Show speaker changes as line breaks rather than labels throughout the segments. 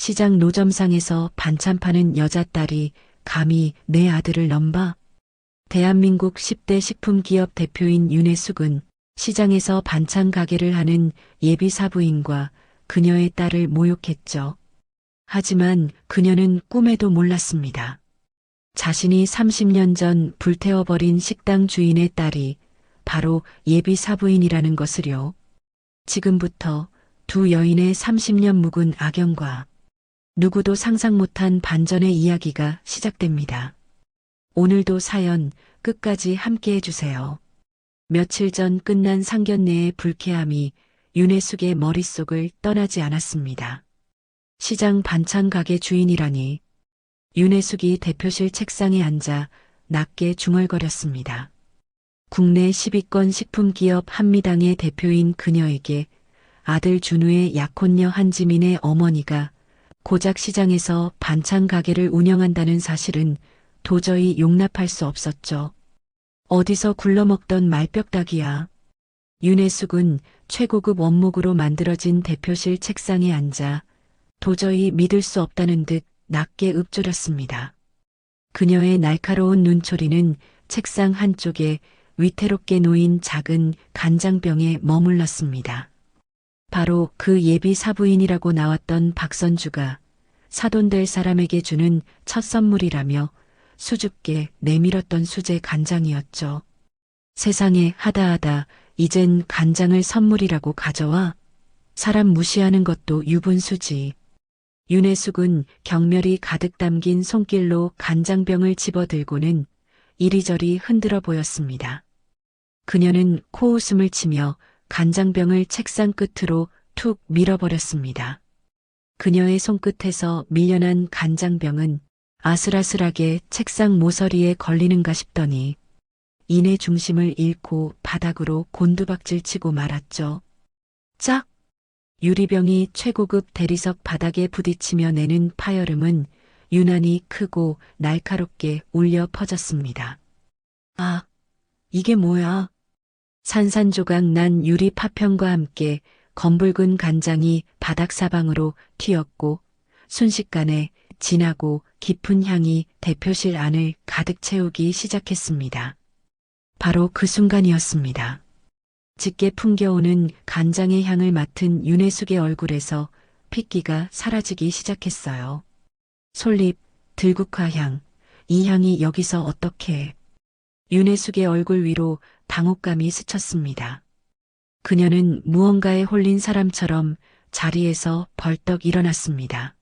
시장 노점상에서 반찬 파는 여자딸이 감히 내 아들을 넘봐? 대한민국 10대 식품기업 대표인 윤혜숙은 시장에서 반찬 가게를 하는 예비사부인과 그녀의 딸을 모욕했죠. 하지만 그녀는 꿈에도 몰랐습니다. 자신이 30년 전 불태워버린 식당 주인의 딸이 바로 예비사부인이라는 것을요. 지금부터 두 여인의 30년 묵은 악연과 누구도 상상 못한 반전의 이야기가 시작됩니다. 오늘도 사연 끝까지 함께 해주세요. 며칠 전 끝난 상견례의 불쾌함이 윤혜숙의 머릿속을 떠나지 않았습니다. 시장 반찬 가게 주인이라니. 윤혜숙이 대표실 책상에 앉아 낮게 중얼거렸습니다. 국내 10위권 식품기업 한미당의 대표인 그녀에게 아들 준우의 약혼녀 한지민의 어머니가 고작 시장에서 반찬 가게를 운영한다는 사실은 도저히 용납할 수 없었죠. 어디서 굴러먹던 말뼈따기야. 윤혜숙은 최고급 원목으로 만들어진 대표실 책상에 앉아 도저히 믿을 수 없다는 듯 낮게 읊조렸습니다. 그녀의 날카로운 눈초리는 책상 한쪽에 위태롭게 놓인 작은 간장병에 머물렀습니다. 바로 그 예비 사부인이라고 나왔던 박선주가 사돈될 사람에게 주는 첫 선물이라며 수줍게 내밀었던 수제 간장이었죠. 세상에 하다하다 이젠 간장을 선물이라고 가져와? 사람 무시하는 것도 유분수지. 윤혜숙은 경멸이 가득 담긴 손길로 간장병을 집어들고는 이리저리 흔들어 보였습니다. 그녀는 코웃음을 치며 간장병을 책상 끝으로 툭 밀어버렸습니다. 그녀의 손끝에서 밀려난 간장병은 아슬아슬하게 책상 모서리에 걸리는가 싶더니 이내 중심을 잃고 바닥으로 곤두박질 치고 말았죠. 짝! 유리병이 최고급 대리석 바닥에 부딪히며 내는 파열음은 유난히 크고 날카롭게 울려 퍼졌습니다. 아, 이게 뭐야? 산산조각 난 유리 파편과 함께 검붉은 간장이 바닥 사방으로 튀었고 순식간에 진하고 깊은 향이 대표실 안을 가득 채우기 시작했습니다. 바로 그 순간이었습니다. 짙게 풍겨오는 간장의 향을 맡은 윤혜숙의 얼굴에서 핏기가 사라지기 시작했어요. 솔잎, 들국화향, 이 향이 여기서 어떻게? 윤혜숙의 얼굴 위로 당혹감이 스쳤습니다. 그녀는 무언가에 홀린 사람처럼 자리에서 벌떡 일어났습니다.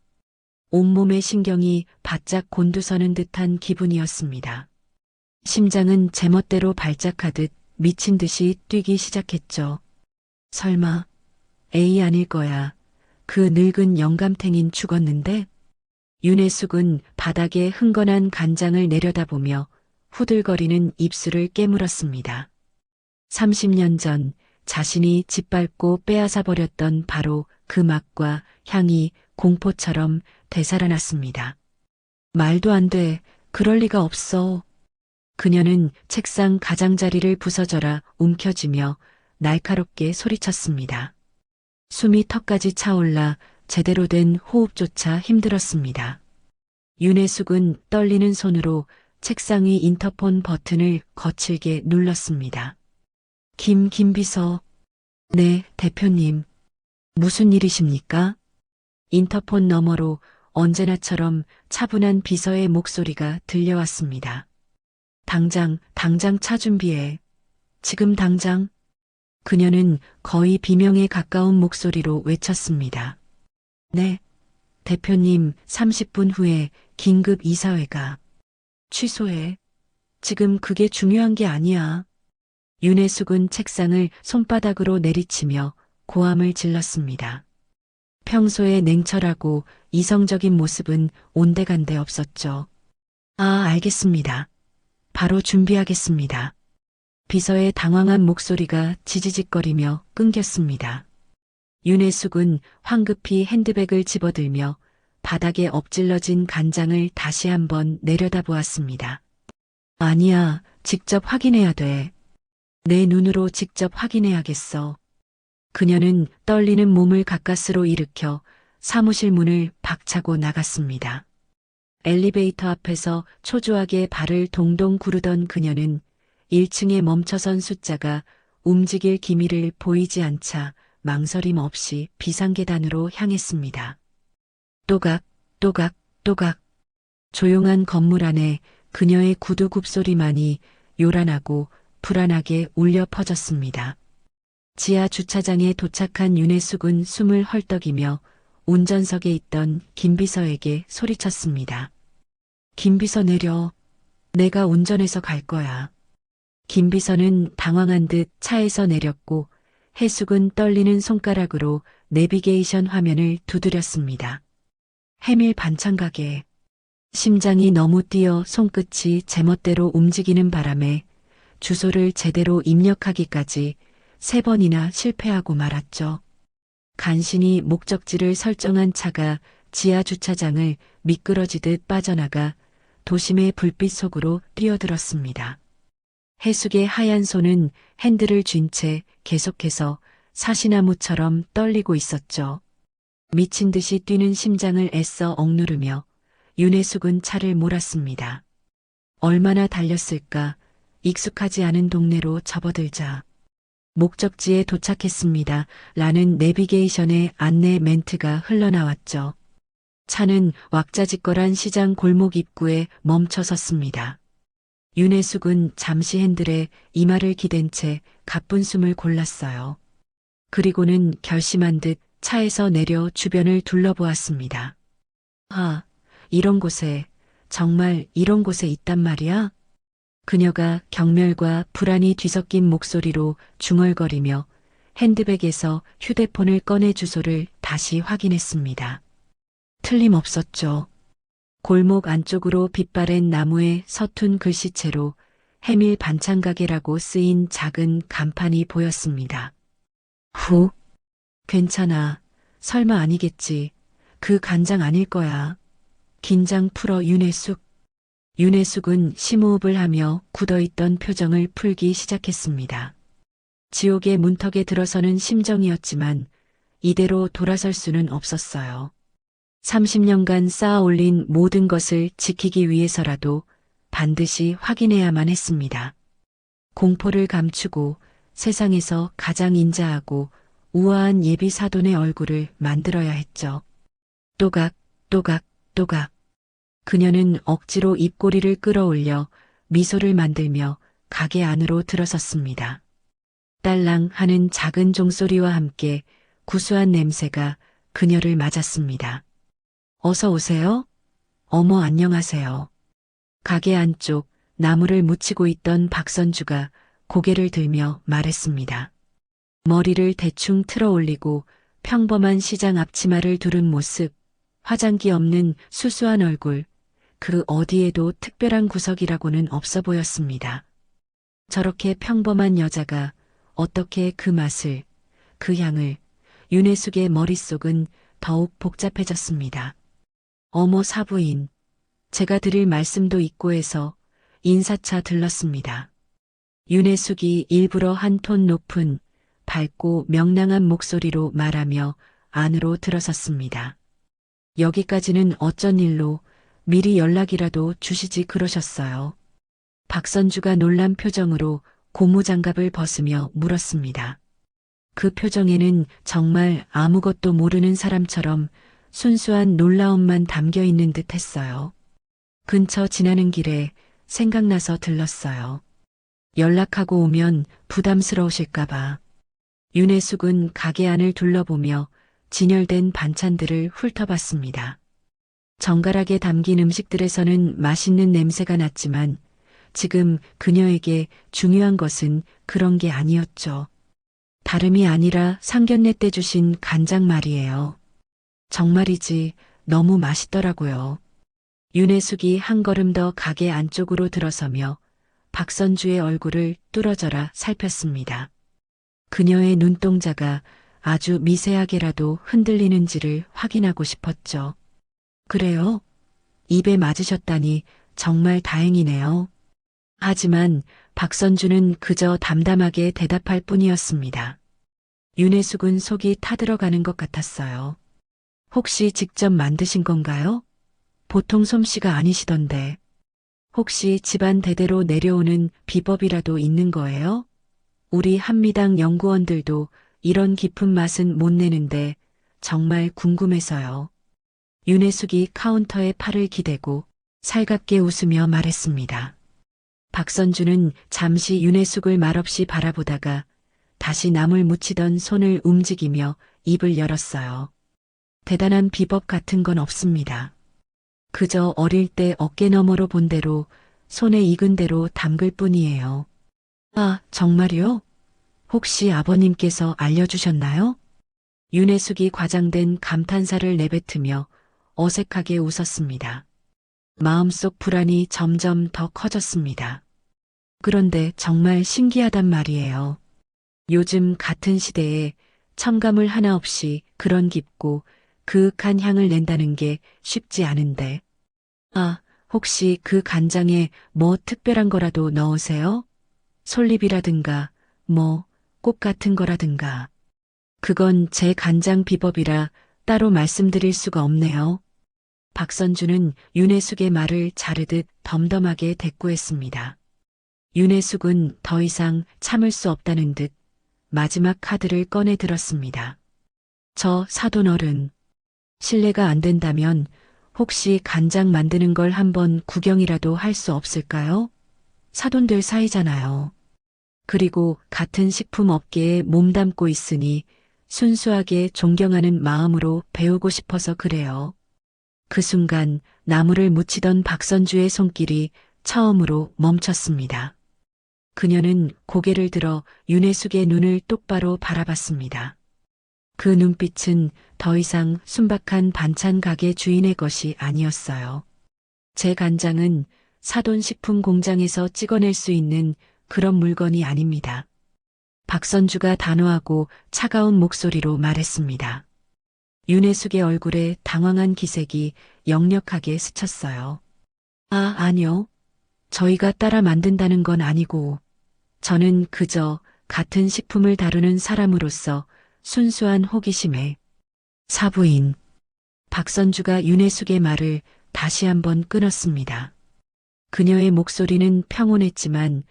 온몸의 신경이 바짝 곤두서는 듯한 기분이었습니다. 심장은 제멋대로 발작하듯 미친 듯이 뛰기 시작했죠. 설마 에이 아닐 거야. 그 늙은 영감탱인 죽었는데? 윤혜숙은 바닥에 흥건한 간장을 내려다보며 후들거리는 입술을 깨물었습니다. 30년 전 자신이 짓밟고 빼앗아 버렸던 바로 그 맛과 향이 공포처럼 되살아났습니다. 말도 안 돼. 그럴 리가 없어. 그녀는 책상 가장자리를 부서져라 움켜쥐며 날카롭게 소리쳤습니다. 숨이 턱까지 차올라 제대로 된 호흡조차 힘들었습니다. 윤혜숙은 떨리는 손으로 책상 위 인터폰 버튼을 거칠게 눌렀습니다. 김 비서. 네, 대표님. 무슨 일이십니까? 인터폰 너머로 언제나처럼 차분한 비서의 목소리가 들려왔습니다. 당장 차 준비해. 지금 당장. 그녀는 거의 비명에 가까운 목소리로 외쳤습니다. 네, 대표님 30분 후에 긴급 이사회가. 취소해. 지금 그게 중요한 게 아니야. 윤혜숙은 책상을 손바닥으로 내리치며 고함을 질렀습니다. 평소에 냉철하고 이성적인 모습은 온데간데 없었죠. 아, 알겠습니다. 바로 준비하겠습니다. 비서의 당황한 목소리가 지지직거리며 끊겼습니다. 윤혜숙은 황급히 핸드백을 집어들며 바닥에 엎질러진 간장을 다시 한번 내려다보았습니다. 아니야, 직접 확인해야 돼. 내 눈으로 직접 확인해야겠어. 그녀는 떨리는 몸을 가까스로 일으켜 사무실 문을 박차고 나갔습니다. 엘리베이터 앞에서 초조하게 발을 동동 구르던 그녀는 1층에 멈춰선 숫자가 움직일 기미를 보이지 않자 망설임 없이 비상계단으로 향했습니다. 또각, 또각, 또각. 조용한 건물 안에 그녀의 구두 굽소리만이 요란하고 불안하게 울려 퍼졌습니다. 지하 주차장에 도착한 윤혜숙은 숨을 헐떡이며 운전석에 있던 김비서에게 소리쳤습니다. 김비서 내려. 내가 운전해서 갈 거야. 김비서는 당황한 듯 차에서 내렸고 혜숙은 떨리는 손가락으로 내비게이션 화면을 두드렸습니다. 해밀 반찬 가게. 심장이 너무 뛰어 손끝이 제멋대로 움직이는 바람에 주소를 제대로 입력하기까지 3번이나 실패하고 말았죠. 간신히 목적지를 설정한 차가 지하 주차장을 미끄러지듯 빠져나가 도심의 불빛 속으로 뛰어들었습니다. 혜숙의 하얀 손은 핸들을 쥔 채 계속해서 사시나무처럼 떨리고 있었죠. 미친 듯이 뛰는 심장을 애써 억누르며 윤혜숙은 차를 몰았습니다. 얼마나 달렸을까. 익숙하지 않은 동네로 접어들자. 목적지에 도착했습니다. 라는 내비게이션의 안내 멘트가 흘러나왔죠. 차는 왁자지껄한 시장 골목 입구에 멈춰 섰습니다. 윤혜숙은 잠시 핸들에 이마를 기댄 채 가쁜 숨을 골랐어요. 그리고는 결심한 듯 차에서 내려 주변을 둘러보았습니다. 아, 이런 곳에, 정말 이런 곳에 있단 말이야? 그녀가 경멸과 불안이 뒤섞인 목소리로 중얼거리며 핸드백에서 휴대폰을 꺼내 주소를 다시 확인했습니다. 틀림없었죠. 골목 안쪽으로 빛바랜 나무의 서툰 글씨체로 해밀 반찬가게라고 쓰인 작은 간판이 보였습니다. 후, 괜찮아. 설마 아니겠지. 그 간장 아닐 거야. 긴장 풀어 윤혜숙. 윤혜숙은 심호흡을 하며 굳어있던 표정을 풀기 시작했습니다. 지옥의 문턱에 들어서는 심정이었지만 이대로 돌아설 수는 없었어요. 30년간 쌓아 올린 모든 것을 지키기 위해서라도 반드시 확인해야만 했습니다. 공포를 감추고 세상에서 가장 인자하고 우아한 예비 사돈의 얼굴을 만들어야 했죠. 또각, 또각, 또각. 그녀는 억지로 입꼬리를 끌어올려 미소를 만들며 가게 안으로 들어섰습니다. 딸랑 하는 작은 종소리와 함께 구수한 냄새가 그녀를 맞았습니다. 어서 오세요. 어머 안녕하세요. 가게 안쪽 나무를 묻히고 있던 박선주가 고개를 들며 말했습니다. 머리를 대충 틀어 올리고 평범한 시장 앞치마를 두른 모습, 화장기 없는 수수한 얼굴, 그 어디에도 특별한 구석이라고는 없어 보였습니다. 저렇게 평범한 여자가 어떻게 그 맛을, 그 향을, 윤혜숙의 머릿속은 더욱 복잡해졌습니다. 어머 사부인, 제가 드릴 말씀도 있고 해서 인사차 들렀습니다. 윤혜숙이 일부러 한 톤 높은 밝고 명랑한 목소리로 말하며 안으로 들어섰습니다. 여기까지는 어쩐 일로 미리 연락이라도 주시지 그러셨어요. 박선주가 놀란 표정으로 고무장갑을 벗으며 물었습니다. 그 표정에는 정말 아무것도 모르는 사람처럼 순수한 놀라움만 담겨 있는 듯 했어요. 근처 지나는 길에 생각나서 들렀어요. 연락하고 오면 부담스러우실까봐. 윤혜숙은 가게 안을 둘러보며 진열된 반찬들을 훑어봤습니다. 정갈하게 담긴 음식들에서는 맛있는 냄새가 났지만 지금 그녀에게 중요한 것은 그런 게 아니었죠. 다름이 아니라 상견례 때 주신 간장 말이에요. 정말이지 너무 맛있더라고요. 윤혜숙이 한 걸음 더 가게 안쪽으로 들어서며 박선주의 얼굴을 뚫어져라 살폈습니다. 그녀의 눈동자가 아주 미세하게라도 흔들리는지를 확인하고 싶었죠. 그래요? 입에 맞으셨다니 정말 다행이네요. 하지만 박선주는 그저 담담하게 대답할 뿐이었습니다. 윤혜숙은 속이 타들어가는 것 같았어요. 혹시 직접 만드신 건가요? 보통 솜씨가 아니시던데. 혹시 집안 대대로 내려오는 비법이라도 있는 거예요? 우리 한미당 연구원들도 이런 깊은 맛은 못 내는데 정말 궁금해서요. 윤혜숙이 카운터에 팔을 기대고 살갑게 웃으며 말했습니다. 박선주는 잠시 윤혜숙을 말없이 바라보다가 다시 나물 묻히던 손을 움직이며 입을 열었어요. 대단한 비법 같은 건 없습니다. 그저 어릴 때 어깨너머로 본 대로 손에 익은 대로 담글 뿐이에요. 아, 정말요? 혹시 아버님께서 알려주셨나요? 윤혜숙이 과장된 감탄사를 내뱉으며 어색하게 웃었습니다. 마음속 불안이 점점 더 커졌습니다. 그런데 정말 신기하단 말이에요. 요즘 같은 시대에 첨가물 하나 없이 그런 깊고 그윽한 향을 낸다는 게 쉽지 않은데. 아, 혹시 그 간장에 뭐 특별한 거라도 넣으세요? 솔잎이라든가, 뭐, 꽃 같은 거라든가. 그건 제 간장 비법이라 따로 말씀드릴 수가 없네요. 박선주는 윤혜숙의 말을 자르듯 덤덤하게 대꾸했습니다. 윤혜숙은 더 이상 참을 수 없다는 듯 마지막 카드를 꺼내 들었습니다. 저 사돈 어른, 실례가 안 된다면 혹시 간장 만드는 걸 한번 구경이라도 할 수 없을까요? 사돈들 사이잖아요. 그리고 같은 식품 업계에 몸담고 있으니 순수하게 존경하는 마음으로 배우고 싶어서 그래요. 그 순간 나무를 묻히던 박선주의 손길이 처음으로 멈췄습니다. 그녀는 고개를 들어 윤혜숙의 눈을 똑바로 바라봤습니다. 그 눈빛은 더 이상 순박한 반찬 가게 주인의 것이 아니었어요. 제 간장은 사돈식품 공장에서 찍어낼 수 있는 그런 물건이 아닙니다. 박선주가 단호하고 차가운 목소리로 말했습니다. 윤혜숙의 얼굴에 당황한 기색이 역력하게 스쳤어요. 아, 아니요. 저희가 따라 만든다는 건 아니고, 저는 그저 같은 식품을 다루는 사람으로서 순수한 호기심에 사부인. 박선주가 윤혜숙의 말을 다시 한번 끊었습니다. 그녀의 목소리는 평온했지만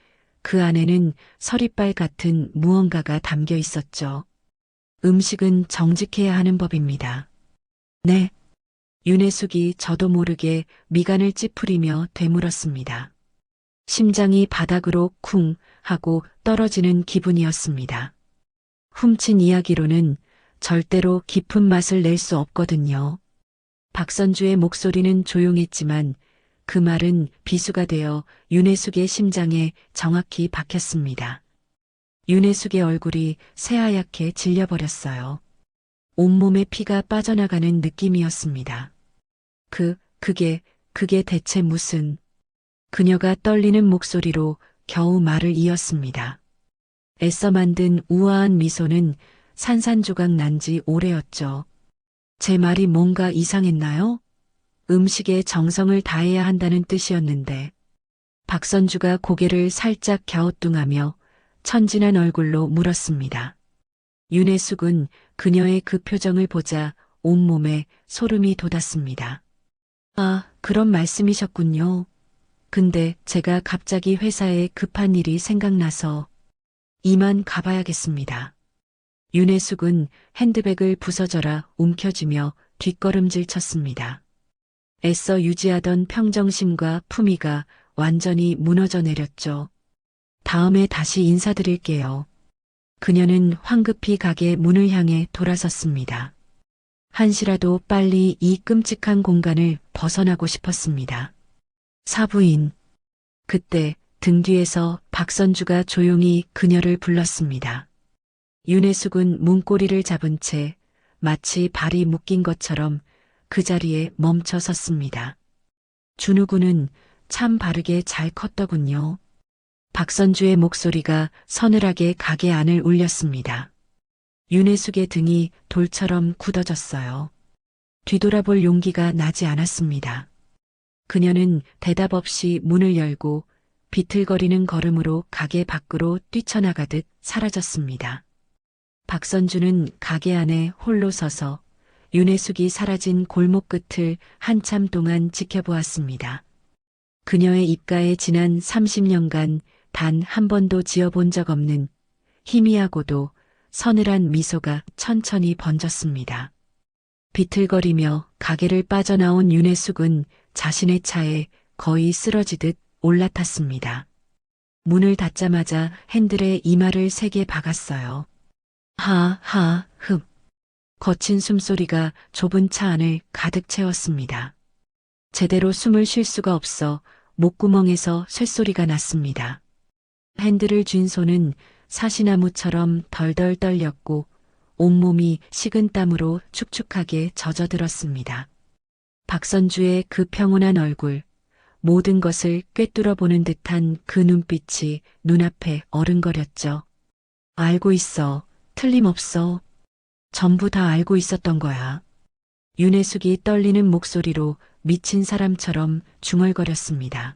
그 안에는 서리빨 같은 무언가가 담겨 있었죠. 음식은 정직해야 하는 법입니다. 네. 윤혜숙이 저도 모르게 미간을 찌푸리며 되물었습니다. 심장이 바닥으로 쿵 하고 떨어지는 기분이었습니다. 훔친 이야기로는 절대로 깊은 맛을 낼 수 없거든요. 박선주의 목소리는 조용했지만 그 말은 비수가 되어 윤혜숙의 심장에 정확히 박혔습니다. 윤혜숙의 얼굴이 새하얗게 질려버렸어요. 온몸에 피가 빠져나가는 느낌이었습니다. 그게 대체 무슨... 그녀가 떨리는 목소리로 겨우 말을 이었습니다. 애써 만든 우아한 미소는 산산조각 난 지 오래였죠. 제 말이 뭔가 이상했나요? 음식에 정성을 다해야 한다는 뜻이었는데. 박선주가 고개를 살짝 갸우뚱하며 천진한 얼굴로 물었습니다. 윤혜숙은 그녀의 그 표정을 보자 온몸에 소름이 돋았습니다. 아, 그런 말씀이셨군요. 근데 제가 갑자기 회사에 급한 일이 생각나서 이만 가봐야겠습니다. 윤혜숙은 핸드백을 부서져라 움켜쥐며 뒷걸음질 쳤습니다. 애써 유지하던 평정심과 품위가 완전히 무너져 내렸죠. 다음에 다시 인사드릴게요. 그녀는 황급히 가게 문을 향해 돌아섰습니다. 한시라도 빨리 이 끔찍한 공간을 벗어나고 싶었습니다. 사부인. 그때 등 뒤에서 박선주가 조용히 그녀를 불렀습니다. 윤혜숙은 문고리를 잡은 채 마치 발이 묶인 것처럼 그 자리에 멈춰 섰습니다. 준우군은 참 바르게 잘 컸더군요. 박선주의 목소리가 서늘하게 가게 안을 울렸습니다. 윤혜숙의 등이 돌처럼 굳어졌어요. 뒤돌아볼 용기가 나지 않았습니다. 그녀는 대답 없이 문을 열고 비틀거리는 걸음으로 가게 밖으로 뛰쳐나가듯 사라졌습니다. 박선주는 가게 안에 홀로 서서 윤혜숙이 사라진 골목 끝을 한참 동안 지켜보았습니다. 그녀의 입가에 지난 30년간 단 한 번도 지어본 적 없는 희미하고도 서늘한 미소가 천천히 번졌습니다. 비틀거리며 가게를 빠져나온 윤혜숙은 자신의 차에 거의 쓰러지듯 올라탔습니다. 문을 닫자마자 핸들에 이마를 세게 박았어요. 하하, 흡. 거친 숨소리가 좁은 차 안을 가득 채웠습니다. 제대로 숨을 쉴 수가 없어 목구멍에서 쇳소리가 났습니다. 핸들을 쥔 손은 사시나무처럼 덜덜 떨렸고 온몸이 식은땀으로 축축하게 젖어들었습니다. 박선주의 그 평온한 얼굴, 모든 것을 꿰뚫어 보는 듯한 그 눈빛이 눈앞에 어른거렸죠. 알고 있어. 틀림없어. 전부 다 알고 있었던 거야. 윤혜숙이 떨리는 목소리로 미친 사람처럼 중얼거렸습니다.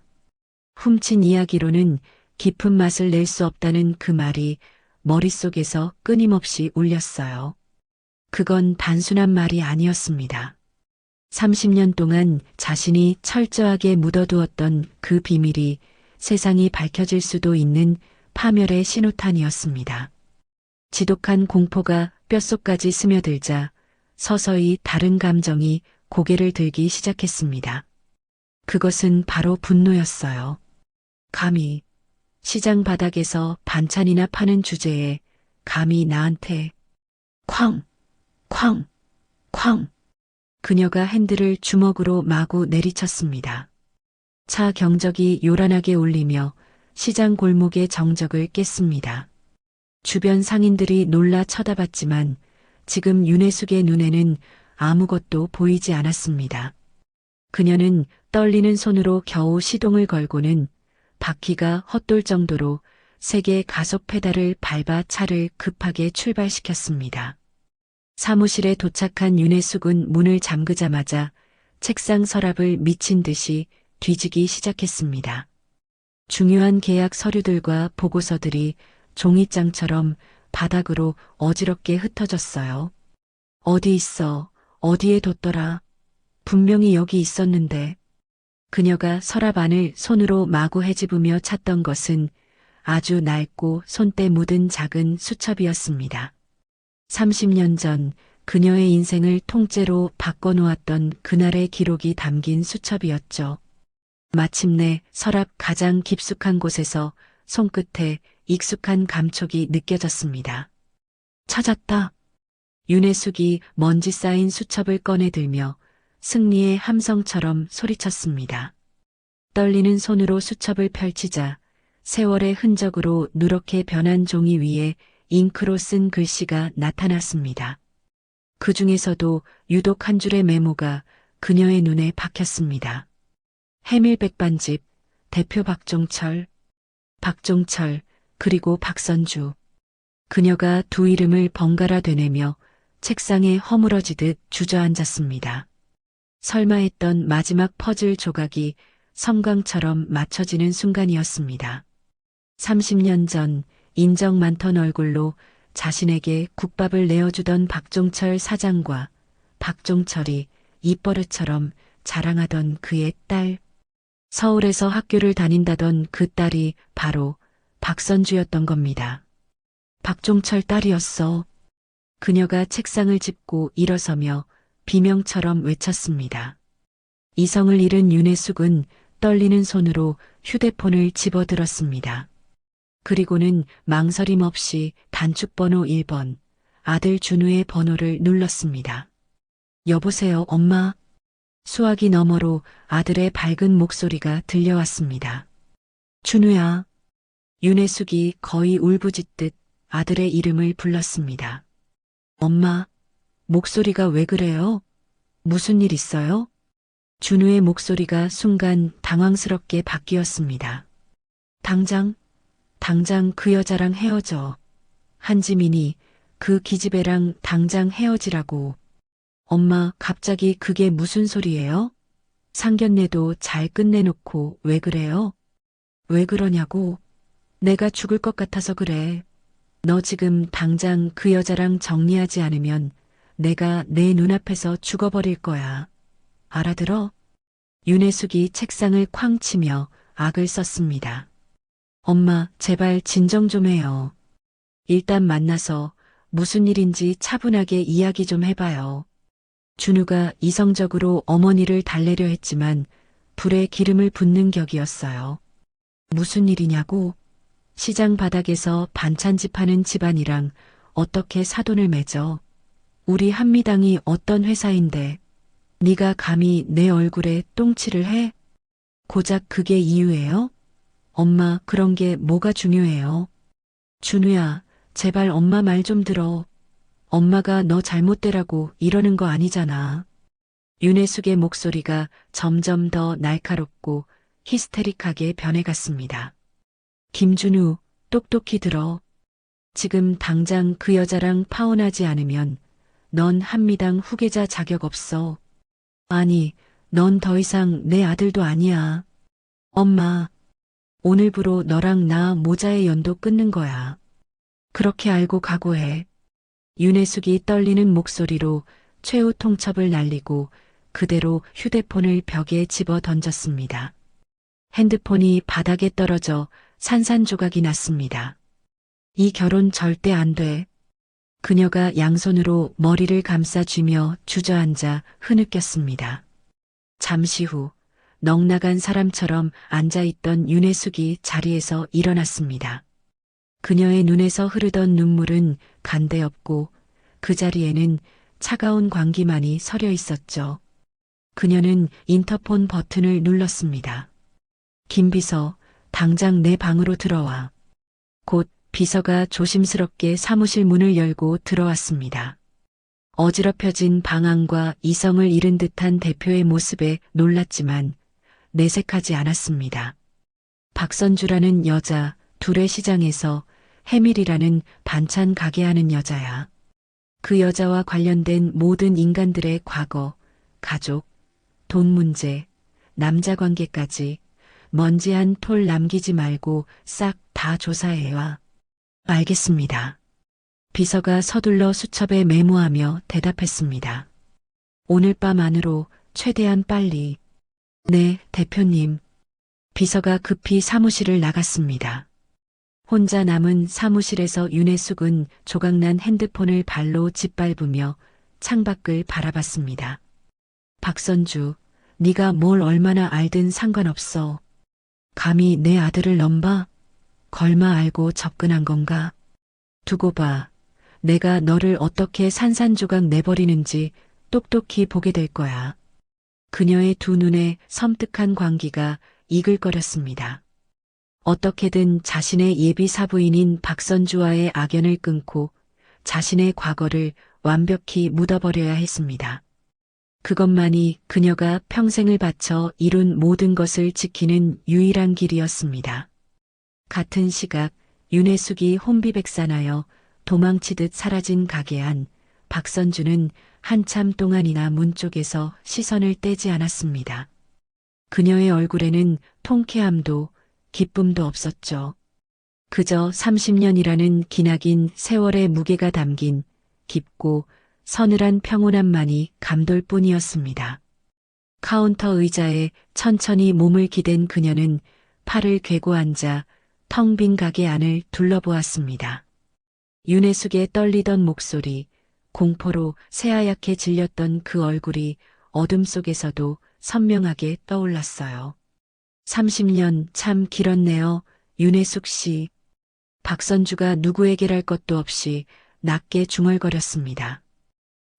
훔친 이야기로는 깊은 맛을 낼 수 없다는 그 말이 머릿속에서 끊임없이 울렸어요. 그건 단순한 말이 아니었습니다. 30년 동안 자신이 철저하게 묻어두었던 그 비밀이 세상이 밝혀질 수도 있는 파멸의 신호탄이었습니다. 지독한 공포가 뼛속까지 스며들자 서서히 다른 감정이 고개를 들기 시작했습니다. 그것은 바로 분노였어요. 감히 시장 바닥에서 반찬이나 파는 주제에 감히 나한테 쾅, 쾅, 쾅. 그녀가 핸들을 주먹으로 마구 내리쳤습니다. 차 경적이 요란하게 울리며 시장 골목의 정적을 깼습니다. 주변 상인들이 놀라 쳐다봤지만 지금 윤혜숙의 눈에는 아무것도 보이지 않았습니다. 그녀는 떨리는 손으로 겨우 시동을 걸고는 바퀴가 헛돌 정도로 세게 가속 페달을 밟아 차를 급하게 출발시켰습니다. 사무실에 도착한 윤혜숙은 문을 잠그자마자 책상 서랍을 미친 듯이 뒤지기 시작했습니다. 중요한 계약 서류들과 보고서들이 종이장처럼 바닥으로 어지럽게 흩어졌어요. 어디 있어? 어디에 뒀더라? 분명히 여기 있었는데. 그녀가 서랍 안을 손으로 마구 헤집으며 찾던 것은 아주 낡고 손때 묻은 작은 수첩이었습니다. 30년 전 그녀의 인생을 통째로 바꿔놓았던 그날의 기록이 담긴 수첩이었죠. 마침내 서랍 가장 깊숙한 곳에서 손끝에 익숙한 감촉이 느껴졌습니다. 찾았다. 윤혜숙이 먼지 쌓인 수첩을 꺼내들며 승리의 함성처럼 소리쳤습니다. 떨리는 손으로 수첩을 펼치자 세월의 흔적으로 누렇게 변한 종이 위에 잉크로 쓴 글씨가 나타났습니다. 그 중에서도 유독 한 줄의 메모가 그녀의 눈에 박혔습니다. 해밀백반집, 대표 박종철, 그리고 박선주. 그녀가 두 이름을 번갈아 되뇌며 책상에 허물어지듯 주저앉았습니다. 설마 했던 마지막 퍼즐 조각이 섬광처럼 맞춰지는 순간이었습니다. 30년 전 인정 많던 얼굴로 자신에게 국밥을 내어주던 박종철 사장과 박종철이 입버릇처럼 자랑하던 그의 딸. 서울에서 학교를 다닌다던 그 딸이 바로 박선주였던 겁니다. 박종철 딸이었어. 그녀가 책상을 짚고 일어서며 비명처럼 외쳤습니다. 이성을 잃은 윤혜숙은 떨리는 손으로 휴대폰을 집어들었습니다. 그리고는 망설임 없이 단축번호 1번, 아들 준우의 번호를 눌렀습니다. 여보세요, 엄마. 수화기 너머로 아들의 밝은 목소리가 들려왔습니다. 준우야. 윤혜숙이 거의 울부짖듯 아들의 이름을 불렀습니다. 엄마, 목소리가 왜 그래요? 무슨 일 있어요? 준우의 목소리가 순간 당황스럽게 바뀌었습니다. 당장 그 여자랑 헤어져. 한지민이 그 기집애랑 당장 헤어지라고. 엄마, 갑자기 그게 무슨 소리예요? 상견례도 잘 끝내놓고 왜 그래요? 왜 그러냐고. 내가 죽을 것 같아서 그래. 너 지금 당장 그 여자랑 정리하지 않으면 내가 내 눈앞에서 죽어버릴 거야. 알아들어? 윤혜숙이 책상을 쾅 치며 악을 썼습니다. 엄마, 제발 진정 좀 해요. 일단 만나서 무슨 일인지 차분하게 이야기 좀 해봐요. 준우가 이성적으로 어머니를 달래려 했지만 불에 기름을 붓는 격이었어요. 무슨 일이냐고? 시장 바닥에서 반찬집 하는 집안이랑 어떻게 사돈을 맺어? 우리 한미당이 어떤 회사인데 네가 감히 내 얼굴에 똥칠을 해? 고작 그게 이유예요? 엄마, 그런 게 뭐가 중요해요? 준우야, 제발 엄마 말 좀 들어. 엄마가 너 잘못되라고 이러는 거 아니잖아. 윤혜숙의 목소리가 점점 더 날카롭고 히스테릭하게 변해갔습니다. 김준우, 똑똑히 들어. 지금 당장 그 여자랑 파혼하지 않으면 넌 한미당 후계자 자격 없어. 아니, 넌 더 이상 내 아들도 아니야. 엄마, 오늘부로 너랑 나 모자의 연도 끊는 거야. 그렇게 알고 각오해. 윤혜숙이 떨리는 목소리로 최후 통첩을 날리고 그대로 휴대폰을 벽에 집어 던졌습니다. 핸드폰이 바닥에 떨어져 산산조각이 났습니다. 이 결혼 절대 안 돼. 그녀가 양손으로 머리를 감싸쥐며 주저앉아 흐느꼈습니다. 잠시 후 넋나간 사람처럼 앉아있던 윤혜숙이 자리에서 일어났습니다. 그녀의 눈에서 흐르던 눈물은 간데없고 그 자리에는 차가운 광기만이 서려 있었죠. 그녀는 인터폰 버튼을 눌렀습니다. 김 비서, 당장 내 방으로 들어와. 곧 비서가 조심스럽게 사무실 문을 열고 들어왔습니다. 어지럽혀진 방안과 이성을 잃은 듯한 대표의 모습에 놀랐지만 내색하지 않았습니다. 박선주라는 여자, 두레시장에서 해밀이라는 반찬 가게 하는 여자야. 그 여자와 관련된 모든 인간들의 과거, 가족, 돈 문제, 남자 관계까지 먼지 한 톨 남기지 말고 싹 다 조사해와. 알겠습니다. 비서가 서둘러 수첩에 메모하며 대답했습니다. 오늘 밤 안으로 최대한 빨리. 네, 대표님. 비서가 급히 사무실을 나갔습니다. 혼자 남은 사무실에서 윤혜숙은 조각난 핸드폰을 발로 짓밟으며 창밖을 바라봤습니다. 박선주, 네가 뭘 얼마나 알든 상관없어. 감히 내 아들을 넘봐? 걸마 알고 접근한 건가? 두고 봐. 내가 너를 어떻게 산산조각 내버리는지 똑똑히 보게 될 거야. 그녀의 두 눈에 섬뜩한 광기가 이글거렸습니다. 어떻게든 자신의 예비 사부인인 박선주와의 악연을 끊고 자신의 과거를 완벽히 묻어버려야 했습니다. 그것만이 그녀가 평생을 바쳐 이룬 모든 것을 지키는 유일한 길이었습니다. 같은 시각 윤혜숙이 혼비백산하여 도망치듯 사라진 가게 안 박선주는 한참 동안이나 문 쪽에서 시선을 떼지 않았습니다. 그녀의 얼굴에는 통쾌함도 기쁨도 없었죠. 그저 30년이라는 기나긴 세월의 무게가 담긴 깊고 서늘한 평온함만이 감돌 뿐이었습니다. 카운터 의자에 천천히 몸을 기댄 그녀는 팔을 괴고 앉아 텅 빈 가게 안을 둘러보았습니다. 윤혜숙의 떨리던 목소리, 공포로 새하얗게 질렸던 그 얼굴이 어둠 속에서도 선명하게 떠올랐어요. 30년 참 길었네요, 윤혜숙 씨. 박선주가 누구에게랄 것도 없이 낮게 중얼거렸습니다.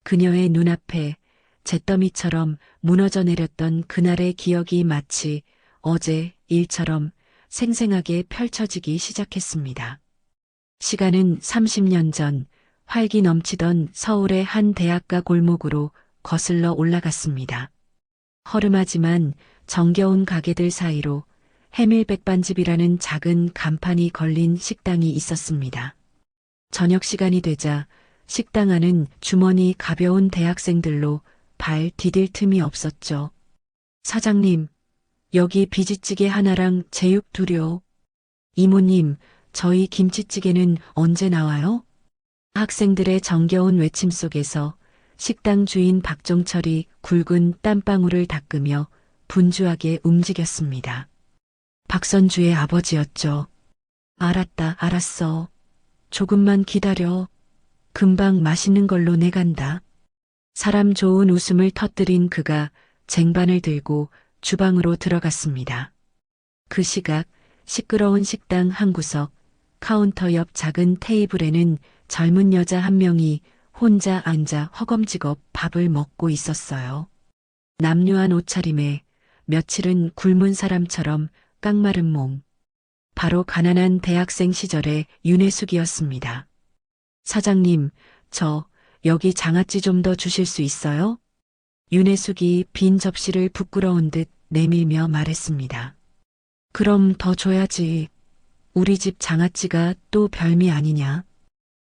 그녀의 눈앞에 잿더미처럼 무너져 내렸던 그날의 기억이 마치 어제 일처럼 생생하게 펼쳐지기 시작했습니다. 시간은 30년 전 활기 넘치던 서울의 한 대학가 골목으로 거슬러 올라갔습니다. 허름하지만 정겨운 가게들 사이로 해밀백반집이라는 작은 간판이 걸린 식당이 있었습니다. 저녁 시간이 되자 식당 안은 주머니 가벼운 대학생들로 발 디딜 틈이 없었죠. 사장님, 여기 비지찌개 하나랑 제육 두려. 이모님, 저희 김치찌개는 언제 나와요? 학생들의 정겨운 외침 속에서 식당 주인 박종철이 굵은 땀방울을 닦으며 분주하게 움직였습니다. 박선주의 아버지였죠. 알았다, 알았어. 조금만 기다려. 금방 맛있는 걸로 내간다. 사람 좋은 웃음을 터뜨린 그가 쟁반을 들고 주방으로 들어갔습니다. 그 시각 시끄러운 식당 한 구석, 카운터 옆 작은 테이블에는 젊은 여자 한 명이 혼자 앉아 허겁지겁 밥을 먹고 있었어요. 남루한 옷차림에 며칠은 굶은 사람처럼 깡마른 몸. 바로 가난한 대학생 시절의 윤혜숙이었습니다. 사장님, 저 여기 장아찌 좀 더 주실 수 있어요? 윤혜숙이 빈 접시를 부끄러운 듯 내밀며 말했습니다. 그럼 더 줘야지. 우리 집 장아찌가 또 별미 아니냐.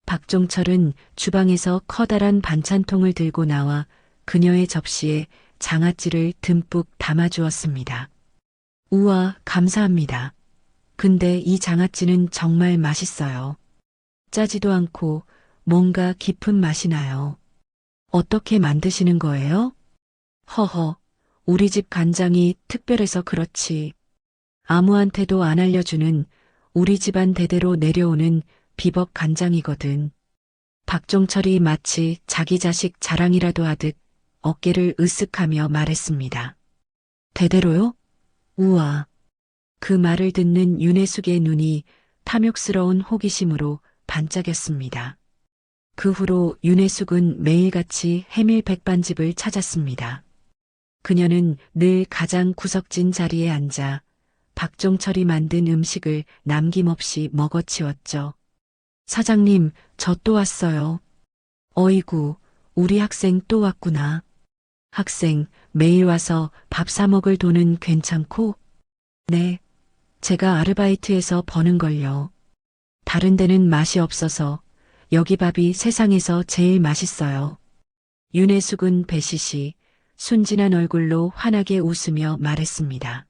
박종철은 주방에서 커다란 반찬통을 들고 나와 그녀의 접시에 장아찌를 듬뿍 담아주었습니다. 우와, 감사합니다. 근데 이 장아찌는 정말 맛있어요. 짜지도 않고 뭔가 깊은 맛이 나요. 어떻게 만드시는 거예요? 허허, 우리 집 간장이 특별해서 그렇지. 아무한테도 안 알려주는 우리 집안 대대로 내려오는 비법 간장이거든. 박종철이 마치 자기 자식 자랑이라도 하듯 어깨를 으쓱하며 말했습니다. 대대로요? 우와. 그 말을 듣는 윤혜숙의 눈이 탐욕스러운 호기심으로 반짝였습니다. 그 후로 윤혜숙은 매일같이 해밀 백반집을 찾았습니다. 그녀는 늘 가장 구석진 자리에 앉아 박종철이 만든 음식을 남김없이 먹어치웠죠. 사장님, 저 또 왔어요. 어이구, 우리 학생 또 왔구나. 학생, 매일 와서 밥 사 먹을 돈은 괜찮고? 네, 제가 아르바이트해서 버는 걸요. 다른 데는 맛이 없어서 여기 밥이 세상에서 제일 맛있어요. 윤혜숙은 배시시 순진한 얼굴로 환하게 웃으며 말했습니다.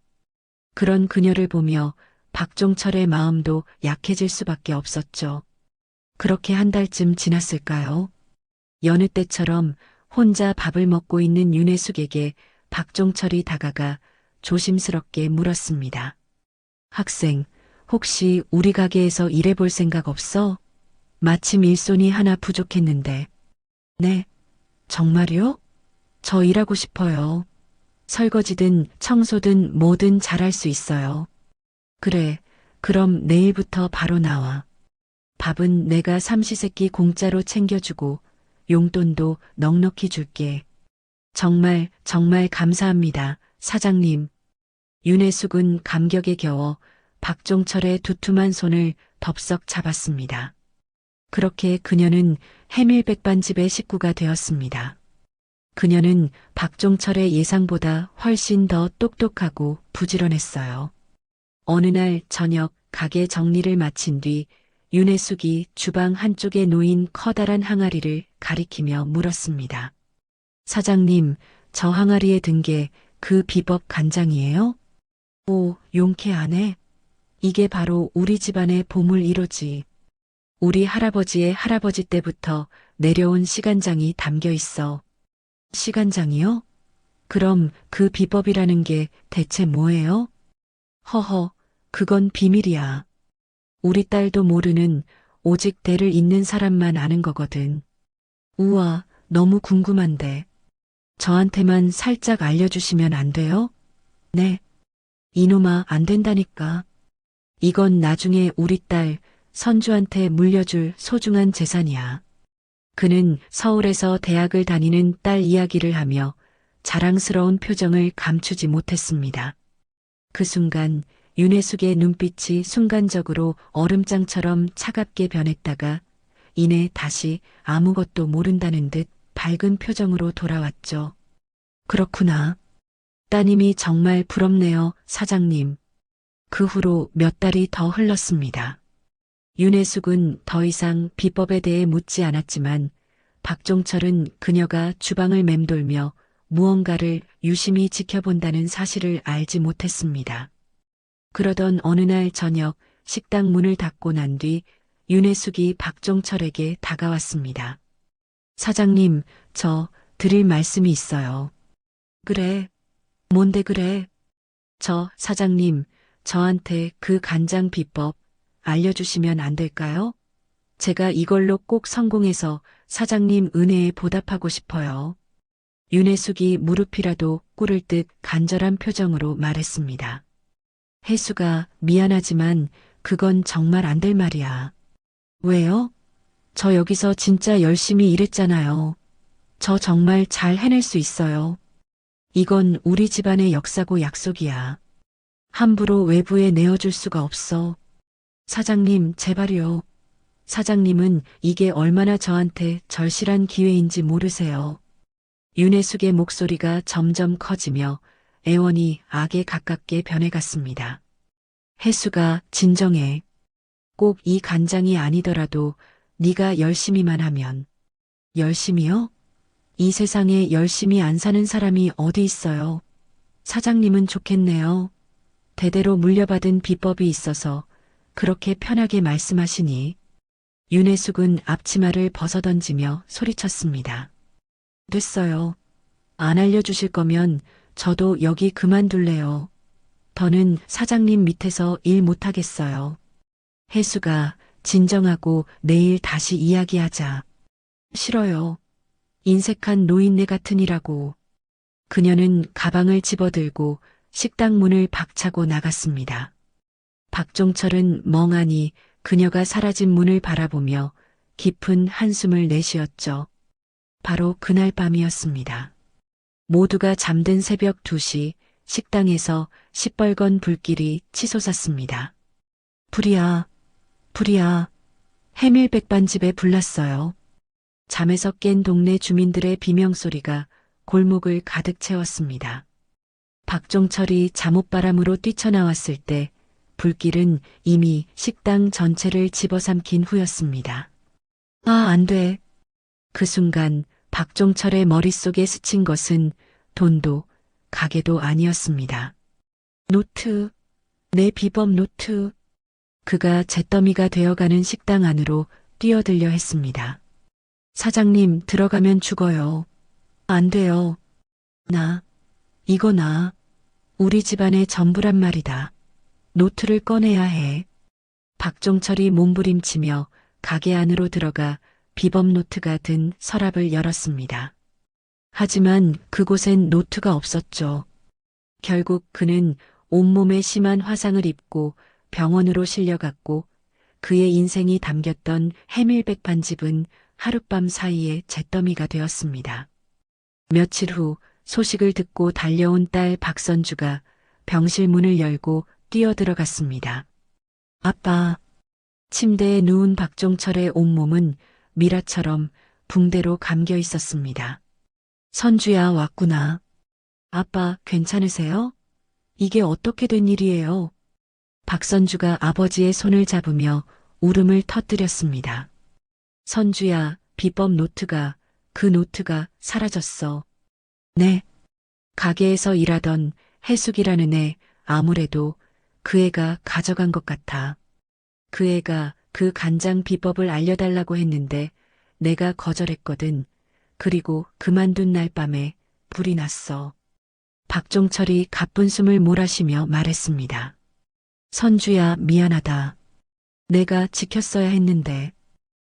그런 그녀를 보며 박종철의 마음도 약해질 수밖에 없었죠. 그렇게 한 달쯤 지났을까요? 여느 때처럼 혼자 밥을 먹고 있는 윤혜숙에게 박종철이 다가가 조심스럽게 물었습니다. 학생, 혹시 우리 가게에서 일해볼 생각 없어? 마침 일손이 하나 부족했는데. 네, 정말요? 저 일하고 싶어요. 설거지든 청소든 뭐든 잘할 수 있어요. 그래, 그럼 내일부터 바로 나와. 밥은 내가 삼시세끼 공짜로 챙겨주고 용돈도 넉넉히 줄게. 정말 정말 감사합니다, 사장님. 윤혜숙은 감격에 겨워 박종철의 두툼한 손을 덥석 잡았습니다. 그렇게 그녀는 해밀백반집의 식구가 되었습니다. 그녀는 박종철의 예상보다 훨씬 더 똑똑하고 부지런했어요. 어느 날 저녁 가게 정리를 마친 뒤 윤혜숙이 주방 한쪽에 놓인 커다란 항아리를 가리키며 물었습니다. 사장님, 저 항아리에 든 게 그 비법 간장이에요? 오, 용케하네. 이게 바로 우리 집안의 보물 1호지. 우리 할아버지의 할아버지 때부터 내려온 시간장이 담겨 있어. 시간장이요? 그럼 그 비법이라는 게 대체 뭐예요? 허허, 그건 비밀이야. 우리 딸도 모르는 오직 대를 잇는 사람만 아는 거거든. 우와, 너무 궁금한데. 저한테만 살짝 알려주시면 안 돼요? 네. 이놈아, 안 된다니까. 이건 나중에 우리 딸 선주한테 물려줄 소중한 재산이야. 그는 서울에서 대학을 다니는 딸 이야기를 하며 자랑스러운 표정을 감추지 못했습니다. 그 순간 윤혜숙의 눈빛이 순간적으로 얼음장처럼 차갑게 변했다가 이내 다시 아무것도 모른다는 듯 밝은 표정으로 돌아왔죠. 그렇구나. 따님이 정말 부럽네요, 사장님. 그 후로 몇 달이 더 흘렀습니다. 윤혜숙은 더 이상 비법에 대해 묻지 않았지만 박종철은 그녀가 주방을 맴돌며 무언가를 유심히 지켜본다는 사실을 알지 못했습니다. 그러던 어느 날 저녁 식당 문을 닫고 난 뒤 윤혜숙이 박종철에게 다가왔습니다. 사장님, 저 드릴 말씀이 있어요. 그래. 뭔데 그래? 사장님, 저한테 그 간장 비법 알려주시면 안 될까요? 제가 이걸로 꼭 성공해서 사장님 은혜에 보답하고 싶어요. 윤혜숙이 무릎이라도 꿇을 듯 간절한 표정으로 말했습니다. 혜수가 미안하지만 그건 정말 안 될 말이야. 왜요? 저 여기서 진짜 열심히 일했잖아요. 저 정말 잘 해낼 수 있어요. 이건 우리 집안의 역사고 약속이야. 함부로 외부에 내어줄 수가 없어. 사장님, 제발요. 사장님은 이게 얼마나 저한테 절실한 기회인지 모르세요. 윤혜숙의 목소리가 점점 커지며 애원이 악에 가깝게 변해갔습니다. 혜수가 진정해. 꼭 이 간장이 아니더라도 네가 열심히만 하면. 열심히요? 이 세상에 열심히 안 사는 사람이 어디 있어요? 사장님은 좋겠네요. 대대로 물려받은 비법이 있어서 그렇게 편하게 말씀하시니. 윤혜숙은 앞치마를 벗어던지며 소리쳤습니다. 됐어요. 안 알려주실 거면 저도 여기 그만둘래요. 더는 사장님 밑에서 일 못하겠어요. 혜수가 진정하고 내일 다시 이야기하자. 싫어요. 인색한 노인네 같으니라고. 그녀는 가방을 집어들고 식당 문을 박차고 나갔습니다. 박종철은 멍하니 그녀가 사라진 문을 바라보며 깊은 한숨을 내쉬었죠. 바로 그날 밤이었습니다. 모두가 잠든 새벽 2시 식당에서 시뻘건 불길이 치솟았습니다. 불이야, 불이야. 해밀백반집에 불났어요. 잠에서 깬 동네 주민들의 비명소리가 골목을 가득 채웠습니다. 박종철이 잠옷바람으로 뛰쳐나왔을 때 불길은 이미 식당 전체를 집어삼킨 후였습니다. 아, 안 돼. 그 순간 박종철의 머릿속에 스친 것은 돈도 가게도 아니었습니다. 노트, 내 비법 노트. 그가 잿더미가 되어가는 식당 안으로 뛰어들려 했습니다. 사장님, 들어가면 죽어요. 안 돼요. 이거 나. 우리 집안의 전부란 말이다. 노트를 꺼내야 해. 박종철이 몸부림치며 가게 안으로 들어가 비법 노트가 든 서랍을 열었습니다. 하지만 그곳엔 노트가 없었죠. 결국 그는 온몸에 심한 화상을 입고 병원으로 실려갔고 그의 인생이 담겼던 해밀백반집은 하룻밤 사이에 잿더미가 되었습니다. 며칠 후 소식을 듣고 달려온 딸 박선주가 병실 문을 열고 뛰어들어갔습니다. 아빠. 침대에 누운 박종철의 온몸은 미라처럼 붕대로 감겨 있었습니다. 선주야, 왔구나. 아빠, 괜찮으세요? 이게 어떻게 된 일이에요? 박선주가 아버지의 손을 잡으며 울음을 터뜨렸습니다. 선주야, 비법 노트가, 그 노트가 사라졌어. 네. 가게에서 일하던 혜숙이라는 애, 아무래도 그 애가 가져간 것 같아. 그 애가 그 간장 비법을 알려달라고 했는데 내가 거절했거든. 그리고 그만둔 날 밤에 불이 났어. 박종철이 가쁜 숨을 몰아쉬며 말했습니다. 선주야, 미안하다. 내가 지켰어야 했는데.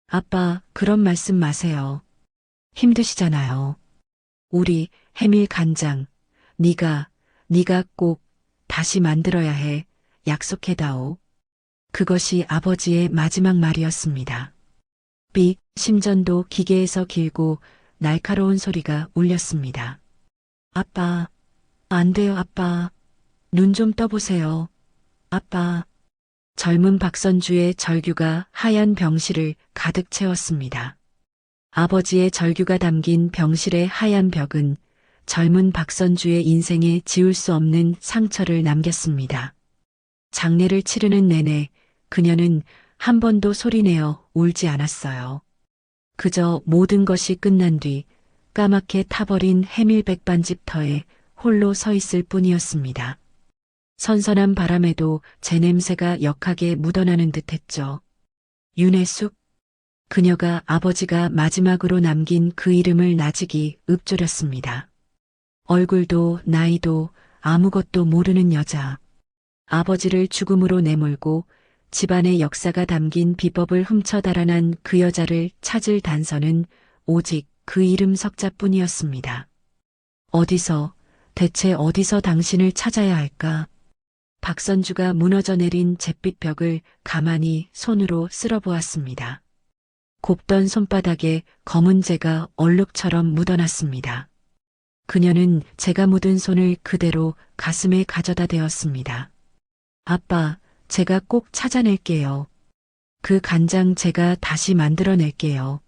아빠, 그런 말씀 마세요. 힘드시잖아요. 우리 해밀 간장, 네가 꼭 다시 만들어야 해. 약속해다오. 그것이 아버지의 마지막 말이었습니다. 삑, 심전도 기계에서 길고 날카로운 소리가 울렸습니다. 아빠, 안 돼요, 아빠. 눈 좀 떠보세요. 아빠. 젊은 박선주의 절규가 하얀 병실을 가득 채웠습니다. 아버지의 절규가 담긴 병실의 하얀 벽은 젊은 박선주의 인생에 지울 수 없는 상처를 남겼습니다. 장례를 치르는 내내 그녀는 한 번도 소리내어 울지 않았어요. 그저 모든 것이 끝난 뒤 까맣게 타버린 해밀백반집 터에 홀로 서 있을 뿐이었습니다. 선선한 바람에도 제 냄새가 역하게 묻어나는 듯했죠. 윤혜숙? 그녀가 아버지가 마지막으로 남긴 그 이름을 나직이 읊조렸습니다. 얼굴도 나이도 아무것도 모르는 여자. 아버지를 죽음으로 내몰고 집안의 역사가 담긴 비법을 훔쳐 달아난 그 여자를 찾을 단서는 오직 그 이름 석자뿐이었습니다. 어디서, 대체 어디서 당신을 찾아야 할까? 박선주가 무너져 내린 잿빛 벽을 가만히 손으로 쓸어보았습니다. 곱던 손바닥에 검은 재가 얼룩처럼 묻어났습니다. 그녀는 재가 묻은 손을 그대로 가슴에 가져다 대었습니다. 아빠, 제가 꼭 찾아낼게요. 그 간장 제가 다시 만들어낼게요.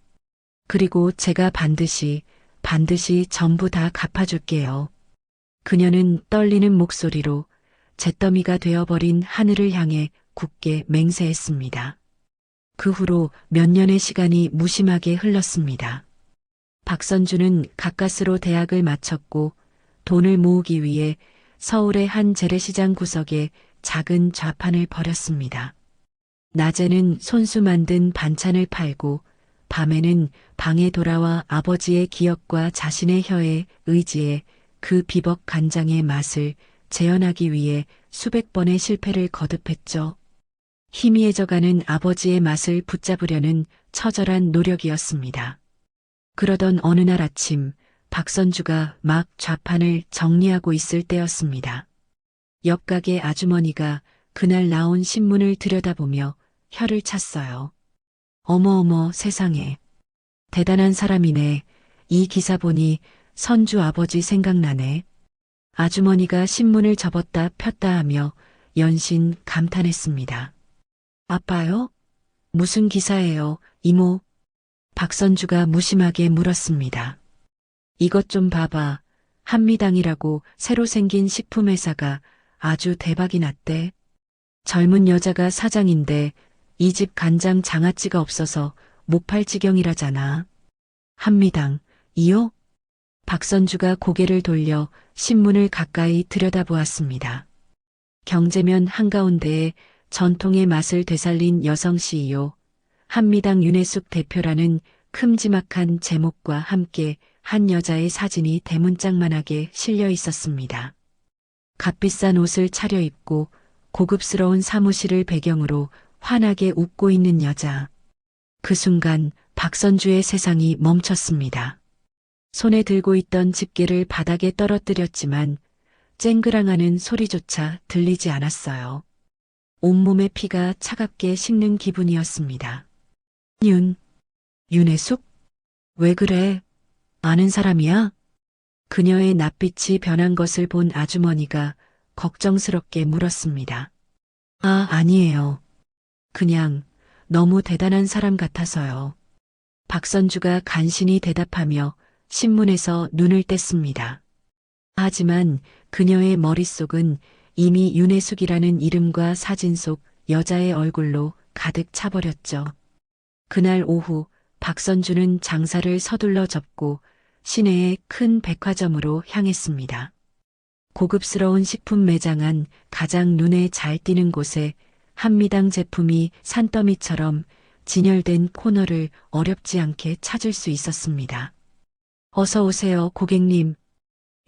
그리고 제가 반드시 전부 다 갚아줄게요. 그녀는 떨리는 목소리로 잿더미가 되어버린 하늘을 향해 굳게 맹세했습니다. 그 후로 몇 년의 시간이 무심하게 흘렀습니다. 박선주는 가까스로 대학을 마쳤고 돈을 모으기 위해 서울의 한 재래시장 구석에 작은 좌판을 벌였습니다. 낮에는 손수 만든 반찬을 팔고 밤에는 방에 돌아와 아버지의 기억과 자신의 혀에 의지해 그 비법 간장의 맛을 재현하기 위해 수백 번의 실패를 거듭했죠. 희미해져가는 아버지의 맛을 붙잡으려는 처절한 노력이었습니다. 그러던 어느 날 아침 박선주가 막 좌판을 정리하고 있을 때였습니다. 옆가게 아주머니가 그날 나온 신문을 들여다보며 혀를 찼어요. 어머어머 세상에. 대단한 사람이네. 이 기사 보니 선주 아버지 생각나네. 아주머니가 신문을 접었다 폈다 하며 연신 감탄했습니다. 아빠요? 무슨 기사예요, 이모? 박선주가 무심하게 물었습니다. 이것 좀 봐봐. 한미당이라고 새로 생긴 식품회사가 아주 대박이 났대. 젊은 여자가 사장인데 이 집 간장 장아찌가 없어서 못 팔 지경이라잖아. 한미당, 이요? 박선주가 고개를 돌려 신문을 가까이 들여다보았습니다. 경제면 한가운데에 전통의 맛을 되살린 여성 CEO, 한미당 윤혜숙 대표라는 큼지막한 제목과 함께 한 여자의 사진이 대문짝만하게 실려 있었습니다. 값비싼 옷을 차려입고 고급스러운 사무실을 배경으로 환하게 웃고 있는 여자. 그 순간 박선주의 세상이 멈췄습니다. 손에 들고 있던 집게를 바닥에 떨어뜨렸지만 쨍그랑하는 소리조차 들리지 않았어요. 온몸의 피가 차갑게 식는 기분이었습니다. 윤혜숙? 왜 그래? 아는 사람이야? 그녀의 낯빛이 변한 것을 본 아주머니가 걱정스럽게 물었습니다. 아, 아니에요. 그냥 너무 대단한 사람 같아서요. 박선주가 간신히 대답하며 신문에서 눈을 뗐습니다. 하지만 그녀의 머릿속은 이미 윤혜숙이라는 이름과 사진 속 여자의 얼굴로 가득 차버렸죠. 그날 오후 박선주는 장사를 서둘러 접고 시내의 큰 백화점으로 향했습니다. 고급스러운 식품 매장 안 가장 눈에 잘 띄는 곳에 한미당 제품이 산더미처럼 진열된 코너를 어렵지 않게 찾을 수 있었습니다. 어서 오세요, 고객님.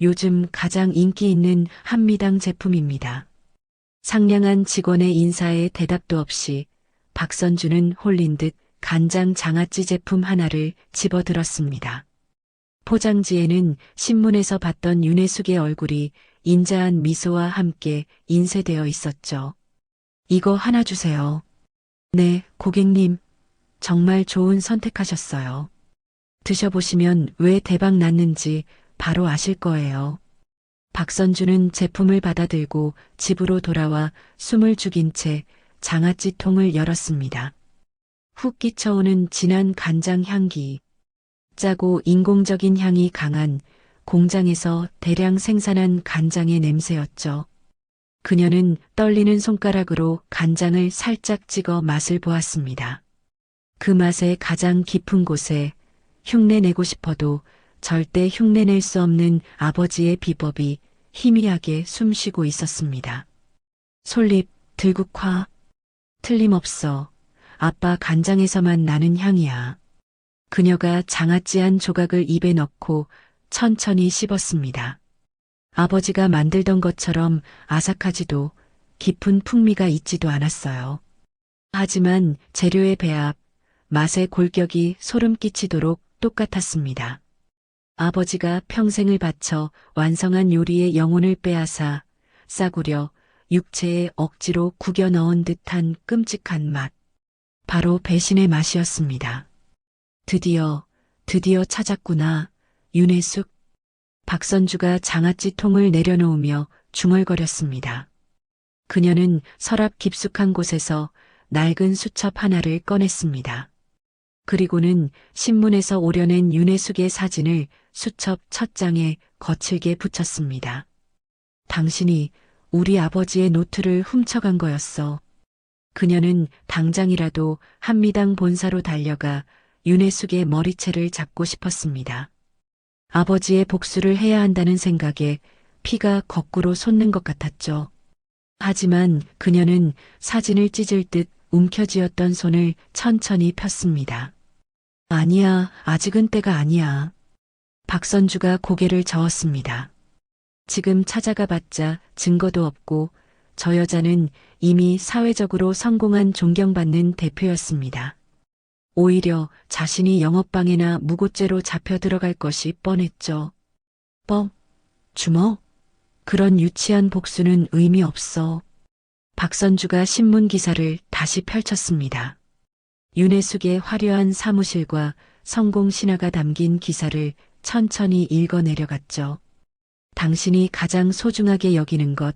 요즘 가장 인기 있는 한미당 제품입니다. 상냥한 직원의 인사에 대답도 없이 박선주는 홀린 듯 간장 장아찌 제품 하나를 집어들었습니다. 포장지에는 신문에서 봤던 윤혜숙의 얼굴이 인자한 미소와 함께 인쇄되어 있었죠. 이거 하나 주세요. 네, 고객님. 정말 좋은 선택하셨어요. 드셔보시면 왜 대박 났는지 바로 아실 거예요. 박선주는 제품을 받아들고 집으로 돌아와 숨을 죽인 채 장아찌 통을 열었습니다. 훅 끼쳐오는 진한 간장 향기. 짜고 인공적인 향이 강한 공장에서 대량 생산한 간장의 냄새였죠. 그녀는 떨리는 손가락으로 간장을 살짝 찍어 맛을 보았습니다. 그 맛의 가장 깊은 곳에 흉내내고 싶어도 절대 흉내낼 수 없는 아버지의 비법이 희미하게 숨쉬고 있었습니다. 솔잎, 들국화. 틀림없어. 아빠 간장에서만 나는 향이야. 그녀가 장아찌 한 조각을 입에 넣고 천천히 씹었습니다. 아버지가 만들던 것처럼 아삭하지도 깊은 풍미가 있지도 않았어요. 하지만 재료의 배합, 맛의 골격이 소름 끼치도록 똑같았습니다. 아버지가 평생을 바쳐 완성한 요리의 영혼을 빼앗아 싸구려 육체에 억지로 구겨 넣은 듯한 끔찍한 맛. 바로 배신의 맛이었습니다. 드디어 찾았구나. 윤혜숙. 박선주가 장아찌 통을 내려놓으며 중얼거렸습니다. 그녀는 서랍 깊숙한 곳에서 낡은 수첩 하나를 꺼냈습니다. 그리고는 신문에서 오려낸 윤혜숙의 사진을 수첩 첫 장에 거칠게 붙였습니다. 당신이 우리 아버지의 노트를 훔쳐간 거였어. 그녀는 당장이라도 한미당 본사로 달려가 윤혜숙의 머리채를 잡고 싶었습니다. 아버지의 복수를 해야 한다는 생각에 피가 거꾸로 솟는 것 같았죠. 하지만 그녀는 사진을 찢을 듯 움켜쥐었던 손을 천천히 폈습니다. 아니야, 아직은 때가 아니야. 박선주가 고개를 저었습니다. 지금 찾아가 봤자 증거도 없고 저 여자는 이미 사회적으로 성공한 존경받는 대표였습니다. 오히려 자신이 영업방해나 무고죄로 잡혀 들어갈 것이 뻔했죠. 주먹? 그런 유치한 복수는 의미 없어. 박선주가 신문 기사를 다시 펼쳤습니다. 윤혜숙의 화려한 사무실과 성공 신화가 담긴 기사를 천천히 읽어 내려갔죠. 당신이 가장 소중하게 여기는 것,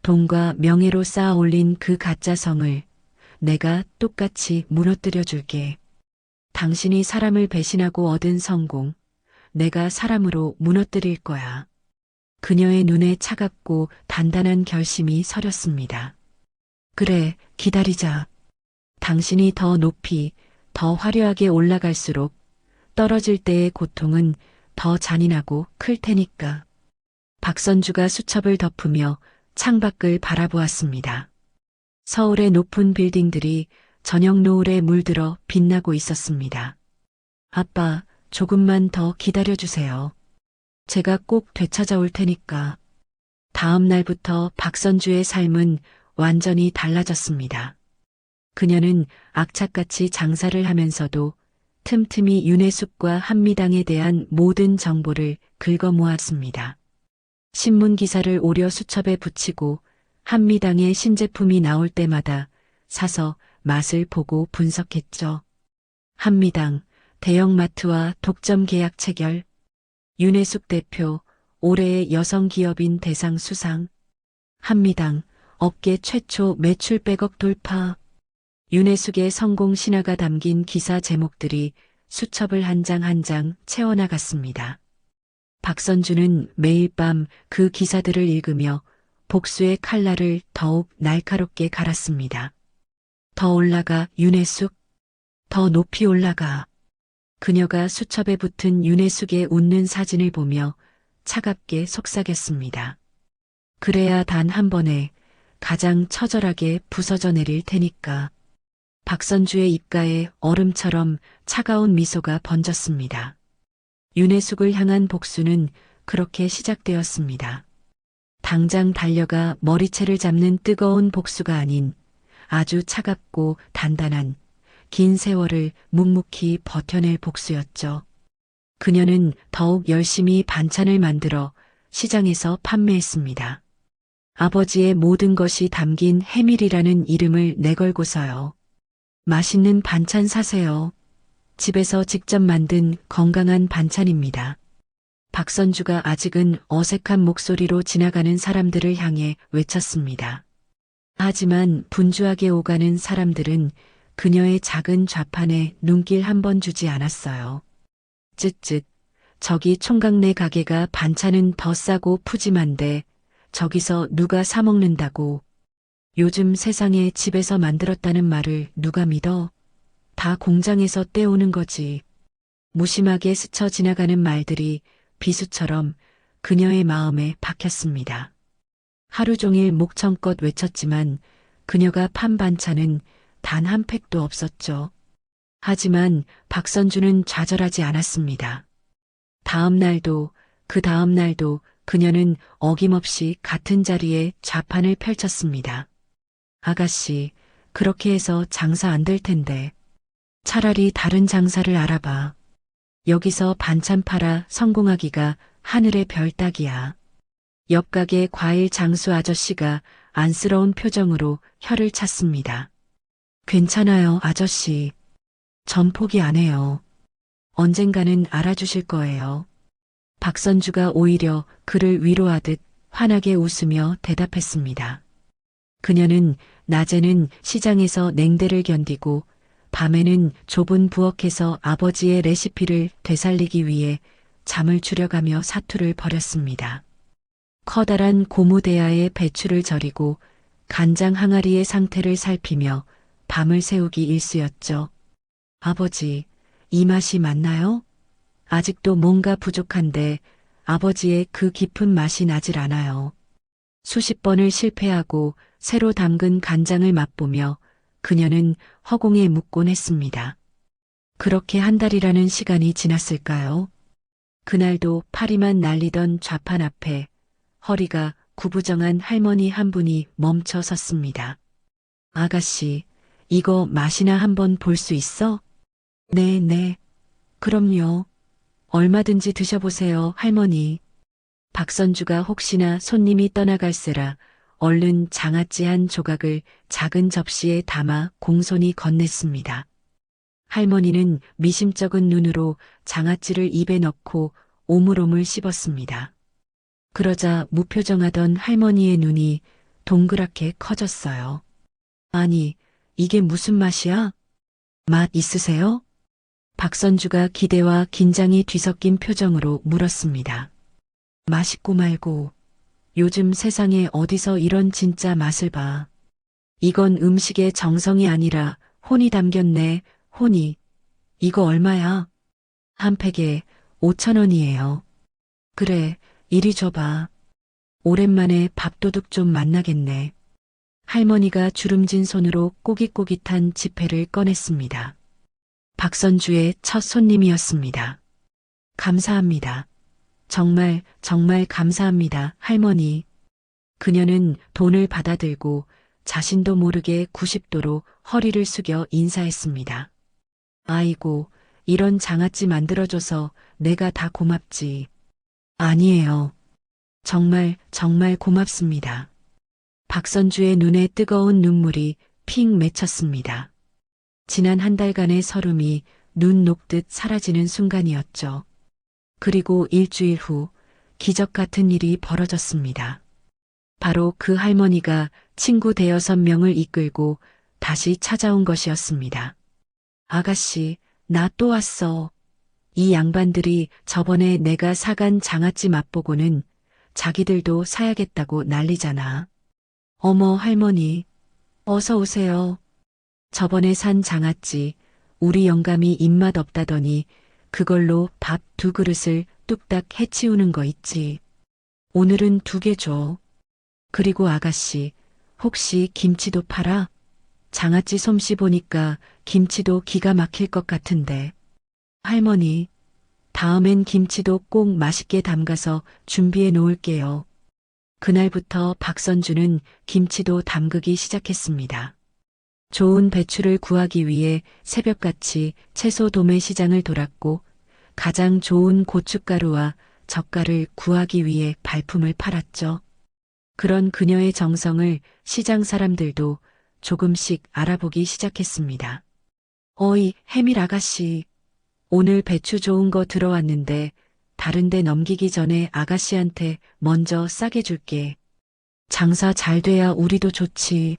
돈과 명예로 쌓아 올린 그 가짜 성을 내가 똑같이 무너뜨려 줄게. 당신이 사람을 배신하고 얻은 성공, 내가 사람으로 무너뜨릴 거야. 그녀의 눈에 차갑고 단단한 결심이 서렸습니다. 그래, 기다리자. 당신이 더 높이, 더 화려하게 올라갈수록 떨어질 때의 고통은 더 잔인하고 클 테니까. 박선주가 수첩을 덮으며 창밖을 바라보았습니다. 서울의 높은 빌딩들이 저녁 노을에 물들어 빛나고 있었습니다. 아빠, 조금만 더 기다려주세요. 제가 꼭 되찾아올 테니까. 다음 날부터 박선주의 삶은 완전히 달라졌습니다. 그녀는 악착같이 장사를 하면서도 틈틈이 윤혜숙과 한미당에 대한 모든 정보를 긁어 모았습니다. 신문 기사를 오려 수첩에 붙이고 한미당의 신제품이 나올 때마다 사서 맛을 보고 분석했죠. 한미당, 대형마트와 독점 계약 체결, 윤혜숙 대표, 올해의 여성기업인 대상 수상, 한미당, 업계 최초 매출 100억 돌파, 윤혜숙의 성공 신화가 담긴 기사 제목들이 수첩을 한 장 한 장 채워나갔습니다. 박선주는 매일 밤 그 기사들을 읽으며 복수의 칼날을 더욱 날카롭게 갈았습니다. 더 올라가 윤혜숙, 더 높이 올라가. 그녀가 수첩에 붙은 윤혜숙의 웃는 사진을 보며 차갑게 속삭였습니다. 그래야 단 한 번에 가장 처절하게 부서져 내릴 테니까. 박선주의 입가에 얼음처럼 차가운 미소가 번졌습니다. 윤혜숙을 향한 복수는 그렇게 시작되었습니다. 당장 달려가 머리채를 잡는 뜨거운 복수가 아닌 아주 차갑고 단단한 긴 세월을 묵묵히 버텨낼 복수였죠. 그녀는 더욱 열심히 반찬을 만들어 시장에서 판매했습니다. 아버지의 모든 것이 담긴 해밀이라는 이름을 내걸고서요. 맛있는 반찬 사세요. 집에서 직접 만든 건강한 반찬입니다. 박선주가 아직은 어색한 목소리로 지나가는 사람들을 향해 외쳤습니다. 하지만 분주하게 오가는 사람들은 그녀의 작은 좌판에 눈길 한 번 주지 않았어요. 쯧쯧, 저기 총각네 가게가 반찬은 더 싸고 푸짐한데 저기서 누가 사 먹는다고. 요즘 세상에 집에서 만들었다는 말을 누가 믿어? 다 공장에서 떼오는 거지. 무심하게 스쳐 지나가는 말들이 비수처럼 그녀의 마음에 박혔습니다. 하루 종일 목청껏 외쳤지만 그녀가 판 반찬은 단 한 팩도 없었죠. 하지만 박선주는 좌절하지 않았습니다. 다음 날도 그 다음 날도 그녀는 어김없이 같은 자리에 좌판을 펼쳤습니다. 아가씨, 그렇게 해서 장사 안 될 텐데. 차라리 다른 장사를 알아봐. 여기서 반찬 팔아 성공하기가 하늘의 별 따기야. 옆 가게 과일 장수 아저씨가 안쓰러운 표정으로 혀를 찼습니다. 괜찮아요, 아저씨. 전 포기 안 해요. 언젠가는 알아주실 거예요. 박선주가 오히려 그를 위로하듯 환하게 웃으며 대답했습니다. 그녀는 낮에는 시장에서 냉대를 견디고 밤에는 좁은 부엌에서 아버지의 레시피를 되살리기 위해 잠을 줄여가며 사투를 벌였습니다. 커다란 고무대야에 배추를 절이고 간장 항아리의 상태를 살피며 밤을 새우기 일쑤였죠. 아버지, 이 맛이 맞나요? 아직도 뭔가 부족한데 아버지의 그 깊은 맛이 나질 않아요. 수십 번을 실패하고 새로 담근 간장을 맛보며 그녀는 허공에 묻곤 했습니다. 그렇게 한 달이라는 시간이 지났을까요? 그날도 파리만 날리던 좌판 앞에 허리가 구부정한 할머니 한 분이 멈춰 섰습니다. 아가씨, 이거 맛이나 한번 볼 수 있어? 네, 네. 그럼요. 얼마든지 드셔보세요, 할머니. 박선주가 혹시나 손님이 떠나갈세라 얼른 장아찌 한 조각을 작은 접시에 담아 공손히 건넸습니다. 할머니는 미심쩍은 눈으로 장아찌를 입에 넣고 오물오물 씹었습니다. 그러자 무표정하던 할머니의 눈이 동그랗게 커졌어요. 아니, 이게 무슨 맛이야? 맛 있으세요? 박선주가 기대와 긴장이 뒤섞인 표정으로 물었습니다. 맛있고 말고 요즘 세상에 어디서 이런 진짜 맛을 봐. 이건 음식의 정성이 아니라 혼이 담겼네, 혼이. 이거 얼마야? 한 팩에 5,000원이에요. 그래, 이리 줘봐. 오랜만에 밥도둑 좀 만나겠네. 할머니가 주름진 손으로 꼬깃꼬깃한 지폐를 꺼냈습니다. 박선주의 첫 손님이었습니다. 감사합니다. 정말 감사합니다, 할머니. 그녀는 돈을 받아들고 자신도 모르게 90도로 허리를 숙여 인사했습니다. 아이고, 이런 장아찌 만들어줘서 내가 다 고맙지. 아니에요. 정말 고맙습니다. 박선주의 눈에 뜨거운 눈물이 핑 맺혔습니다. 지난 한 달간의 서름이 눈 녹듯 사라지는 순간이었죠. 그리고 일주일 후 기적 같은 일이 벌어졌습니다. 바로 그 할머니가 친구 대여섯 명을 이끌고 다시 찾아온 것이었습니다. 아가씨, 나 또 왔어. 이 양반들이 저번에 내가 사간 장아찌 맛보고는 자기들도 사야겠다고 난리잖아. 어머 할머니, 어서 오세요. 저번에 산 장아찌, 우리 영감이 입맛 없다더니 그걸로 밥 2그릇을 뚝딱 해치우는 거 있지. 오늘은 2개 줘. 그리고 아가씨, 혹시 김치도 팔아? 장아찌 솜씨 보니까 김치도 기가 막힐 것 같은데. 할머니, 다음엔 김치도 꼭 맛있게 담가서 준비해 놓을게요. 그날부터 박선주는 김치도 담그기 시작했습니다. 좋은 배추를 구하기 위해 새벽같이 채소 도매 시장을 돌았고 가장 좋은 고춧가루와 젓갈을 구하기 위해 발품을 팔았죠. 그런 그녀의 정성을 시장 사람들도 조금씩 알아보기 시작했습니다. 어이, 해밀 아가씨. 오늘 배추 좋은 거 들어왔는데 다른 데 넘기기 전에 아가씨한테 먼저 싸게 줄게. 장사 잘 돼야 우리도 좋지.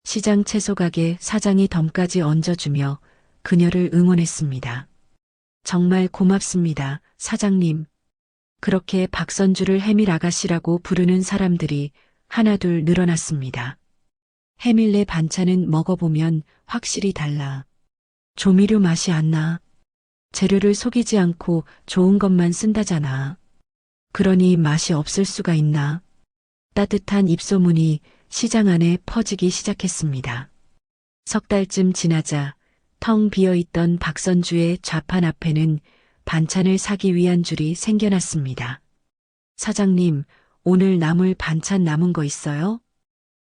시장 채소가게 사장이 덤까지 얹어주며 그녀를 응원했습니다. 정말 고맙습니다, 사장님. 그렇게 박선주를 해밀 아가씨라고 부르는 사람들이 하나둘 늘어났습니다. 해밀네 반찬은 먹어보면 확실히 달라. 조미료 맛이 안 나. 재료를 속이지 않고 좋은 것만 쓴다잖아. 그러니 맛이 없을 수가 있나. 따뜻한 입소문이 시장 안에 퍼지기 시작했습니다. 석 달쯤 지나자 텅 비어있던 박선주의 좌판 앞에는 반찬을 사기 위한 줄이 생겨났습니다. 사장님, 오늘 나물 반찬 남은 거 있어요?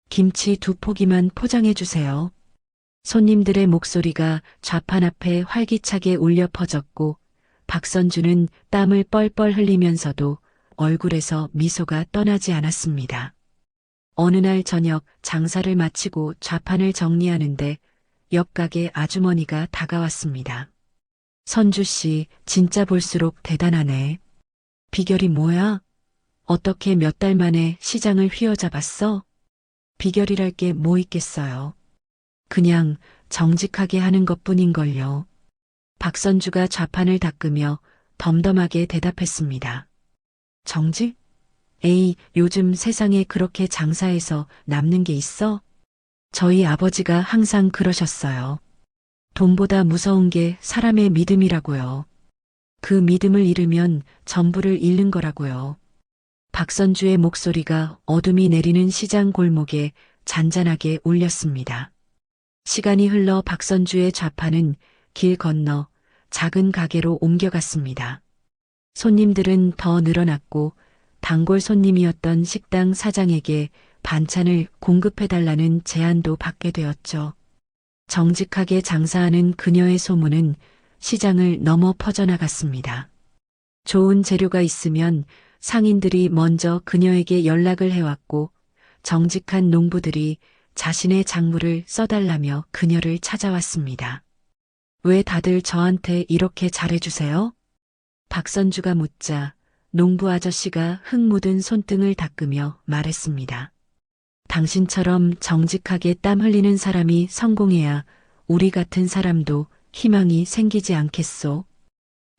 김치 2포기만 포장해 주세요. 손님들의 목소리가 좌판 앞에 활기차게 울려 퍼졌고 박선주는 땀을 뻘뻘 흘리면서도 얼굴에서 미소가 떠나지 않았습니다. 어느 날 저녁 장사를 마치고 좌판을 정리하는데 옆 가게 아주머니가 다가왔습니다. 선주 씨, 진짜 볼수록 대단하네. 비결이 뭐야? 어떻게 몇 달 만에 시장을 휘어잡았어? 비결이랄 게 뭐 있겠어요. 그냥 정직하게 하는 것뿐인걸요. 박선주가 좌판을 닦으며 덤덤하게 대답했습니다. 정직? 에이, 요즘 세상에 그렇게 장사해서 남는 게 있어? 저희 아버지가 항상 그러셨어요. 돈보다 무서운 게 사람의 믿음이라고요. 그 믿음을 잃으면 전부를 잃는 거라고요. 박선주의 목소리가 어둠이 내리는 시장 골목에 잔잔하게 울렸습니다. 시간이 흘러 박선주의 좌판은 길 건너 작은 가게로 옮겨갔습니다. 손님들은 더 늘어났고 단골 손님이었던 식당 사장에게 반찬을 공급해달라는 제안도 받게 되었죠. 정직하게 장사하는 그녀의 소문은 시장을 넘어 퍼져나갔습니다. 좋은 재료가 있으면 상인들이 먼저 그녀에게 연락을 해왔고 정직한 농부들이 자신의 작물을 써달라며 그녀를 찾아왔습니다. 왜 다들 저한테 이렇게 잘해주세요? 박선주가 묻자 농부 아저씨가 흙 묻은 손등을 닦으며 말했습니다. 당신처럼 정직하게 땀 흘리는 사람이 성공해야 우리 같은 사람도 희망이 생기지 않겠소.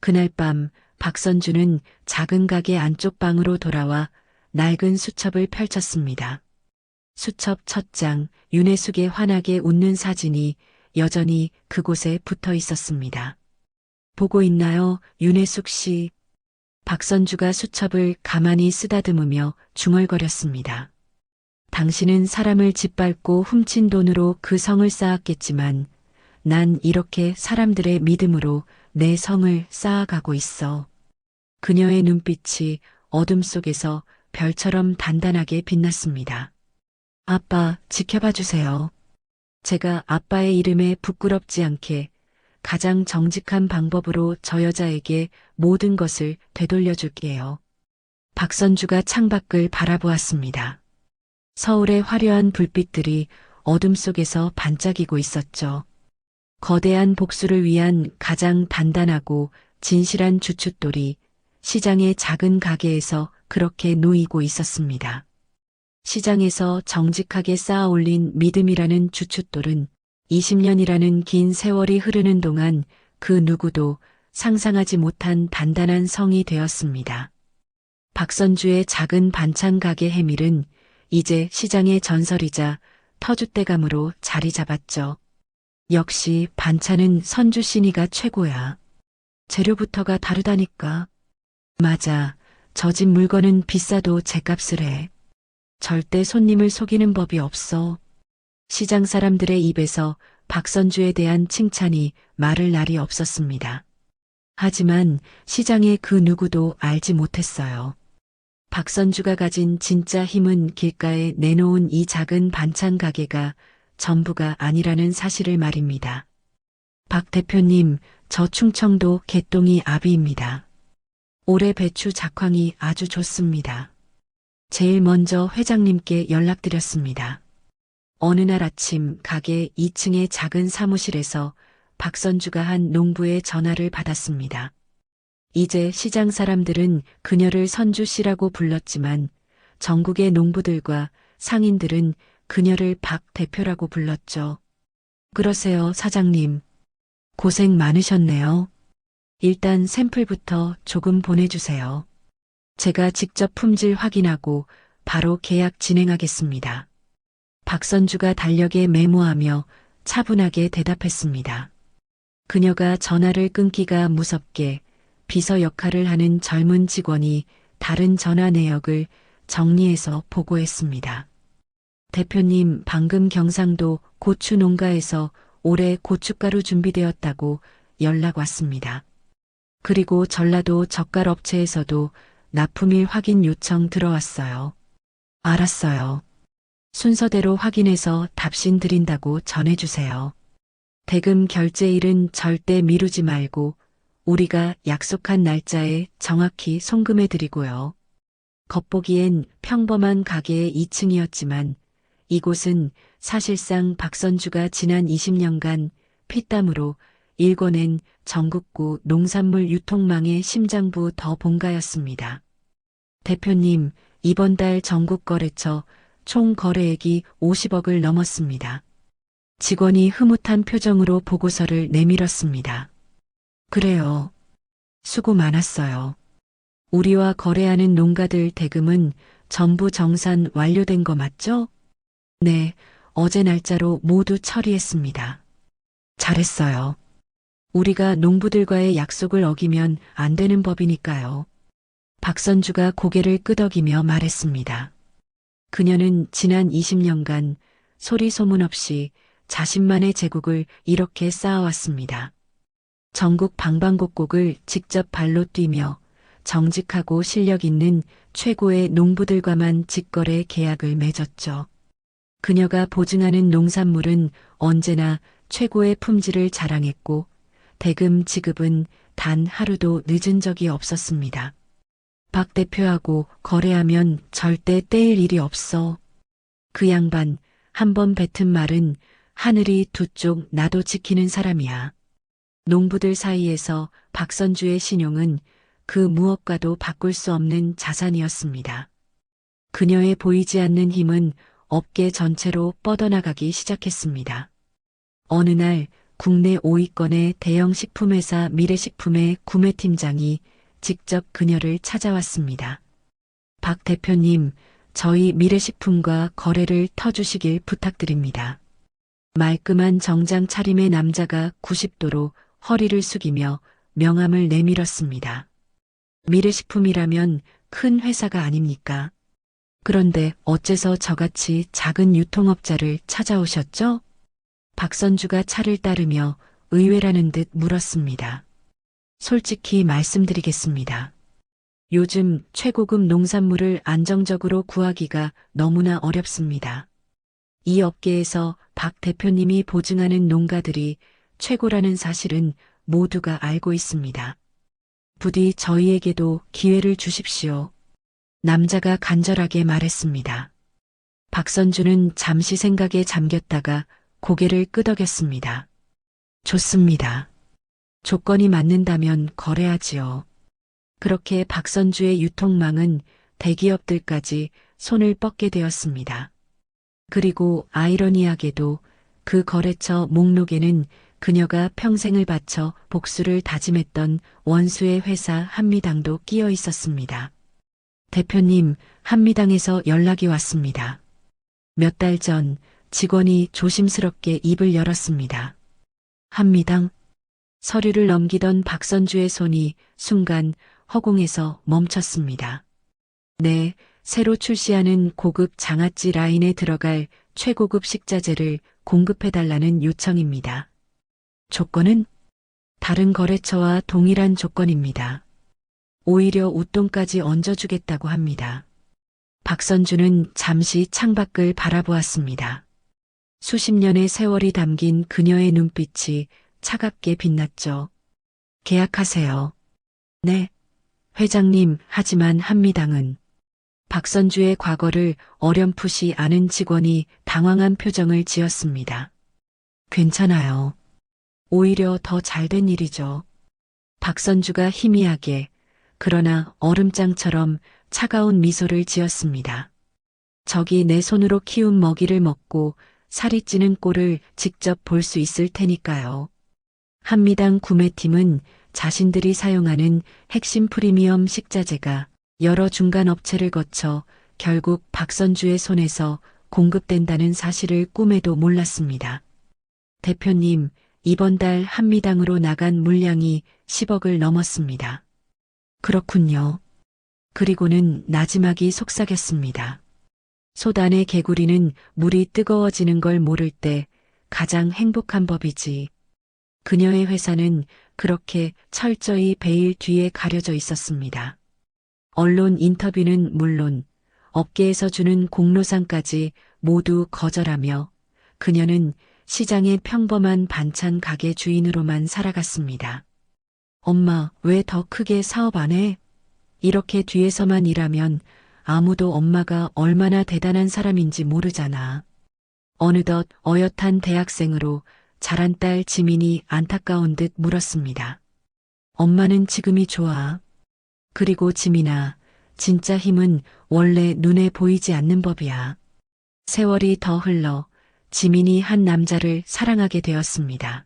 그날 밤 박선주는 작은 가게 안쪽 방으로 돌아와 낡은 수첩을 펼쳤습니다. 수첩 첫 장, 윤혜숙의 환하게 웃는 사진이 여전히 그곳에 붙어 있었습니다. 보고 있나요, 윤혜숙 씨? 박선주가 수첩을 가만히 쓰다듬으며 중얼거렸습니다. 당신은 사람을 짓밟고 훔친 돈으로 그 성을 쌓았겠지만 난 이렇게 사람들의 믿음으로 내 성을 쌓아가고 있어. 그녀의 눈빛이 어둠 속에서 별처럼 단단하게 빛났습니다. 아빠, 지켜봐 주세요. 제가 아빠의 이름에 부끄럽지 않게 가장 정직한 방법으로 저 여자에게 모든 것을 되돌려 줄게요. 박선주가 창밖을 바라보았습니다. 서울의 화려한 불빛들이 어둠 속에서 반짝이고 있었죠. 거대한 복수를 위한 가장 단단하고 진실한 주춧돌이 시장의 작은 가게에서 그렇게 놓이고 있었습니다. 시장에서 정직하게 쌓아 올린 믿음이라는 주춧돌은 20년이라는 긴 세월이 흐르는 동안 그 누구도 상상하지 못한 단단한 성이 되었습니다. 박선주의 작은 반찬 가게 해밀은 이제 시장의 전설이자 터줏대감으로 자리 잡았죠. 역시 반찬은 선주신이가 최고야. 재료부터가 다르다니까. 맞아. 저 집 물건은 비싸도 제값을 해. 절대 손님을 속이는 법이 없어. 시장 사람들의 입에서 박선주에 대한 칭찬이 마를 날이 없었습니다. 하지만 시장의 그 누구도 알지 못했어요. 박선주가 가진 진짜 힘은 길가에 내놓은 이 작은 반찬 가게가 전부가 아니라는 사실을 말입니다. 박 대표님, 저 충청도 개똥이 아비입니다. 올해 배추 작황이 아주 좋습니다. 제일 먼저 회장님께 연락드렸습니다. 어느 날 아침 가게 2층의 작은 사무실에서 박선주가 한 농부의 전화를 받았습니다. 이제 시장 사람들은 그녀를 선주 씨라고 불렀지만 전국의 농부들과 상인들은 그녀를 박 대표라고 불렀죠. 그러세요, 사장님. 고생 많으셨네요. 일단 샘플부터 조금 보내주세요. 제가 직접 품질 확인하고 바로 계약 진행하겠습니다. 박선주가 달력에 메모하며 차분하게 대답했습니다. 그녀가 전화를 끊기가 무섭게 비서 역할을 하는 젊은 직원이 다른 전화 내역을 정리해서 보고했습니다. 대표님, 방금 경상도 고추 농가에서 올해 고춧가루 준비되었다고 연락 왔습니다. 그리고 전라도 젓갈업체에서도 납품일 확인 요청 들어왔어요. 알았어요. 순서대로 확인해서 답신 드린다고 전해주세요. 대금 결제일은 절대 미루지 말고 우리가 약속한 날짜에 정확히 송금해드리고요. 겉보기엔 평범한 가게의 2층이었지만 이곳은 사실상 박선주가 지난 20년간 피땀으로 일궈낸 전국구 농산물 유통망의 심장부 더 본가였습니다. 대표님, 이번 달 전국 거래처 총 거래액이 50억을 넘었습니다. 직원이 흐뭇한 표정으로 보고서를 내밀었습니다. 그래요. 수고 많았어요. 우리와 거래하는 농가들 대금은 전부 정산 완료된 거 맞죠? 네, 어제 날짜로 모두 처리했습니다. 잘했어요. 우리가 농부들과의 약속을 어기면 안 되는 법이니까요. 박선주가 고개를 끄덕이며 말했습니다. 그녀는 지난 20년간 소리 소문 없이 자신만의 제국을 이렇게 쌓아왔습니다. 전국 방방곡곡을 직접 발로 뛰며 정직하고 실력 있는 최고의 농부들과만 직거래 계약을 맺었죠. 그녀가 보증하는 농산물은 언제나 최고의 품질을 자랑했고 대금 지급은 단 하루도 늦은 적이 없었습니다. 박 대표하고 거래하면 절대 떼일 일이 없어. 그 양반 한번 뱉은 말은 하늘이 두 쪽 나도 지키는 사람이야. 농부들 사이에서 박선주의 신용은 그 무엇과도 바꿀 수 없는 자산이었습니다. 그녀의 보이지 않는 힘은 업계 전체로 뻗어나가기 시작했습니다. 어느 날 국내 5위권의 대형 식품회사 미래식품의 구매팀장이 직접 그녀를 찾아왔습니다. 박 대표님, 저희 미래식품과 거래를 터주시길 부탁드립니다. 말끔한 정장 차림의 남자가 90도로 허리를 숙이며 명함을 내밀었습니다. 미래식품이라면 큰 회사가 아닙니까? 그런데 어째서 저같이 작은 유통업자를 찾아오셨죠? 박선주가 차를 따르며 의외라는 듯 물었습니다. 솔직히 말씀드리겠습니다. 요즘 최고급 농산물을 안정적으로 구하기가 너무나 어렵습니다. 이 업계에서 박 대표님이 보증하는 농가들이 최고라는 사실은 모두가 알고 있습니다. 부디 저희에게도 기회를 주십시오. 남자가 간절하게 말했습니다. 박선주는 잠시 생각에 잠겼다가 고개를 끄덕였습니다. 좋습니다. 조건이 맞는다면 거래하지요. 그렇게 박선주의 유통망은 대기업들까지 손을 뻗게 되었습니다. 그리고 아이러니하게도 그 거래처 목록에는 그녀가 평생을 바쳐 복수를 다짐했던 원수의 회사 한미당도 끼어 있었습니다. 대표님, 한미당에서 연락이 왔습니다. 몇 달 전 직원이 조심스럽게 입을 열었습니다. 한미당? 서류를 넘기던 박선주의 손이 순간 허공에서 멈췄습니다. 네, 새로 출시하는 고급 장아찌 라인에 들어갈 최고급 식자재를 공급해달라는 요청입니다. 조건은? 다른 거래처와 동일한 조건입니다. 오히려 웃돈까지 얹어주겠다고 합니다. 박선주는 잠시 창밖을 바라보았습니다. 수십 년의 세월이 담긴 그녀의 눈빛이 차갑게 빛났죠. 계약하세요. 네. 회장님, 하지만 한미당은 박선주의 과거를 어렴풋이 아는 직원이 당황한 표정을 지었습니다. 괜찮아요. 오히려 더 잘된 일이죠. 박선주가 희미하게 그러나 얼음장처럼 차가운 미소를 지었습니다. 저기 내 손으로 키운 먹이를 먹고 살이 찌는 꼴을 직접 볼 수 있을 테니까요. 한미당 구매팀은 자신들이 사용하는 핵심 프리미엄 식자재가 여러 중간 업체를 거쳐 결국 박선주의 손에서 공급된다는 사실을 꿈에도 몰랐습니다. 대표님, 이번 달 한미당으로 나간 물량이 10억을 넘었습니다. 그렇군요. 그리고는 나지막이 속삭였습니다. 솥 안의 개구리는 물이 뜨거워지는 걸 모를 때 가장 행복한 법이지. 그녀의 회사는 그렇게 철저히 베일 뒤에 가려져 있었습니다. 언론 인터뷰는 물론 업계에서 주는 공로상까지 모두 거절하며 그녀는 시장의 평범한 반찬 가게 주인으로만 살아갔습니다. 엄마, 왜 더 크게 사업 안 해? 이렇게 뒤에서만 일하면 아무도 엄마가 얼마나 대단한 사람인지 모르잖아. 어느덧 어엿한 대학생으로 자란 딸 지민이 안타까운 듯 물었습니다. 엄마는 지금이 좋아. 그리고 지민아, 진짜 힘은 원래 눈에 보이지 않는 법이야. 세월이 더 흘러 지민이 한 남자를 사랑하게 되었습니다.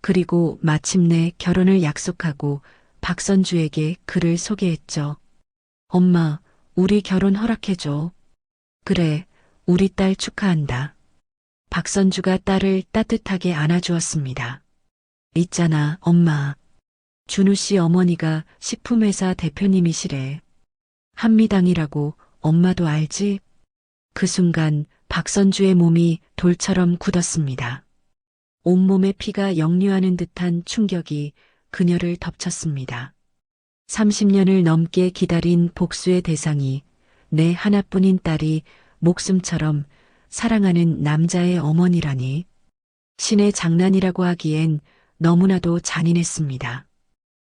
그리고 마침내 결혼을 약속하고 박선주에게 그를 소개했죠. 엄마, 우리 결혼 허락해줘. 그래, 우리 딸 축하한다. 박선주가 딸을 따뜻하게 안아주었습니다. 있잖아, 엄마. 준우 씨 어머니가 식품회사 대표님이시래. 한미당이라고 엄마도 알지? 그 순간 박선주의 몸이 돌처럼 굳었습니다. 온몸에 피가 역류하는 듯한 충격이 그녀를 덮쳤습니다. 30년을 넘게 기다린 복수의 대상이 내 하나뿐인 딸이 목숨처럼 사랑하는 남자의 어머니라니. 신의 장난이라고 하기엔 너무나도 잔인했습니다.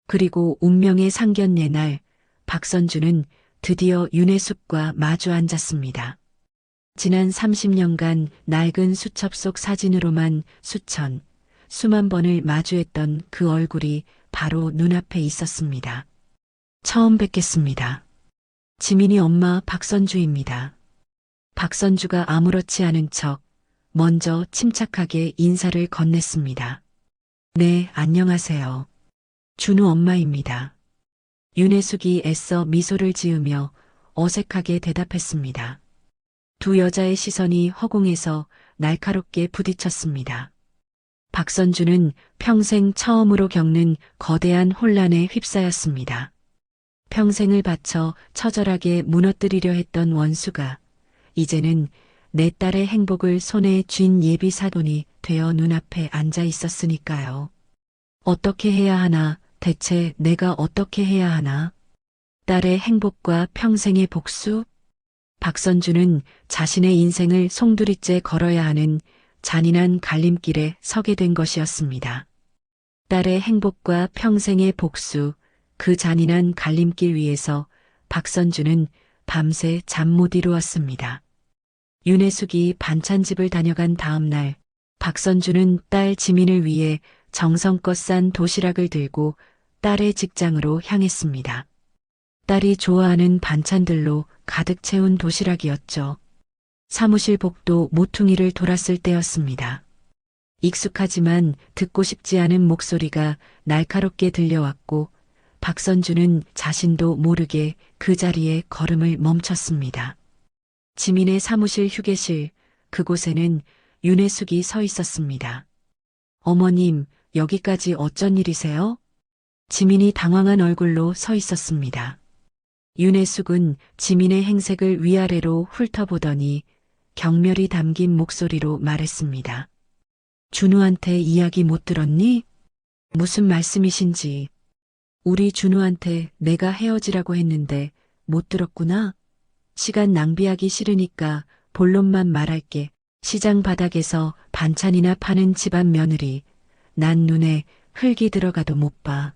그리고 운명의 상견례 날 박선주는 드디어 윤혜숙과 마주 앉았습니다. 지난 30년간 낡은 수첩 속 사진으로만 수만 번을 마주했던 그 얼굴이 바로 눈앞에 있었습니다. 처음 뵙겠습니다. 지민이 엄마 박선주입니다. 박선주가 아무렇지 않은 척 먼저 침착하게 인사를 건넸습니다. 네, 안녕하세요. 준우 엄마입니다. 윤혜숙이 애써 미소를 지으며 어색하게 대답했습니다. 두 여자의 시선이 허공에서 날카롭게 부딪혔습니다. 박선주는 평생 처음으로 겪는 거대한 혼란에 휩싸였습니다. 평생을 바쳐 처절하게 무너뜨리려 했던 원수가 이제는 내 딸의 행복을 손에 쥔 예비 사돈이 되어 눈앞에 앉아 있었으니까요. 어떻게 해야 하나, 대체 내가 어떻게 해야 하나? 딸의 행복과 평생의 복수? 박선주는 자신의 인생을 송두리째 걸어야 하는 잔인한 갈림길에 서게 된 것이었습니다. 딸의 행복과 평생의 복수, 그 잔인한 갈림길 위에서 박선주는 밤새 잠 못 이루었습니다. 윤혜숙이 반찬집을 다녀간 다음 날, 박선주는 딸 지민을 위해 정성껏 싼 도시락을 들고 딸의 직장으로 향했습니다. 딸이 좋아하는 반찬들로 가득 채운 도시락이었죠. 사무실 복도 모퉁이를 돌았을 때였습니다. 익숙하지만 듣고 싶지 않은 목소리가 날카롭게 들려왔고 박선주는 자신도 모르게 그 자리에 걸음을 멈췄습니다. 지민의 사무실 휴게실, 그곳에는 윤혜숙이 서 있었습니다. 어머님, 여기까지 어쩐 일이세요? 지민이 당황한 얼굴로 서 있었습니다. 윤혜숙은 지민의 행색을 위아래로 훑어보더니 경멸이 담긴 목소리로 말했습니다. 준우한테 이야기 못 들었니? 무슨 말씀이신지. 우리 준우한테 내가 헤어지라고 했는데 못 들었구나. 시간 낭비하기 싫으니까 본론만 말할게. 시장 바닥에서 반찬이나 파는 집안 며느리. 난 눈에 흙이 들어가도 못 봐.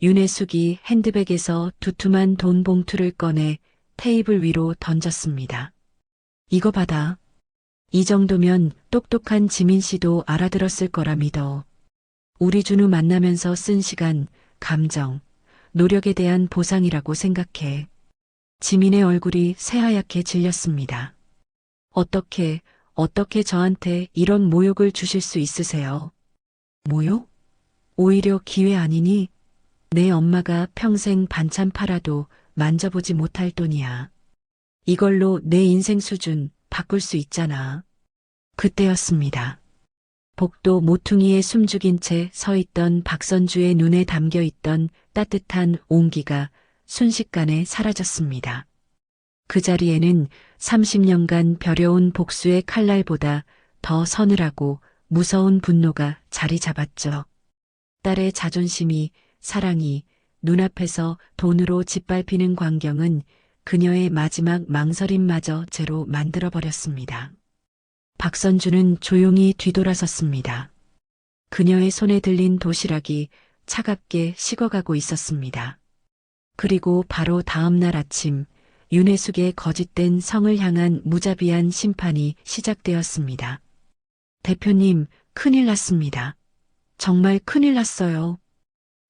윤혜숙이 핸드백에서 두툼한 돈 봉투를 꺼내 테이블 위로 던졌습니다. 이거 받아. 이 정도면 똑똑한 지민 씨도 알아들었을 거라 믿어. 우리 준우 만나면서 쓴 시간, 감정, 노력에 대한 보상이라고 생각해. 지민의 얼굴이 새하얗게 질렸습니다. 어떻게 저한테 이런 모욕을 주실 수 있으세요? 모욕? 오히려 기회 아니니? 내 엄마가 평생 반찬 팔아도 만져보지 못할 돈이야. 이걸로 내 인생 수준 바꿀 수 있잖아. 그때였습니다. 복도 모퉁이에 숨죽인 채 서 있던 박선주의 눈에 담겨 있던 따뜻한 온기가 순식간에 사라졌습니다. 그 자리에는 30년간 벼려온 복수의 칼날보다 더 서늘하고 무서운 분노가 자리 잡았죠. 딸의 자존심이, 사랑이 눈앞에서 돈으로 짓밟히는 광경은 그녀의 마지막 망설임마저 제로 만들어버렸습니다. 박선주는 조용히 뒤돌아섰습니다. 그녀의 손에 들린 도시락이 차갑게 식어가고 있었습니다. 그리고 바로 다음 날 아침, 윤혜숙의 거짓된 성을 향한 무자비한 심판이 시작되었습니다. 대표님, 큰일 났습니다. 정말 큰일 났어요.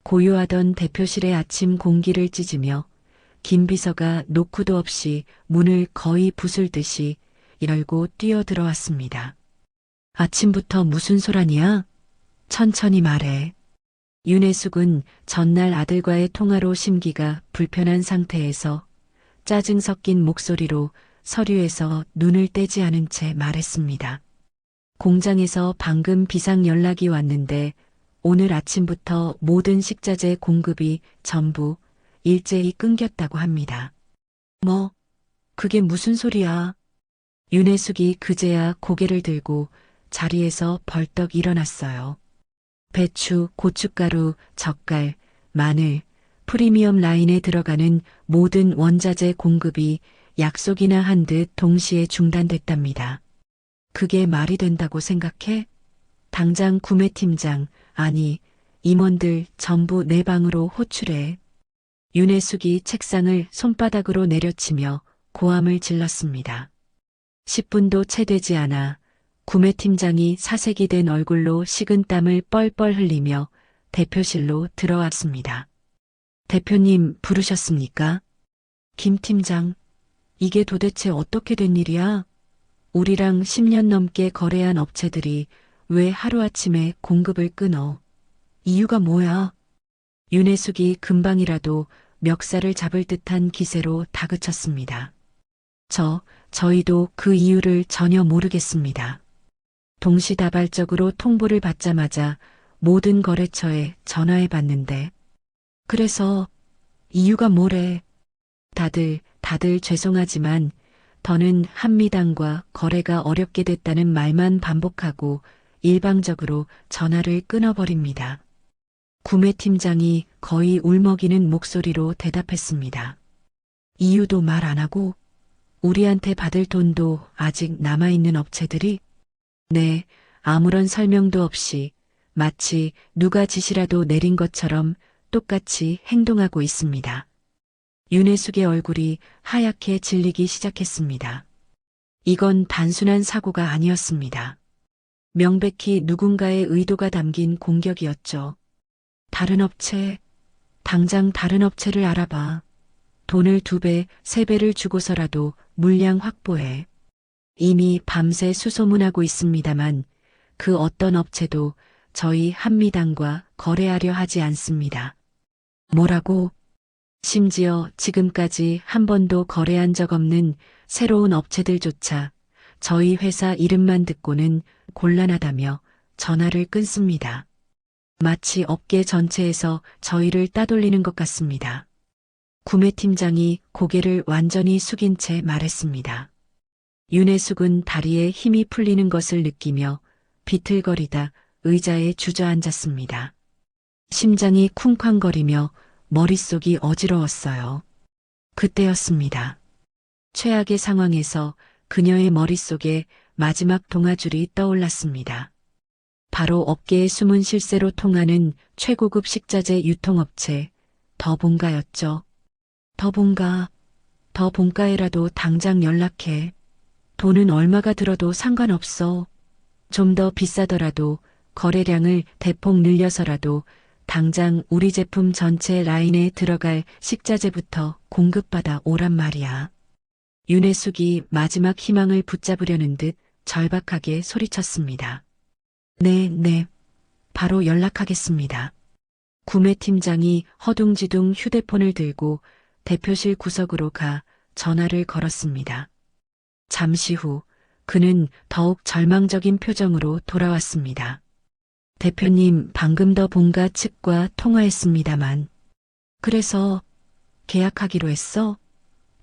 고요하던 대표실의 아침 공기를 찢으며 김 비서가 노크도 없이 문을 거의 부술듯이 열고 뛰어들어왔습니다. 아침부터 무슨 소란이야? 천천히 말해. 윤혜숙은 전날 아들과의 통화로 심기가 불편한 상태에서 짜증 섞인 목소리로 서류에서 눈을 떼지 않은 채 말했습니다. 공장에서 방금 비상 연락이 왔는데 오늘 아침부터 모든 식자재 공급이 전부 일제히 끊겼다고 합니다. 뭐, 그게 무슨 소리야? 윤혜숙이 그제야 고개를 들고 자리에서 벌떡 일어났어요. 배추, 고춧가루, 젓갈, 마늘, 프리미엄 라인에 들어가는 모든 원자재 공급이 약속이나 한 듯 동시에 중단됐답니다. 그게 말이 된다고 생각해? 당장 구매팀장, 아니, 임원들 전부 내 방으로 호출해. 윤혜숙이 책상을 손바닥으로 내려치며 고함을 질렀습니다. 10분도 채 되지 않아 구매팀장이 사색이 된 얼굴로 식은 땀을 뻘뻘 흘리며 대표실로 들어왔습니다. 대표님 부르셨습니까? 김 팀장, 이게 도대체 어떻게 된 일이야? 우리랑 10년 넘게 거래한 업체들이 왜 하루아침에 공급을 끊어? 이유가 뭐야? 윤혜숙이 금방이라도 멱살을 잡을 듯한 기세로 다그쳤습니다. 저희도 그 이유를 전혀 모르겠습니다. 동시다발적으로 통보를 받자마자 모든 거래처에 전화해 봤는데, 그래서 이유가 뭐래? 다들 죄송하지만 더는 한미당과 거래가 어렵게 됐다는 말만 반복하고 일방적으로 전화를 끊어버립니다. 구매팀장이 거의 울먹이는 목소리로 대답했습니다. 이유도 말 안 하고 우리한테 받을 돈도 아직 남아있는 업체들이? 네, 아무런 설명도 없이 마치 누가 지시라도 내린 것처럼 똑같이 행동하고 있습니다. 윤혜숙의 얼굴이 하얗게 질리기 시작했습니다. 이건 단순한 사고가 아니었습니다. 명백히 누군가의 의도가 담긴 공격이었죠. 당장 다른 업체를 알아봐. 돈을 2배, 3배를 주고서라도 물량 확보해. 이미 밤새 수소문하고 있습니다만 그 어떤 업체도 저희 한미당과 거래하려 하지 않습니다. 뭐라고? 심지어 지금까지 한 번도 거래한 적 없는 새로운 업체들조차 저희 회사 이름만 듣고는 곤란하다며 전화를 끊습니다. 마치 업계 전체에서 저희를 따돌리는 것 같습니다. 구매팀장이 고개를 완전히 숙인 채 말했습니다. 윤혜숙은 다리에 힘이 풀리는 것을 느끼며 비틀거리다 의자에 주저앉았습니다. 심장이 쿵쾅거리며 머릿속이 어지러웠어요. 그때였습니다. 최악의 상황에서 그녀의 머릿속에 마지막 동아줄이 떠올랐습니다. 바로 업계의 숨은 실세로 통하는 최고급 식자재 유통업체 더본가였죠. 더본가에라도 당장 연락해. 돈은 얼마가 들어도 상관없어. 좀 더 비싸더라도 거래량을 대폭 늘려서라도 당장 우리 제품 전체 라인에 들어갈 식자재부터 공급받아 오란 말이야. 윤혜숙이 마지막 희망을 붙잡으려는 듯 절박하게 소리쳤습니다. 네, 바로 연락하겠습니다. 구매팀장이 허둥지둥 휴대폰을 들고 대표실 구석으로 가 전화를 걸었습니다. 잠시 후 그는 더욱 절망적인 표정으로 돌아왔습니다. 대표님, 방금 더 본가 측과 통화했습니다만. 그래서 계약하기로 했어?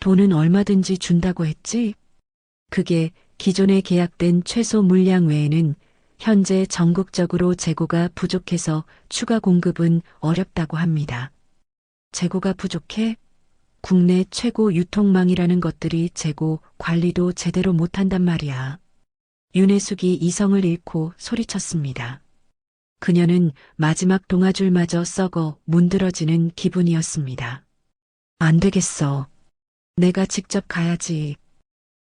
돈은 얼마든지 준다고 했지? 그게 기존에 계약된 최소 물량 외에는 현재 전국적으로 재고가 부족해서 추가 공급은 어렵다고 합니다. 재고가 부족해? 국내 최고 유통망이라는 것들이 재고 관리도 제대로 못한단 말이야. 윤혜숙이 이성을 잃고 소리쳤습니다. 그녀는 마지막 동아줄마저 썩어 문드러지는 기분이었습니다. 안 되겠어. 내가 직접 가야지.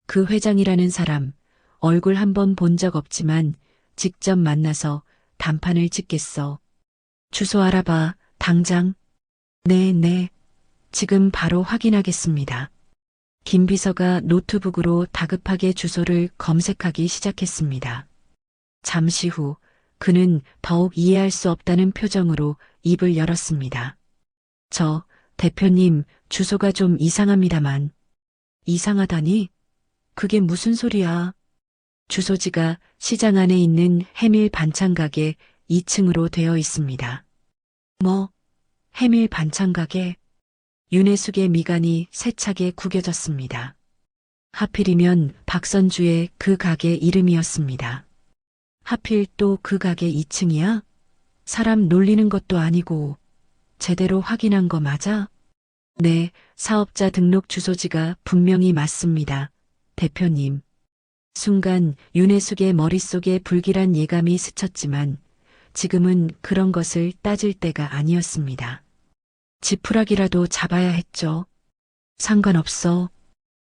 그 회장이라는 사람, 얼굴 한 번 본 적 없지만 직접 만나서 단판을 짓겠어. 주소 알아봐, 당장. 네. 지금 바로 확인하겠습니다. 김 비서가 노트북으로 다급하게 주소를 검색하기 시작했습니다. 잠시 후 그는 더욱 이해할 수 없다는 표정으로 입을 열었습니다. 저, 대표님, 주소가 좀 이상합니다만. 이상하다니? 그게 무슨 소리야? 주소지가 시장 안에 있는 해밀 반찬 가게 2층으로 되어 있습니다. 뭐? 해밀 반찬 가게? 윤혜숙의 미간이 세차게 구겨졌습니다. 하필이면 박선주의 그 가게 이름이었습니다. 하필 또 그 가게 2층이야? 사람 놀리는 것도 아니고 제대로 확인한 거 맞아? 네, 사업자 등록 주소지가 분명히 맞습니다. 대표님. 순간 윤혜숙의 머릿속에 불길한 예감이 스쳤지만 지금은 그런 것을 따질 때가 아니었습니다. 지푸라기라도 잡아야 했죠. 상관없어.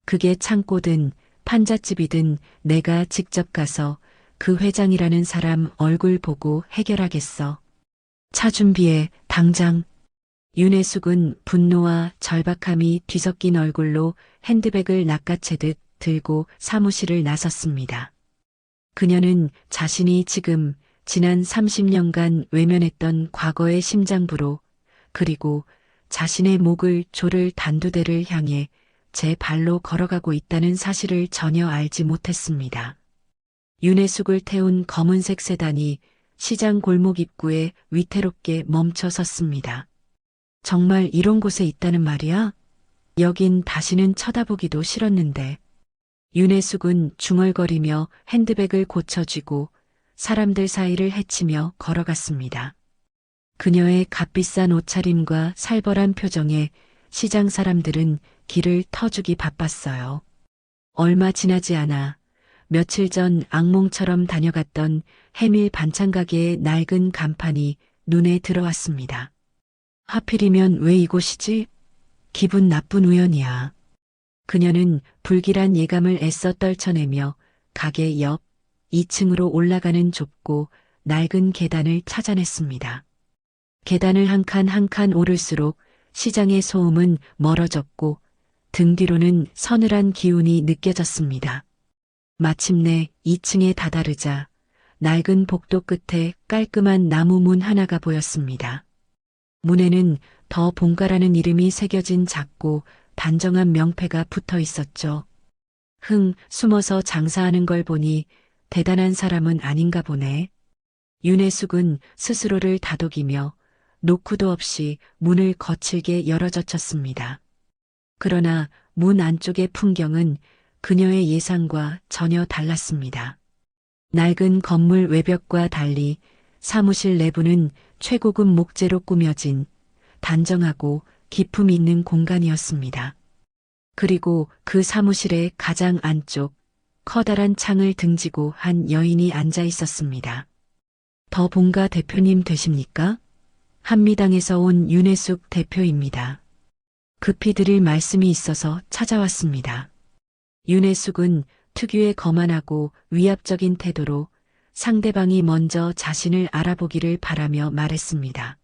그게 창고든 판잣집이든 내가 직접 가서 그 회장이라는 사람 얼굴 보고 해결하겠어. 차 준비해, 당장. 윤혜숙은 분노와 절박함이 뒤섞인 얼굴로 핸드백을 낚아채듯 들고 사무실을 나섰습니다. 그녀는 자신이 지금 지난 30년간 외면했던 과거의 심장부로 그리고 자신의 목을 조를 단두대를 향해 제 발로 걸어가고 있다는 사실을 전혀 알지 못했습니다. 윤혜숙을 태운 검은색 세단이 시장 골목 입구에 위태롭게 멈춰 섰습니다. 정말 이런 곳에 있다는 말이야? 여긴 다시는 쳐다보기도 싫었는데. 윤혜숙은 중얼거리며 핸드백을 고쳐쥐고 사람들 사이를 헤치며 걸어갔습니다. 그녀의 값비싼 옷차림과 살벌한 표정에 시장 사람들은 길을 터주기 바빴어요. 얼마 지나지 않아 며칠 전 악몽처럼 다녀갔던 해밀 반찬 가게의 낡은 간판이 눈에 들어왔습니다. 하필이면 왜 이곳이지? 기분 나쁜 우연이야. 그녀는 불길한 예감을 애써 떨쳐내며 가게 옆 2층으로 올라가는 좁고 낡은 계단을 찾아냈습니다. 계단을 한 칸 한 칸 오를수록 시장의 소음은 멀어졌고 등 뒤로는 서늘한 기운이 느껴졌습니다. 마침내 2층에 다다르자 낡은 복도 끝에 깔끔한 나무 문 하나가 보였습니다. 문에는 더 본가라는 이름이 새겨진 작고 단정한 명패가 붙어 있었죠. 숨어서 장사하는 걸 보니 대단한 사람은 아닌가 보네. 윤혜숙은 스스로를 다독이며 노크도 없이 문을 거칠게 열어젖혔습니다. 그러나 문 안쪽의 풍경은 그녀의 예상과 전혀 달랐습니다. 낡은 건물 외벽과 달리 사무실 내부는 최고급 목재로 꾸며진 단정하고 기품 있는 공간이었습니다. 그리고 그 사무실의 가장 안쪽 커다란 창을 등지고 한 여인이 앉아 있었습니다. 더 본가 대표님 되십니까? 한미당에서 온 윤혜숙 대표입니다. 급히 드릴 말씀이 있어서 찾아왔습니다. 윤혜숙은 특유의 거만하고 위압적인 태도로 상대방이 먼저 자신을 알아보기를 바라며 말했습니다.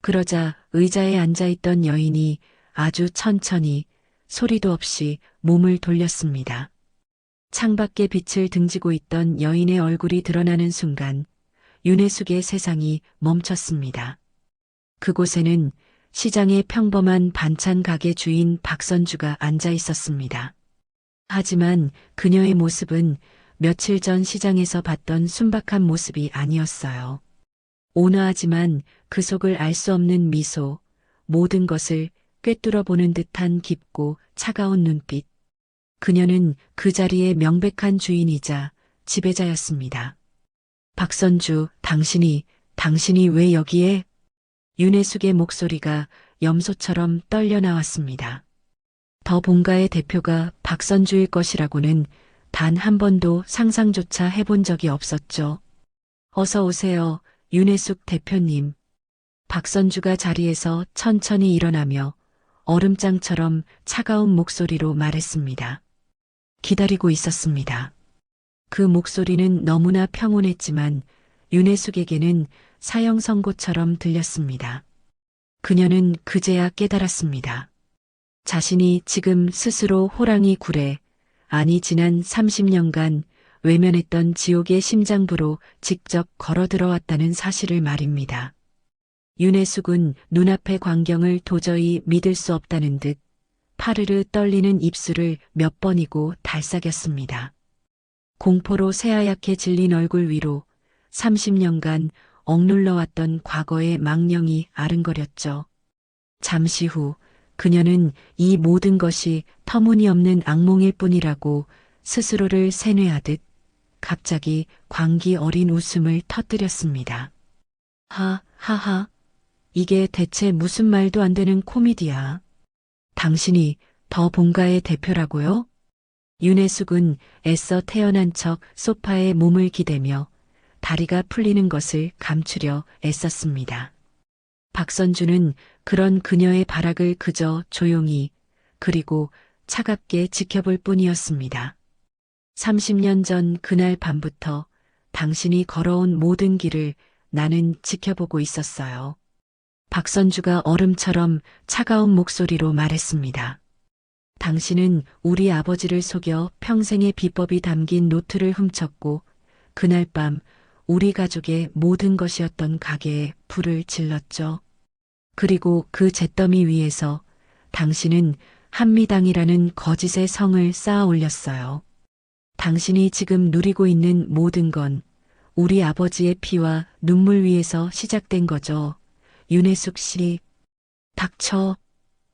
그러자 의자에 앉아있던 여인이 아주 천천히 소리도 없이 몸을 돌렸습니다. 창밖에 빛을 등지고 있던 여인의 얼굴이 드러나는 순간 윤혜숙의 세상이 멈췄습니다. 그곳에는 시장의 평범한 반찬 가게 주인 박선주가 앉아 있었습니다. 하지만 그녀의 모습은 며칠 전 시장에서 봤던 순박한 모습이 아니었어요. 온화하지만 그 속을 알 수 없는 미소, 모든 것을 꿰뚫어 보는 듯한 깊고 차가운 눈빛. 그녀는 그 자리의 명백한 주인이자 지배자였습니다. 박선주, 당신이 왜 여기에? 윤혜숙의 목소리가 염소처럼 떨려 나왔습니다. 더 본가의 대표가 박선주일 것이라고는 단 한 번도 상상조차 해본 적이 없었죠. 어서 오세요, 윤혜숙 대표님. 박선주가 자리에서 천천히 일어나며 얼음장처럼 차가운 목소리로 말했습니다. 기다리고 있었습니다. 그 목소리는 너무나 평온했지만 윤혜숙에게는 사형 선고처럼 들렸습니다. 그녀는 그제야 깨달았습니다. 자신이 지금 스스로 호랑이 굴에, 아니 지난 30년간 외면했던 지옥의 심장부로 직접 걸어 들어왔다는 사실을 말입니다. 윤혜숙은 눈앞의 광경을 도저히 믿을 수 없다는 듯 파르르 떨리는 입술을 몇 번이고 달싹였습니다. 공포로 새하얗게 질린 얼굴 위로 30년간 억눌러왔던 과거의 망령이 아른거렸죠. 잠시 후 그녀는 이 모든 것이 터무니없는 악몽일 뿐이라고 스스로를 세뇌하듯 갑자기 광기 어린 웃음을 터뜨렸습니다. 하하하. 이게 대체 무슨 말도 안 되는 코미디야. 당신이 더 본가의 대표라고요? 윤혜숙은 애써 태어난 척 소파에 몸을 기대며 다리가 풀리는 것을 감추려 애썼습니다. 박선주는 그런 그녀의 발악을 그저 조용히 그리고 차갑게 지켜볼 뿐이었습니다. 30년 전 그날 밤부터 당신이 걸어온 모든 길을 나는 지켜보고 있었어요. 박선주가 얼음처럼 차가운 목소리로 말했습니다. 당신은 우리 아버지를 속여 평생의 비법이 담긴 노트를 훔쳤고 그날 밤 우리 가족의 모든 것이었던 가게에 불을 질렀죠. 그리고 그 잿더미 위에서 당신은 한미당이라는 거짓의 성을 쌓아 올렸어요. 당신이 지금 누리고 있는 모든 건 우리 아버지의 피와 눈물 위에서 시작된 거죠. 윤혜숙 씨. 닥쳐.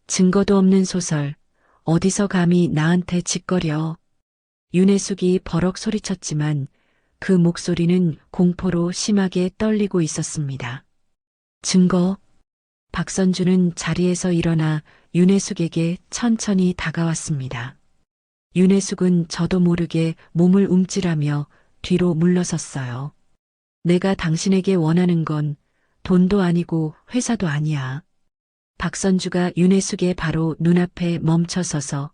증거도 없는 소설. 어디서 감히 나한테 짓거려. 윤혜숙이 버럭 소리쳤지만 그 목소리는 공포로 심하게 떨리고 있었습니다. 증거. 박선주는 자리에서 일어나 윤혜숙에게 천천히 다가왔습니다. 윤혜숙은 저도 모르게 몸을 움찔하며 뒤로 물러섰어요. 내가 당신에게 원하는 건 돈도 아니고 회사도 아니야. 박선주가 윤혜숙의 바로 눈앞에 멈춰서서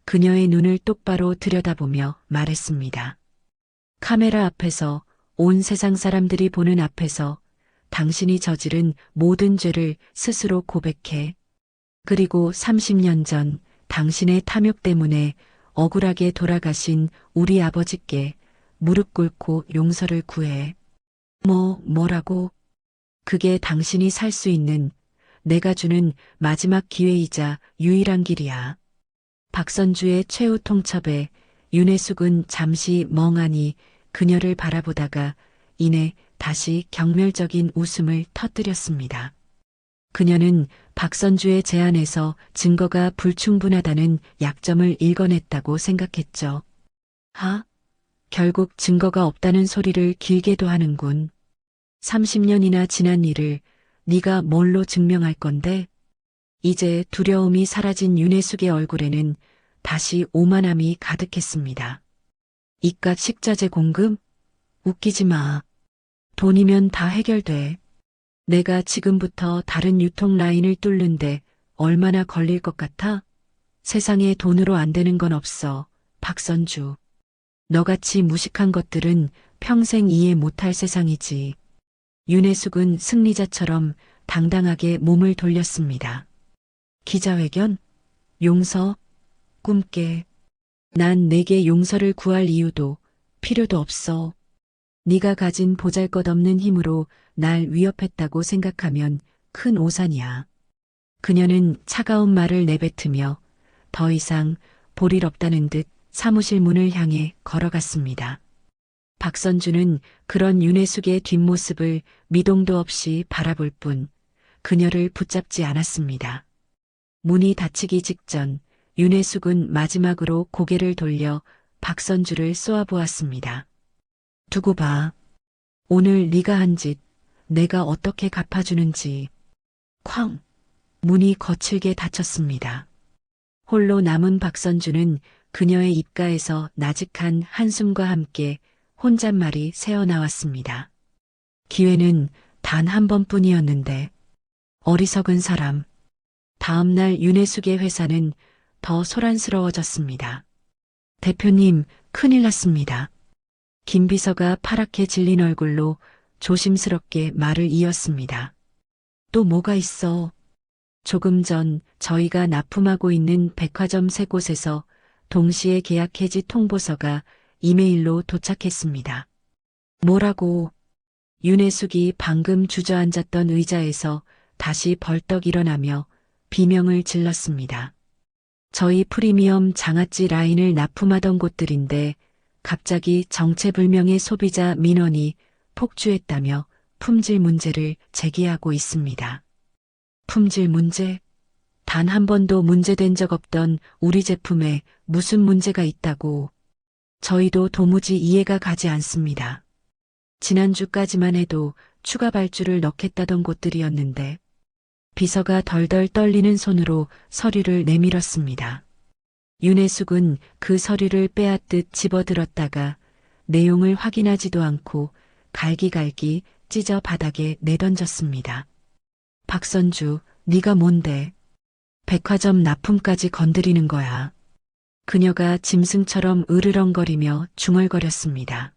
그녀의 눈을 똑바로 들여다보며 말했습니다. 카메라 앞에서, 온 세상 사람들이 보는 앞에서 당신이 저지른 모든 죄를 스스로 고백해. 그리고 30년 전 당신의 탐욕 때문에 억울하게 돌아가신 우리 아버지께 무릎 꿇고 용서를 구해. 뭐라고? 그게 당신이 살 수 있는 내가 주는 마지막 기회이자 유일한 길이야. 박선주의 최후 통첩에 윤혜숙은 잠시 멍하니 그녀를 바라보다가 이내 다시 경멸적인 웃음을 터뜨렸습니다. 그녀는 박선주의 제안에서 증거가 불충분하다는 약점을 읽어냈다고 생각했죠. 결국 증거가 없다는 소리를 길게도 하는군. 30년이나 지난 일을 네가 뭘로 증명할 건데? 이제 두려움이 사라진 윤혜숙의 얼굴에는 다시 오만함이 가득했습니다. 이깟 식자재 공급? 웃기지 마. 돈이면 다 해결돼. 내가 지금부터 다른 유통 라인을 뚫는데 얼마나 걸릴 것 같아? 세상에 돈으로 안 되는 건 없어, 박선주. 너같이 무식한 것들은 평생 이해 못할 세상이지. 윤혜숙은 승리자처럼 당당하게 몸을 돌렸습니다. 기자회견? 용서? 꿈깨. 난 내게 용서를 구할 이유도 필요도 없어. 네가 가진 보잘것없는 힘으로 날 위협했다고 생각하면 큰 오산이야. 그녀는 차가운 말을 내뱉으며 더 이상 볼 일 없다는 듯 사무실 문을 향해 걸어갔습니다. 박선주는 그런 윤혜숙의 뒷모습을 미동도 없이 바라볼 뿐 그녀를 붙잡지 않았습니다. 문이 닫히기 직전 윤혜숙은 마지막으로 고개를 돌려 박선주를 쏘아보았습니다. 두고 봐. 오늘 네가 한 짓 내가 어떻게 갚아주는지. 쾅! 문이 거칠게 닫혔습니다. 홀로 남은 박선주는 그녀의 입가에서 나직한 한숨과 함께 혼잣말이 새어나왔습니다. 기회는 단 한 번뿐이었는데 어리석은 사람. 다음 날 윤혜숙의 회사는 더 소란스러워졌습니다. 대표님, 큰일 났습니다. 김 비서가 파랗게 질린 얼굴로 조심스럽게 말을 이었습니다. 또 뭐가 있어? 조금 전 저희가 납품하고 있는 백화점 3곳에서 동시에 계약 해지 통보서가 이메일로 도착했습니다. 뭐라고? 윤혜숙이 방금 주저앉았던 의자에서 다시 벌떡 일어나며 비명을 질렀습니다. 저희 프리미엄 장아찌 라인을 납품하던 곳들인데 갑자기 정체불명의 소비자 민원이 폭주했다며 품질 문제를 제기하고 있습니다. 품질 문제? 단 한 번도 문제된 적 없던 우리 제품에 무슨 문제가 있다고. 저희도 도무지 이해가 가지 않습니다. 지난주까지만 해도 추가 발주를 넣겠다던 곳들이었는데 비서가 덜덜 떨리는 손으로 서류를 내밀었습니다. 윤혜숙은 그 서류를 빼앗듯 집어들었다가 내용을 확인하지도 않고 갈기갈기 찢어 바닥에 내던졌습니다. 박선주, 네가 뭔데? 백화점 납품까지 건드리는 거야. 그녀가 짐승처럼 으르렁거리며 중얼거렸습니다.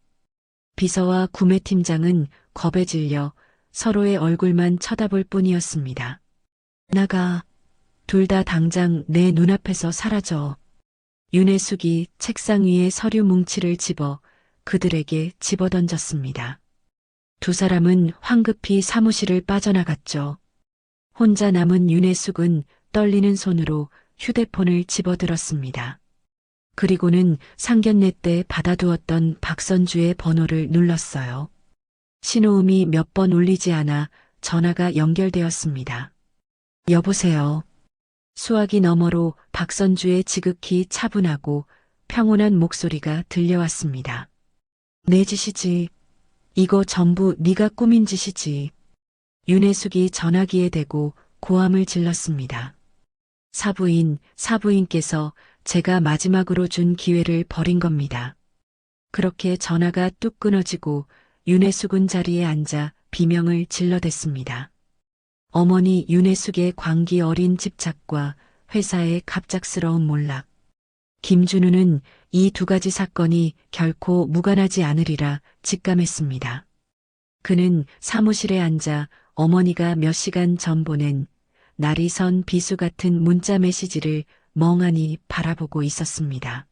비서와 구매팀장은 겁에 질려 서로의 얼굴만 쳐다볼 뿐이었습니다. 나가. 둘 다 당장 내 눈앞에서 사라져. 윤혜숙이 책상 위에 서류 뭉치를 집어 그들에게 집어던졌습니다. 두 사람은 황급히 사무실을 빠져나갔죠. 혼자 남은 윤혜숙은 떨리는 손으로 휴대폰을 집어들었습니다. 그리고는 상견례 때 받아두었던 박선주의 번호를 눌렀어요. 신호음이 몇 번 울리지 않아 전화가 연결되었습니다. 여보세요. 수화기 너머로 박선주의 지극히 차분하고 평온한 목소리가 들려왔습니다. 내 짓이지. 이거 전부 네가 꾸민 짓이지. 윤혜숙이 전화기에 대고 고함을 질렀습니다. 사부인께서 제가 마지막으로 준 기회를 버린 겁니다. 그렇게 전화가 뚝 끊어지고 윤혜숙은 자리에 앉아 비명을 질러댔습니다. 어머니 윤혜숙의 광기 어린 집착과 회사의 갑작스러운 몰락. 김준우는 이 2가지 사건이 결코 무관하지 않으리라 직감했습니다. 그는 사무실에 앉아 어머니가 몇 시간 전 보낸 날이 선 비수 같은 문자 메시지를 멍하니 바라보고 있었습니다.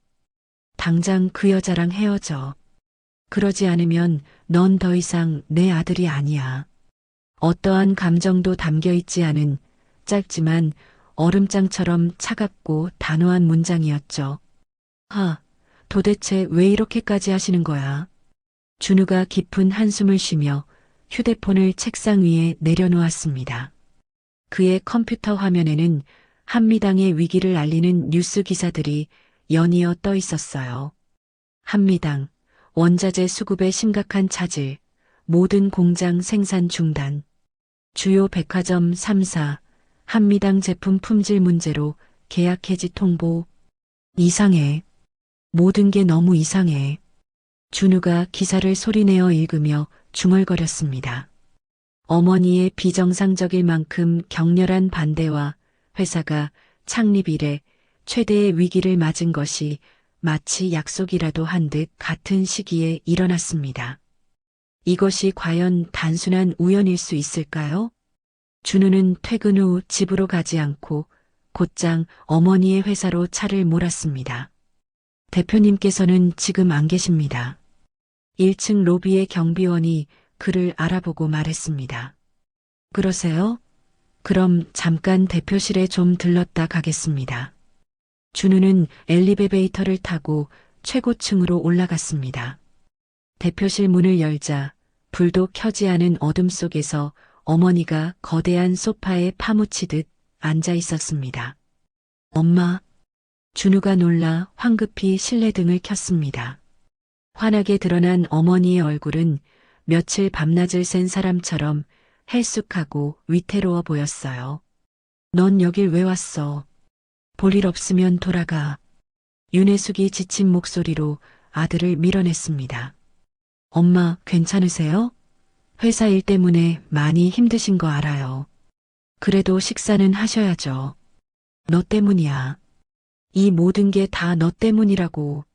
당장 그 여자랑 헤어져. 그러지 않으면 넌 더 이상 내 아들이 아니야. 어떠한 감정도 담겨있지 않은 짧지만 얼음장처럼 차갑고 단호한 문장이었죠. 도대체 왜 이렇게까지 하시는 거야? 준우가 깊은 한숨을 쉬며 휴대폰을 책상 위에 내려놓았습니다. 그의 컴퓨터 화면에는 한미당의 위기를 알리는 뉴스 기사들이 연이어 떠 있었어요. 한미당, 원자재 수급의 심각한 차질, 모든 공장 생산 중단, 주요 백화점 3사, 한미당 제품 품질 문제로 계약 해지 통보. 이상해. 모든 게 너무 이상해. 준우가 기사를 소리내어 읽으며 중얼거렸습니다. 어머니의 비정상적일 만큼 격렬한 반대와 회사가 창립 이래 최대의 위기를 맞은 것이 마치 약속이라도 한 듯 같은 시기에 일어났습니다. 이것이 과연 단순한 우연일 수 있을까요? 준우는 퇴근 후 집으로 가지 않고 곧장 어머니의 회사로 차를 몰았습니다. 대표님께서는 지금 안 계십니다. 1층 로비의 경비원이 그를 알아보고 말했습니다. 그러세요? 그럼 잠깐 대표실에 좀 들렀다 가겠습니다. 준우는 엘리베이터를 타고 최고층으로 올라갔습니다. 대표실 문을 열자 불도 켜지 않은 어둠 속에서 어머니가 거대한 소파에 파묻히듯 앉아 있었습니다. 엄마. 준우가 놀라 황급히 실내등을 켰습니다. 환하게 드러난 어머니의 얼굴은 며칠 밤낮을 센 사람처럼 헬쑥하고 위태로워 보였어요. 넌 여길 왜 왔어? 볼일 없으면 돌아가. 윤혜숙이 지친 목소리로 아들을 밀어냈습니다. 엄마, 괜찮으세요? 회사 일 때문에 많이 힘드신 거 알아요. 그래도 식사는 하셔야죠. 너 때문이야. 이 모든 게 다 너 때문이라고.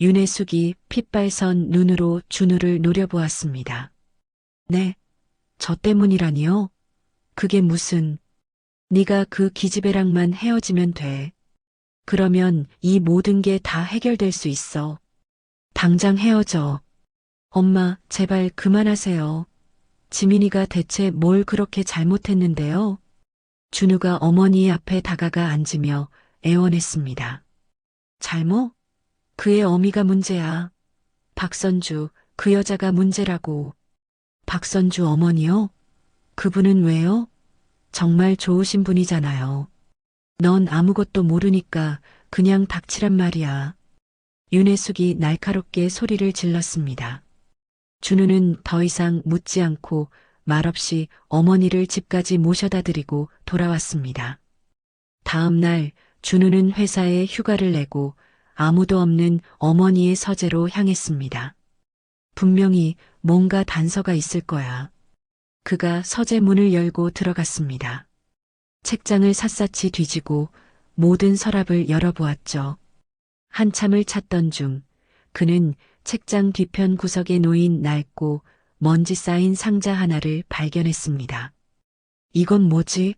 윤혜숙이 핏발선 눈으로 준우를 노려보았습니다. 네, 저 때문이라니요? 그게 무슨... 네가 그 기집애랑만 헤어지면 돼. 그러면 이 모든 게 다 해결될 수 있어. 당장 헤어져. 엄마, 제발 그만하세요. 지민이가 대체 뭘 그렇게 잘못했는데요? 준우가 어머니 앞에 다가가 앉으며 애원했습니다. 잘못? 그의 어미가 문제야. 박선주, 그 여자가 문제라고. 박선주 어머니요? 그분은 왜요? 정말 좋으신 분이잖아요. 넌 아무것도 모르니까 그냥 닥치란 말이야. 윤혜숙이 날카롭게 소리를 질렀습니다. 준우는 더 이상 묻지 않고 말없이 어머니를 집까지 모셔다 드리고 돌아왔습니다. 다음 날 준우는 회사에 휴가를 내고 아무도 없는 어머니의 서재로 향했습니다. 분명히 뭔가 단서가 있을 거야. 그가 서재 문을 열고 들어갔습니다. 책장을 샅샅이 뒤지고 모든 서랍을 열어보았죠. 한참을 찾던 중 그는 책장 뒤편 구석에 놓인 낡고 먼지 쌓인 상자 하나를 발견했습니다. 이건 뭐지?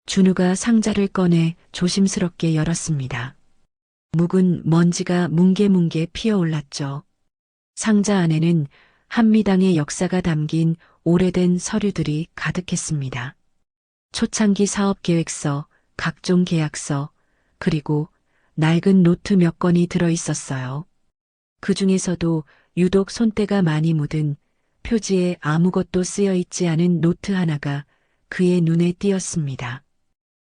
준우가 상자를 꺼내 조심스럽게 열었습니다. 묵은 먼지가 뭉게뭉게 피어올랐죠. 상자 안에는 한미당의 역사가 담긴 오래된 서류들이 가득했습니다. 초창기 사업계획서, 각종 계약서, 그리고 낡은 노트 몇 건이 들어 있었어요. 그 중에서도 유독 손때가 많이 묻은 표지에 아무것도 쓰여 있지 않은 노트 하나가 그의 눈에 띄었습니다.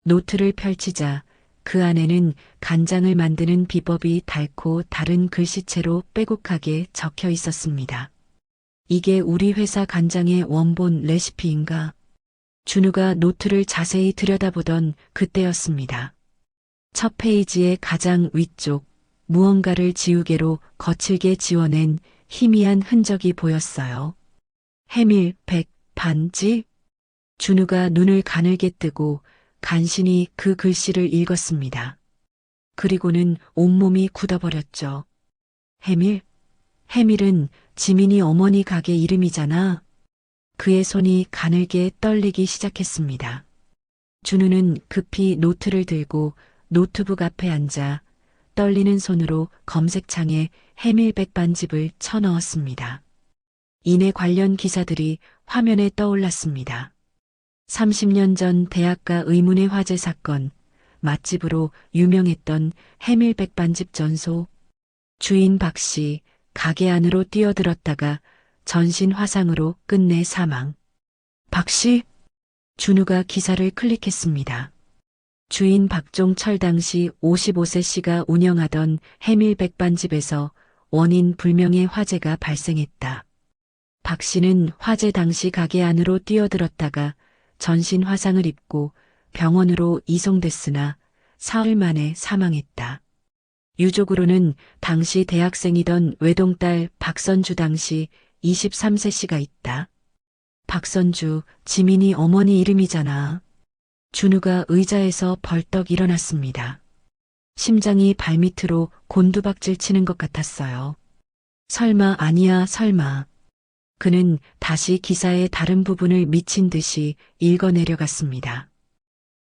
노트를 펼치자 그 안에는 간장을 만드는 비법이 닳고 다른 글씨체로 빼곡하게 적혀 있었습니다. 이게 우리 회사 간장의 원본 레시피인가? 준우가 노트를 자세히 들여다보던 그때였습니다. 첫 페이지의 가장 위쪽, 무언가를 지우개로 거칠게 지워낸 희미한 흔적이 보였어요. 해밀, 백, 반지? 준우가 눈을 가늘게 뜨고 간신히 그 글씨를 읽었습니다. 그리고는 온몸이 굳어버렸죠. 해밀? 해밀은 지민이 어머니 가게 이름이잖아. 그의 손이 가늘게 떨리기 시작했습니다. 준우는 급히 노트를 들고 노트북 앞에 앉아 떨리는 손으로 검색창에 해밀백 반집을 쳐넣었습니다. 이내 관련 기사들이 화면에 떠올랐습니다. 30년 전 대학가 의문의 화재 사건, 맛집으로 유명했던 해밀백 반집 전소, 주인 박 씨, 가게 안으로 뛰어들었다가 전신 화상으로 끝내 사망. 박 씨? 준우가 기사를 클릭했습니다. 주인 박종철 당시 55세 씨가 운영하던 해밀 백반집에서 원인 불명의 화재가 발생했다. 박 씨는 화재 당시 가게 안으로 뛰어들었다가 전신 화상을 입고 병원으로 이송됐으나 사흘 만에 사망했다. 유족으로는 당시 대학생이던 외동딸 박선주 당시 23세 씨가 있다. 박선주, 지민이 어머니 이름이잖아. 준우가 의자에서 벌떡 일어났습니다. 심장이 발밑으로 곤두박질 치는 것 같았어요. 설마 아니야 설마. 그는 다시 기사의 다른 부분을 미친 듯이 읽어내려갔습니다.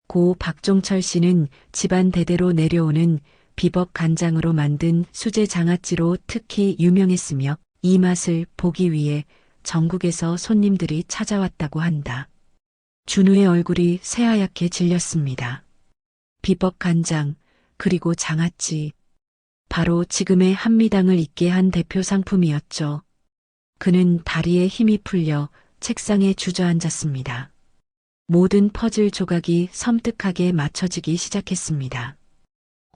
고 박종철 씨는 집안 대대로 내려오는 비법 간장으로 만든 수제 장아찌로 특히 유명했으며 이 맛을 보기 위해 전국에서 손님들이 찾아왔다고 한다. 준우의 얼굴이 새하얗게 질렸습니다. 비법 간장, 그리고 장아찌. 바로 지금의 한미당을 있게 한 대표 상품이었죠. 그는 다리에 힘이 풀려 책상에 주저앉았습니다. 모든 퍼즐 조각이 섬뜩하게 맞춰지기 시작했습니다.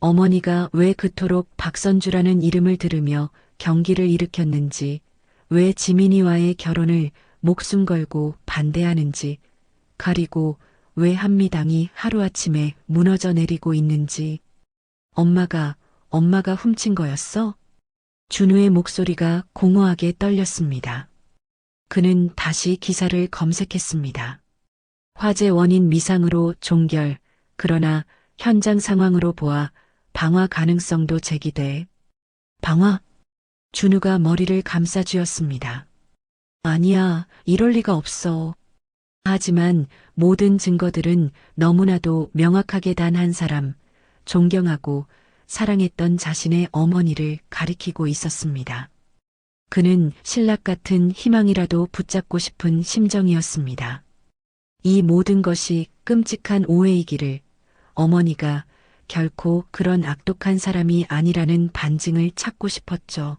어머니가 왜 그토록 박선주라는 이름을 들으며 경기를 일으켰는지, 왜 지민이와의 결혼을 목숨 걸고 반대하는지, 그리고 왜 한미당이 하루아침에 무너져 내리고 있는지. 엄마가 훔친 거였어? 준우의 목소리가 공허하게 떨렸습니다. 그는 다시 기사를 검색했습니다. 화재 원인 미상으로 종결, 그러나 현장 상황으로 보아 방화 가능성도 제기돼. 방화? 준우가 머리를 감싸쥐었습니다. 아니야, 이럴 리가 없어. 하지만 모든 증거들은 너무나도 명확하게 단 한 사람, 존경하고 사랑했던 자신의 어머니를 가리키고 있었습니다. 그는 신락 같은 희망이라도 붙잡고 싶은 심정이었습니다. 이 모든 것이 끔찍한 오해이기를, 어머니가 결코 그런 악독한 사람이 아니라는 반증을 찾고 싶었죠.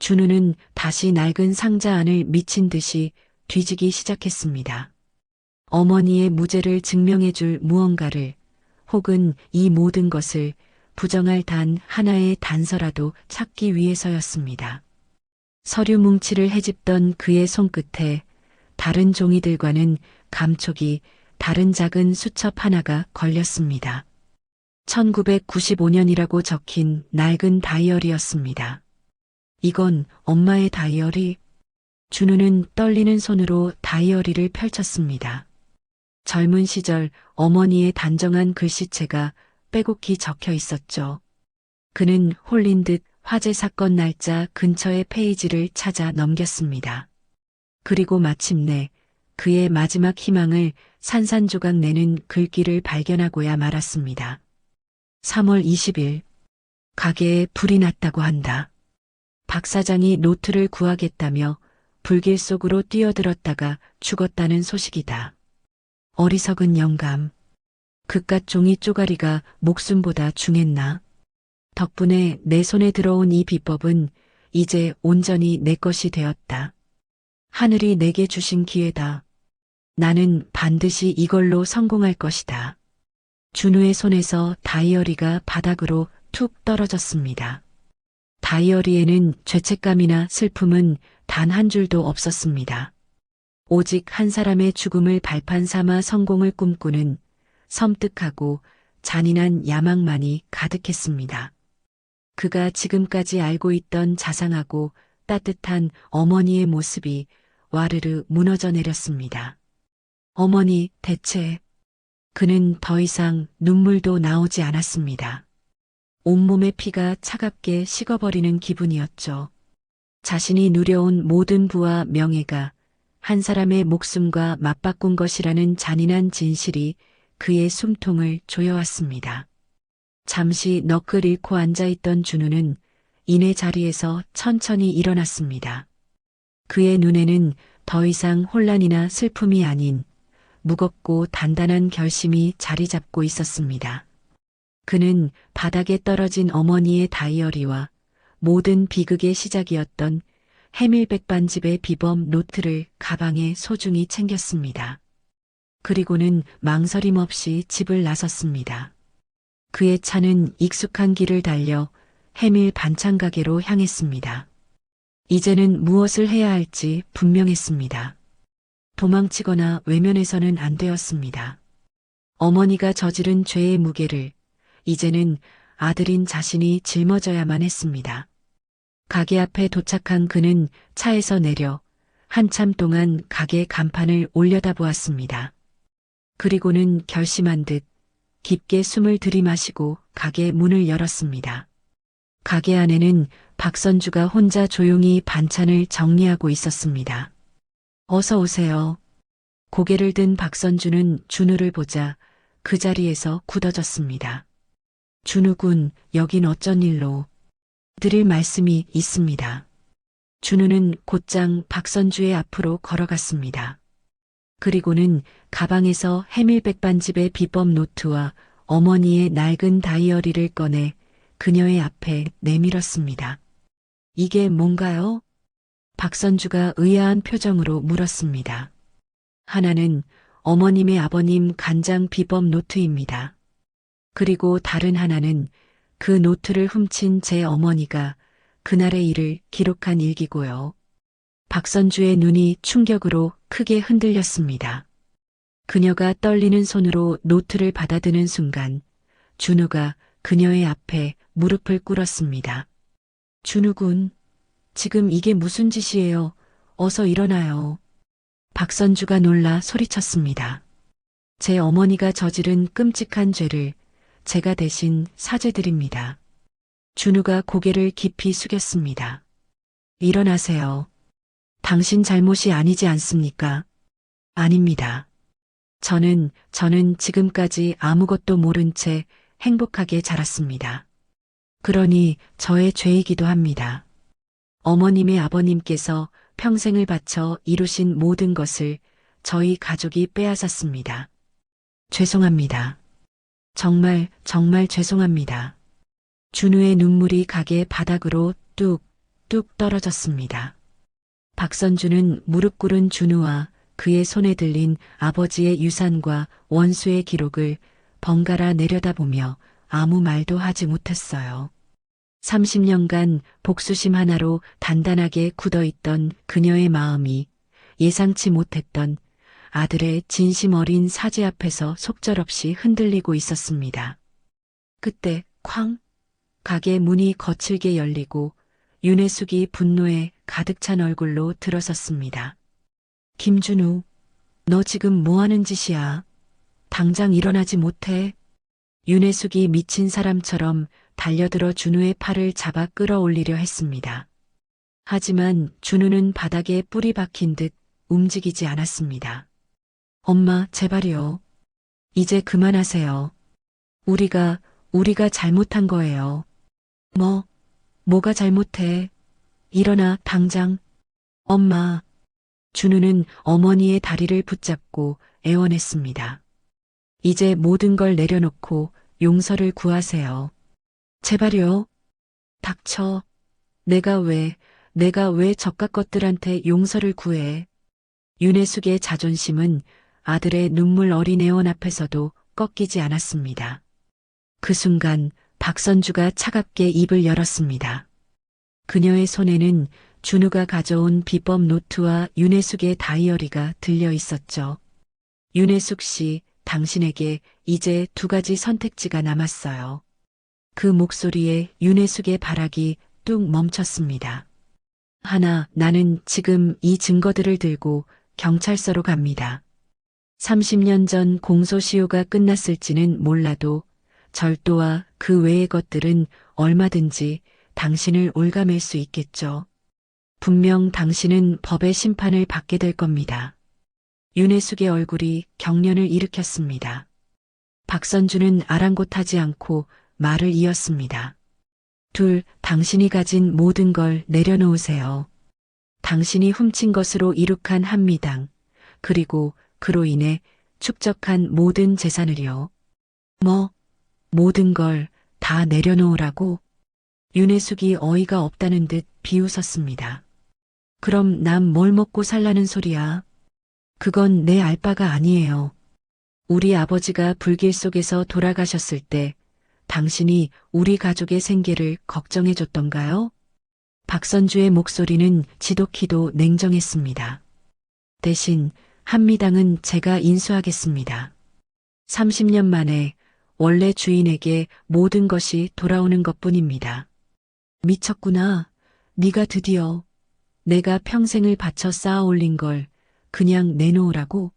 준우는 다시 낡은 상자 안을 미친 듯이 뒤지기 시작했습니다. 어머니의 무죄를 증명해줄 무언가를, 혹은 이 모든 것을 부정할 단 하나의 단서라도 찾기 위해서였습니다. 서류 뭉치를 헤집던 그의 손끝에 다른 종이들과는 감촉이 다른 작은 수첩 하나가 걸렸습니다. 1995년이라고 적힌 낡은 다이어리였습니다. 이건 엄마의 다이어리? 준우는 떨리는 손으로 다이어리를 펼쳤습니다. 젊은 시절 어머니의 단정한 글씨체가 빼곡히 적혀 있었죠. 그는 홀린 듯 화재 사건 날짜 근처의 페이지를 찾아 넘겼습니다. 그리고 마침내 그의 마지막 희망을 산산조각 내는 글귀를 발견하고야 말았습니다. 3월 20일, 가게에 불이 났다고 한다. 박 사장이 노트를 구하겠다며 불길 속으로 뛰어들었다가 죽었다는 소식이다. 어리석은 영감. 그깟 종이 쪼가리가 목숨보다 중했나? 덕분에 내 손에 들어온 이 비법은 이제 온전히 내 것이 되었다. 하늘이 내게 주신 기회다. 나는 반드시 이걸로 성공할 것이다. 준우의 손에서 다이어리가 바닥으로 툭 떨어졌습니다. 다이어리에는 죄책감이나 슬픔은 단 한 줄도 없었습니다. 오직 한 사람의 죽음을 발판 삼아 성공을 꿈꾸는 섬뜩하고 잔인한 야망만이 가득했습니다. 그가 지금까지 알고 있던 자상하고 따뜻한 어머니의 모습이 와르르 무너져 내렸습니다. 어머니, 대체. 그는 더 이상 눈물도 나오지 않았습니다. 온몸의 피가 차갑게 식어버리는 기분이었죠. 자신이 누려온 모든 부와 명예가 한 사람의 목숨과 맞바꾼 것이라는 잔인한 진실이 그의 숨통을 조여왔습니다. 잠시 넋을 잃고 앉아있던 준우는 이내 자리에서 천천히 일어났습니다. 그의 눈에는 더 이상 혼란이나 슬픔이 아닌 무겁고 단단한 결심이 자리 잡고 있었습니다. 그는 바닥에 떨어진 어머니의 다이어리와 모든 비극의 시작이었던 해밀 백반집의 비범 노트를 가방에 소중히 챙겼습니다. 그리고는 망설임 없이 집을 나섰습니다. 그의 차는 익숙한 길을 달려 해밀 반찬 가게로 향했습니다. 이제는 무엇을 해야 할지 분명했습니다. 도망치거나 외면해서는 안 되었습니다. 어머니가 저지른 죄의 무게를 이제는 아들인 자신이 짊어져야만 했습니다. 가게 앞에 도착한 그는 차에서 내려 한참 동안 가게 간판을 올려다보았습니다. 그리고는 결심한 듯 깊게 숨을 들이마시고 가게 문을 열었습니다. 가게 안에는 박선주가 혼자 조용히 반찬을 정리하고 있었습니다. 어서 오세요. 고개를 든 박선주는 준우를 보자 그 자리에서 굳어졌습니다. 준우군, 여긴 어쩐 일로? 드릴 말씀이 있습니다. 준우는 곧장 박선주의 앞으로 걸어갔습니다. 그리고는 가방에서 해밀 백반집의 비법 노트와 어머니의 낡은 다이어리를 꺼내 그녀의 앞에 내밀었습니다. 이게 뭔가요? 박선주가 의아한 표정으로 물었습니다. 하나는 어머님의 아버님 간장 비법 노트입니다. 그리고 다른 하나는 그 노트를 훔친 제 어머니가 그날의 일을 기록한 일기고요. 박선주의 눈이 충격으로 크게 흔들렸습니다. 그녀가 떨리는 손으로 노트를 받아드는 순간 준우가 그녀의 앞에 무릎을 꿇었습니다. 준우군, 지금 이게 무슨 짓이에요? 어서 일어나요. 박선주가 놀라 소리쳤습니다. 제 어머니가 저지른 끔찍한 죄를 제가 대신 사죄드립니다. 준우가 고개를 깊이 숙였습니다. 일어나세요. 당신 잘못이 아니지 않습니까? 아닙니다. 저는 지금까지 아무것도 모른 채 행복하게 자랐습니다. 그러니 저의 죄이기도 합니다. 어머님의 아버님께서 평생을 바쳐 이루신 모든 것을 저희 가족이 빼앗았습니다. 죄송합니다. 정말 죄송합니다. 준우의 눈물이 가게 바닥으로 뚝뚝 떨어졌습니다. 박선주는 무릎 꿇은 준우와 그의 손에 들린 아버지의 유산과 원수의 기록을 번갈아 내려다보며 아무 말도 하지 못했어요. 30년간 복수심 하나로 단단하게 굳어있던 그녀의 마음이 예상치 못했던 아들의 진심 어린 사죄 앞에서 속절없이 흔들리고 있었습니다. 그때 쾅! 가게 문이 거칠게 열리고 윤혜숙이 분노에 가득 찬 얼굴로 들어섰습니다. 김준우, 너 지금 뭐 하는 짓이야? 당장 일어나지 못해? 윤혜숙이 미친 사람처럼 달려들어 준우의 팔을 잡아 끌어올리려 했습니다. 하지만 준우는 바닥에 뿔이 박힌 듯 움직이지 않았습니다. 엄마, 제발요. 이제 그만하세요. 우리가 잘못한 거예요. 뭐가 잘못해? 일어나, 당장. 엄마. 준우는 어머니의 다리를 붙잡고 애원했습니다. 이제 모든 걸 내려놓고 용서를 구하세요. 제발요. 닥쳐. 내가 왜 저깟 것들한테 용서를 구해. 윤혜숙의 자존심은 아들의 눈물 어린 애원 앞에서도 꺾이지 않았습니다. 그 순간 박선주가 차갑게 입을 열었습니다. 그녀의 손에는 준우가 가져온 비법 노트와 윤혜숙의 다이어리가 들려 있었죠. 윤혜숙 씨, 당신에게 이제 2가지 선택지가 남았어요. 그 목소리에 윤혜숙의 발악이 뚝 멈췄습니다. 하나, 나는 지금 이 증거들을 들고 경찰서로 갑니다. 30년 전 공소시효가 끝났을지는 몰라도 절도와 그 외의 것들은 얼마든지 당신을 올가맬 수 있겠죠. 분명 당신은 법의 심판을 받게 될 겁니다. 윤혜숙의 얼굴이 경련을 일으켰습니다. 박선주는 아랑곳하지 않고 말을 이었습니다. 당신이 가진 모든 걸 내려놓으세요. 당신이 훔친 것으로 이룩한 한미당, 그리고 그로 인해 축적한 모든 재산을요. 모든 걸 다 내려놓으라고? 윤혜숙이 어이가 없다는 듯 비웃었습니다. 그럼 난 뭘 먹고 살라는 소리야? 그건 내 알 바가 아니에요. 우리 아버지가 불길 속에서 돌아가셨을 때 당신이 우리 가족의 생계를 걱정해 줬던가요? 박선주의 목소리는 지독히도 냉정했습니다. 대신 한미당은 제가 인수하겠습니다. 30년 만에 원래 주인에게 모든 것이 돌아오는 것뿐입니다. 미쳤구나. 네가 드디어 내가 평생을 바쳐 쌓아 올린 걸 그냥 내놓으라고?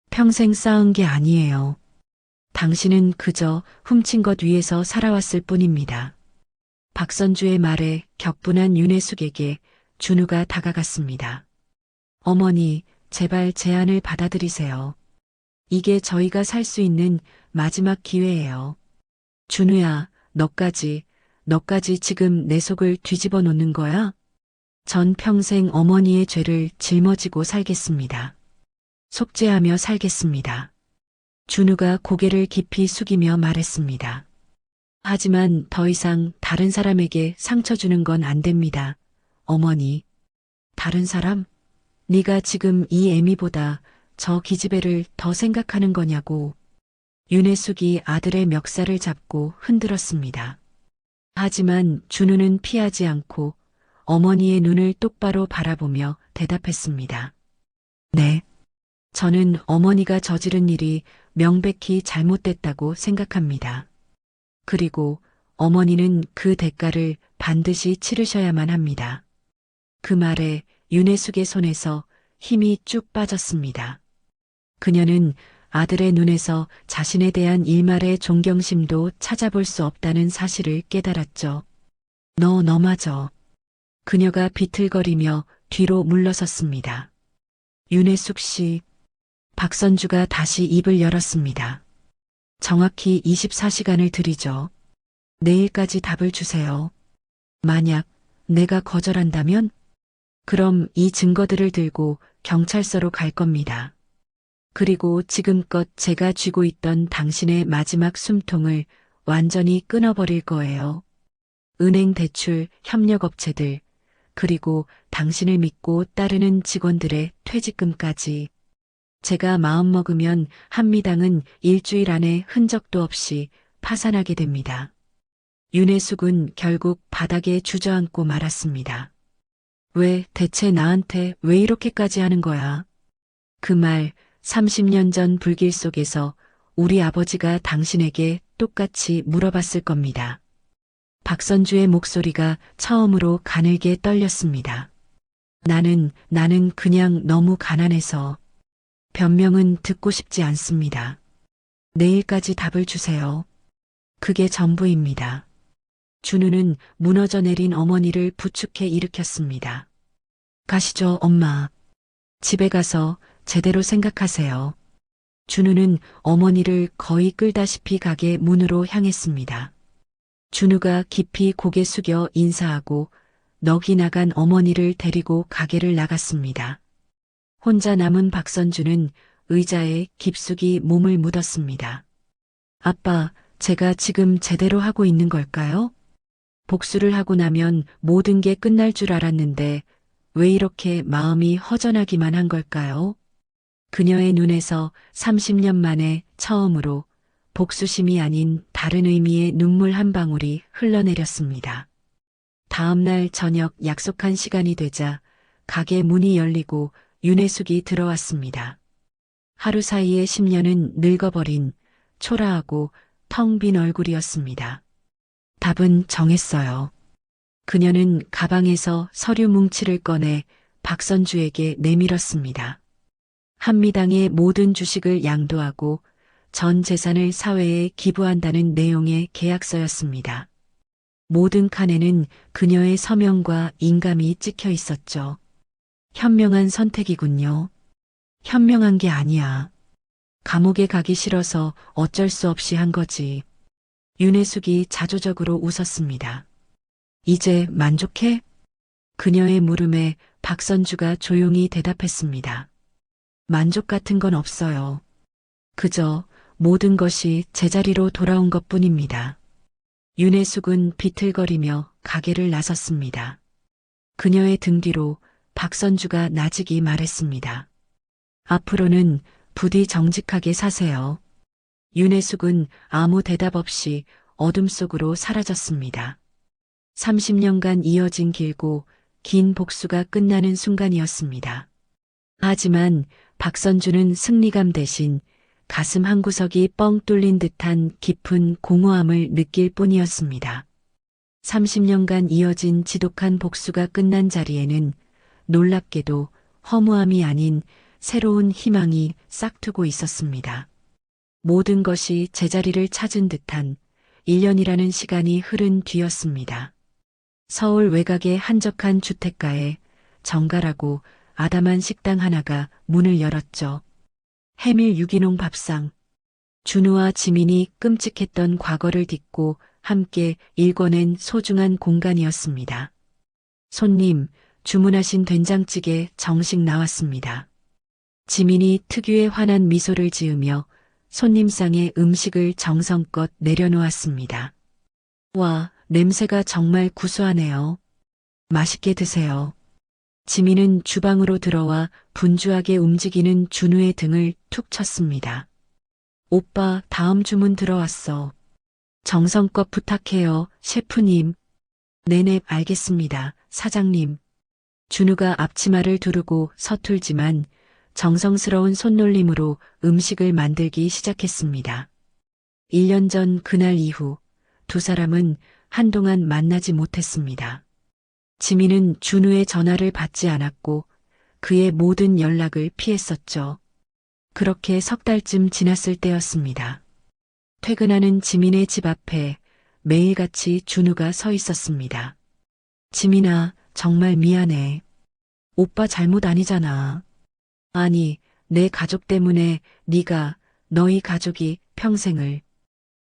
평생 쌓은 게 아니에요. 당신은 그저 훔친 것 위에서 살아왔을 뿐입니다. 박선주의 말에 격분한 윤혜숙에게 준우가 다가갔습니다. 어머니, 제발 제안을 받아들이세요. 이게 저희가 살 수 있는 마지막 기회예요. 준우야, 너까지 지금 내 속을 뒤집어 놓는 거야? 전 평생 어머니의 죄를 짊어지고 살겠습니다. 속죄하며 살겠습니다. 준우가 고개를 깊이 숙이며 말했습니다. 하지만 더 이상 다른 사람에게 상처 주는 건 안 됩니다. 어머니. 다른 사람? 네가 지금 이 애미보다 저 기집애를 더 생각하는 거냐고. 윤혜숙이 아들의 멱살을 잡고 흔들었습니다. 하지만 준우는 피하지 않고 어머니의 눈을 똑바로 바라보며 대답했습니다. 네. 저는 어머니가 저지른 일이 명백히 잘못됐다고 생각합니다. 그리고 어머니는 그 대가를 반드시 치르셔야만 합니다. 그 말에 윤혜숙의 손에서 힘이 쭉 빠졌습니다. 그녀는 아들의 눈에서 자신에 대한 일말의 존경심도 찾아볼 수 없다는 사실을 깨달았죠. 너 맞아. 그녀가 비틀거리며 뒤로 물러섰습니다. 윤혜숙 씨, 박선주가 다시 입을 열었습니다. 정확히 24시간을 드리죠. 내일까지 답을 주세요. 만약 내가 거절한다면? 그럼 이 증거들을 들고 경찰서로 갈 겁니다. 그리고 지금껏 제가 쥐고 있던 당신의 마지막 숨통을 완전히 끊어버릴 거예요. 은행 대출, 협력업체들, 그리고 당신을 믿고 따르는 직원들의 퇴직금까지. 제가 마음먹으면 한미당은 일주일 안에 흔적도 없이 파산하게 됩니다. 윤혜숙은 결국 바닥에 주저앉고 말았습니다. 대체 나한테 왜 이렇게까지 하는 거야? 그 말 30년 전 불길 속에서 우리 아버지가 당신에게 똑같이 물어봤을 겁니다. 박선주의 목소리가 처음으로 가늘게 떨렸습니다. 나는 그냥 너무 가난해서. 변명은 듣고 싶지 않습니다. 내일까지 답을 주세요. 그게 전부입니다. 준우는 무너져 내린 어머니를 부축해 일으켰습니다. 가시죠, 엄마. 집에 가서 제대로 생각하세요. 준우는 어머니를 거의 끌다시피 가게 문으로 향했습니다. 준우가 깊이 고개 숙여 인사하고 넋이 나간 어머니를 데리고 가게를 나갔습니다. 혼자 남은 박선주는 의자에 깊숙이 몸을 묻었습니다. 아빠, 제가 지금 제대로 하고 있는 걸까요? 복수를 하고 나면 모든 게 끝날 줄 알았는데 왜 이렇게 마음이 허전하기만 한 걸까요? 그녀의 눈에서 30년 만에 처음으로 복수심이 아닌 다른 의미의 눈물 한 방울이 흘러내렸습니다. 다음 날 저녁 약속한 시간이 되자 가게 문이 열리고 윤혜숙이 들어왔습니다. 하루 사이에 10년은 늙어버린 초라하고 텅 빈 얼굴이었습니다. 답은 정했어요. 그녀는 가방에서 서류 뭉치를 꺼내 박선주에게 내밀었습니다. 한미당의 모든 주식을 양도하고 전 재산을 사회에 기부한다는 내용의 계약서였습니다. 모든 칸에는 그녀의 서명과 인감이 찍혀 있었죠. 현명한 선택이군요. 현명한 게 아니야. 감옥에 가기 싫어서 어쩔 수 없이 한 거지. 윤혜숙이 자조적으로 웃었습니다. 이제 만족해? 그녀의 물음에 박선주가 조용히 대답했습니다. 만족 같은 건 없어요. 그저 모든 것이 제자리로 돌아온 것뿐입니다. 윤혜숙은 비틀거리며 가게를 나섰습니다. 그녀의 등 뒤로 박선주가 나직이 말했습니다. 앞으로는 부디 정직하게 사세요. 윤혜숙은 아무 대답 없이 어둠 속으로 사라졌습니다. 30년간 이어진 길고 긴 복수가 끝나는 순간이었습니다. 하지만 박선주는 승리감 대신 가슴 한구석이 뻥 뚫린 듯한 깊은 공허함을 느낄 뿐이었습니다. 30년간 이어진 지독한 복수가 끝난 자리에는 놀랍게도 허무함이 아닌 새로운 희망이 싹트고 있었습니다. 모든 것이 제자리를 찾은 듯한 1년이라는 시간이 흐른 뒤였습니다. 서울 외곽의 한적한 주택가에 정갈하고 아담한 식당 하나가 문을 열었죠. 해밀 유기농 밥상. 준우와 지민이 끔찍했던 과거를 딛고 함께 일궈낸 소중한 공간이었습니다. 손님, 주문하신 된장찌개 정식 나왔습니다. 지민이 특유의 환한 미소를 지으며 손님상에 음식을 정성껏 내려놓았습니다. 와, 냄새가 정말 구수하네요. 맛있게 드세요. 지민은 주방으로 들어와 분주하게 움직이는 준우의 등을 툭 쳤습니다. 오빠, 다음 주문 들어왔어. 정성껏 부탁해요, 셰프님. 네네, 알겠습니다, 사장님. 준우가 앞치마를 두르고 서툴지만 정성스러운 손놀림으로 음식을 만들기 시작했습니다. 1년 전 그날 이후 두 사람은 한동안 만나지 못했습니다. 지민은 준우의 전화를 받지 않았고 그의 모든 연락을 피했었죠. 그렇게 석 달쯤 지났을 때였습니다. 퇴근하는 지민의 집 앞에 매일같이 준우가 서 있었습니다. 지민아, 정말 미안해. 오빠 잘못 아니잖아. 아니, 내 가족 때문에 네가, 너희 가족이 평생을.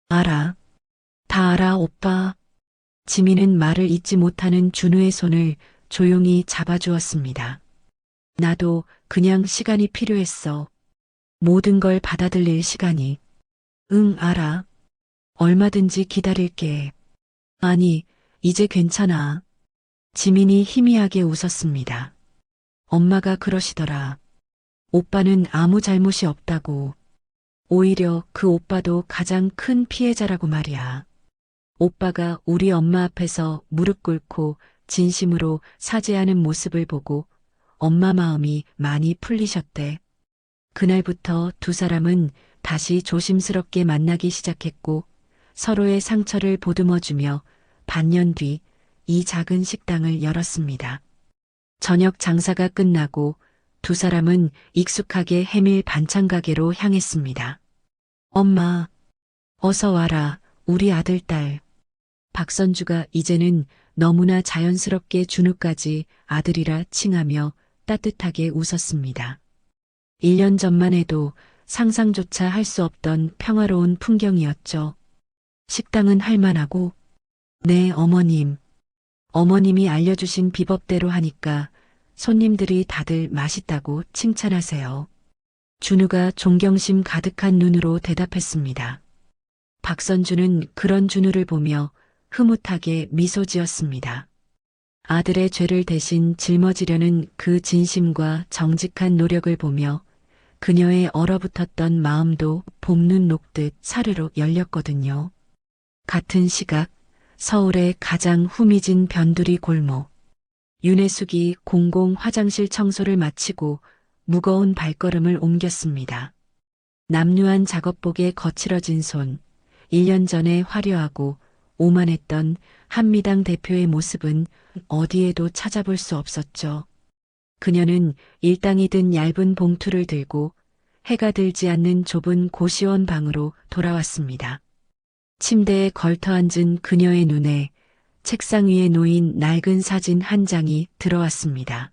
알아. 다 알아, 오빠. 지민은 말을 잇지 못하는 준우의 손을 조용히 잡아주었습니다. 나도 그냥 시간이 필요했어. 모든 걸 받아들일 시간이. 응, 알아. 얼마든지 기다릴게. 아니, 이제 괜찮아. 지민이 희미하게 웃었습니다. 엄마가 그러시더라. 오빠는 아무 잘못이 없다고. 오히려 그 오빠도 가장 큰 피해자라고 말이야. 오빠가 우리 엄마 앞에서 무릎 꿇고 진심으로 사죄하는 모습을 보고 엄마 마음이 많이 풀리셨대. 그날부터 두 사람은 다시 조심스럽게 만나기 시작했고 서로의 상처를 보듬어주며 반년 뒤 이 작은 식당을 열었습니다. 저녁 장사가 끝나고 두 사람은 익숙하게 해밀 반찬 가게로 향했습니다. 엄마, 어서 와라, 우리 아들 딸. 박선주가 이제는 너무나 자연스럽게 준우까지 아들이라 칭하며 따뜻하게 웃었습니다. 1년 전만 해도 상상조차 할 수 없던 평화로운 풍경이었죠. 식당은 할만하고, 네, 어머님. 어머님이 알려주신 비법대로 하니까 손님들이 다들 맛있다고 칭찬하세요. 준우가 존경심 가득한 눈으로 대답했습니다. 박선주는 그런 준우를 보며 흐뭇하게 미소 지었습니다. 아들의 죄를 대신 짊어지려는 그 진심과 정직한 노력을 보며 그녀의 얼어붙었던 마음도 봄눈 녹듯 사르르 열렸거든요. 같은 시각 서울의 가장 후미진 변두리 골목. 윤혜숙이 공공 화장실 청소를 마치고 무거운 발걸음을 옮겼습니다. 남루한 작업복에 거칠어진 손, 1년 전에 화려하고 오만했던 한미당 대표의 모습은 어디에도 찾아볼 수 없었죠. 그녀는 일당이 든 얇은 봉투를 들고 해가 들지 않는 좁은 고시원 방으로 돌아왔습니다. 침대에 걸터앉은 그녀의 눈에 책상 위에 놓인 낡은 사진 한 장이 들어왔습니다.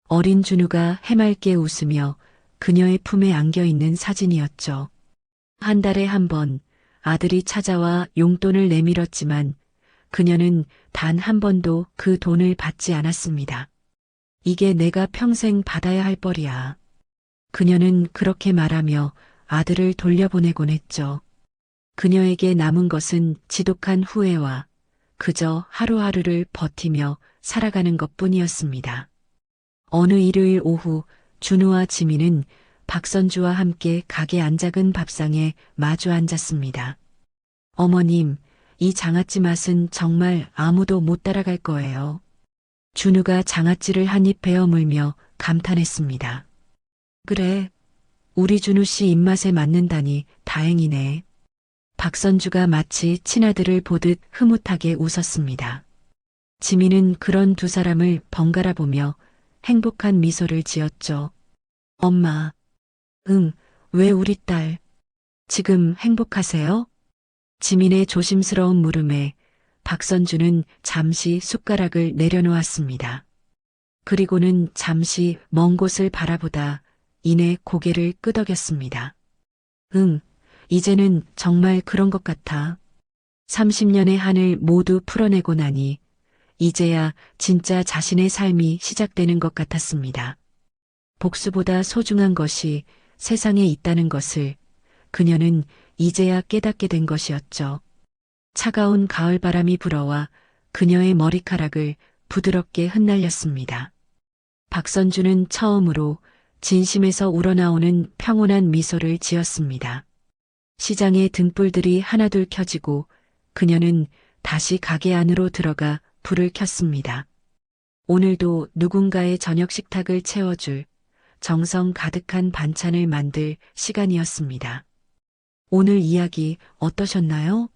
어린 준우가 해맑게 웃으며 그녀의 품에 안겨있는 사진이었죠. 한 달에 한 번 아들이 찾아와 용돈을 내밀었지만 그녀는 단 한 번도 그 돈을 받지 않았습니다. 이게 내가 평생 받아야 할 뻘이야. 그녀는 그렇게 말하며 아들을 돌려보내곤 했죠. 그녀에게 남은 것은 지독한 후회와 그저 하루하루를 버티며 살아가는 것뿐이었습니다. 어느 일요일 오후 준우와 지민은 박선주와 함께 가게 안작은 밥상에 마주 앉았습니다. 어머님, 이 장아찌 맛은 정말 아무도 못 따라갈 거예요. 준우가 장아찌를 한 입 베어 물며 감탄했습니다. 그래, 우리 준우 씨 입맛에 맞는다니 다행이네. 박선주가 마치 친아들을 보듯 흐뭇하게 웃었습니다. 지민은 그런 두 사람을 번갈아 보며 행복한 미소를 지었죠. 엄마, 응, 왜 우리 딸? 지금 행복하세요? 지민의 조심스러운 물음에 박선주는 잠시 숟가락을 내려놓았습니다. 그리고는 잠시 먼 곳을 바라보다 이내 고개를 끄덕였습니다. 응, 이제는 정말 그런 것 같아. 30년의 한을 모두 풀어내고 나니 이제야 진짜 자신의 삶이 시작되는 것 같았습니다. 복수보다 소중한 것이 세상에 있다는 것을 그녀는 이제야 깨닫게 된 것이었죠. 차가운 가을 바람이 불어와 그녀의 머리카락을 부드럽게 흩날렸습니다. 박선주는 처음으로 진심에서 우러나오는 평온한 미소를 지었습니다. 시장의 등불들이 하나둘 켜지고 그녀는 다시 가게 안으로 들어가 불을 켰습니다. 오늘도 누군가의 저녁 식탁을 채워줄 정성 가득한 반찬을 만들 시간이었습니다. 오늘 이야기 어떠셨나요?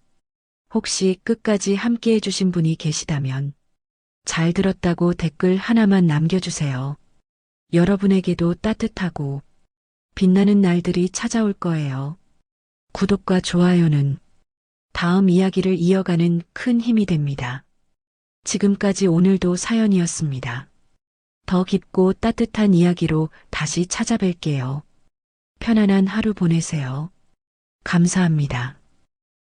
혹시 끝까지 함께 해주신 분이 계시다면 잘 들었다고 댓글 하나만 남겨주세요. 여러분에게도 따뜻하고 빛나는 날들이 찾아올 거예요. 구독과 좋아요는 다음 이야기를 이어가는 큰 힘이 됩니다. 지금까지 오늘도 사연이었습니다. 더 깊고 따뜻한 이야기로 다시 찾아뵐게요. 편안한 하루 보내세요. 감사합니다.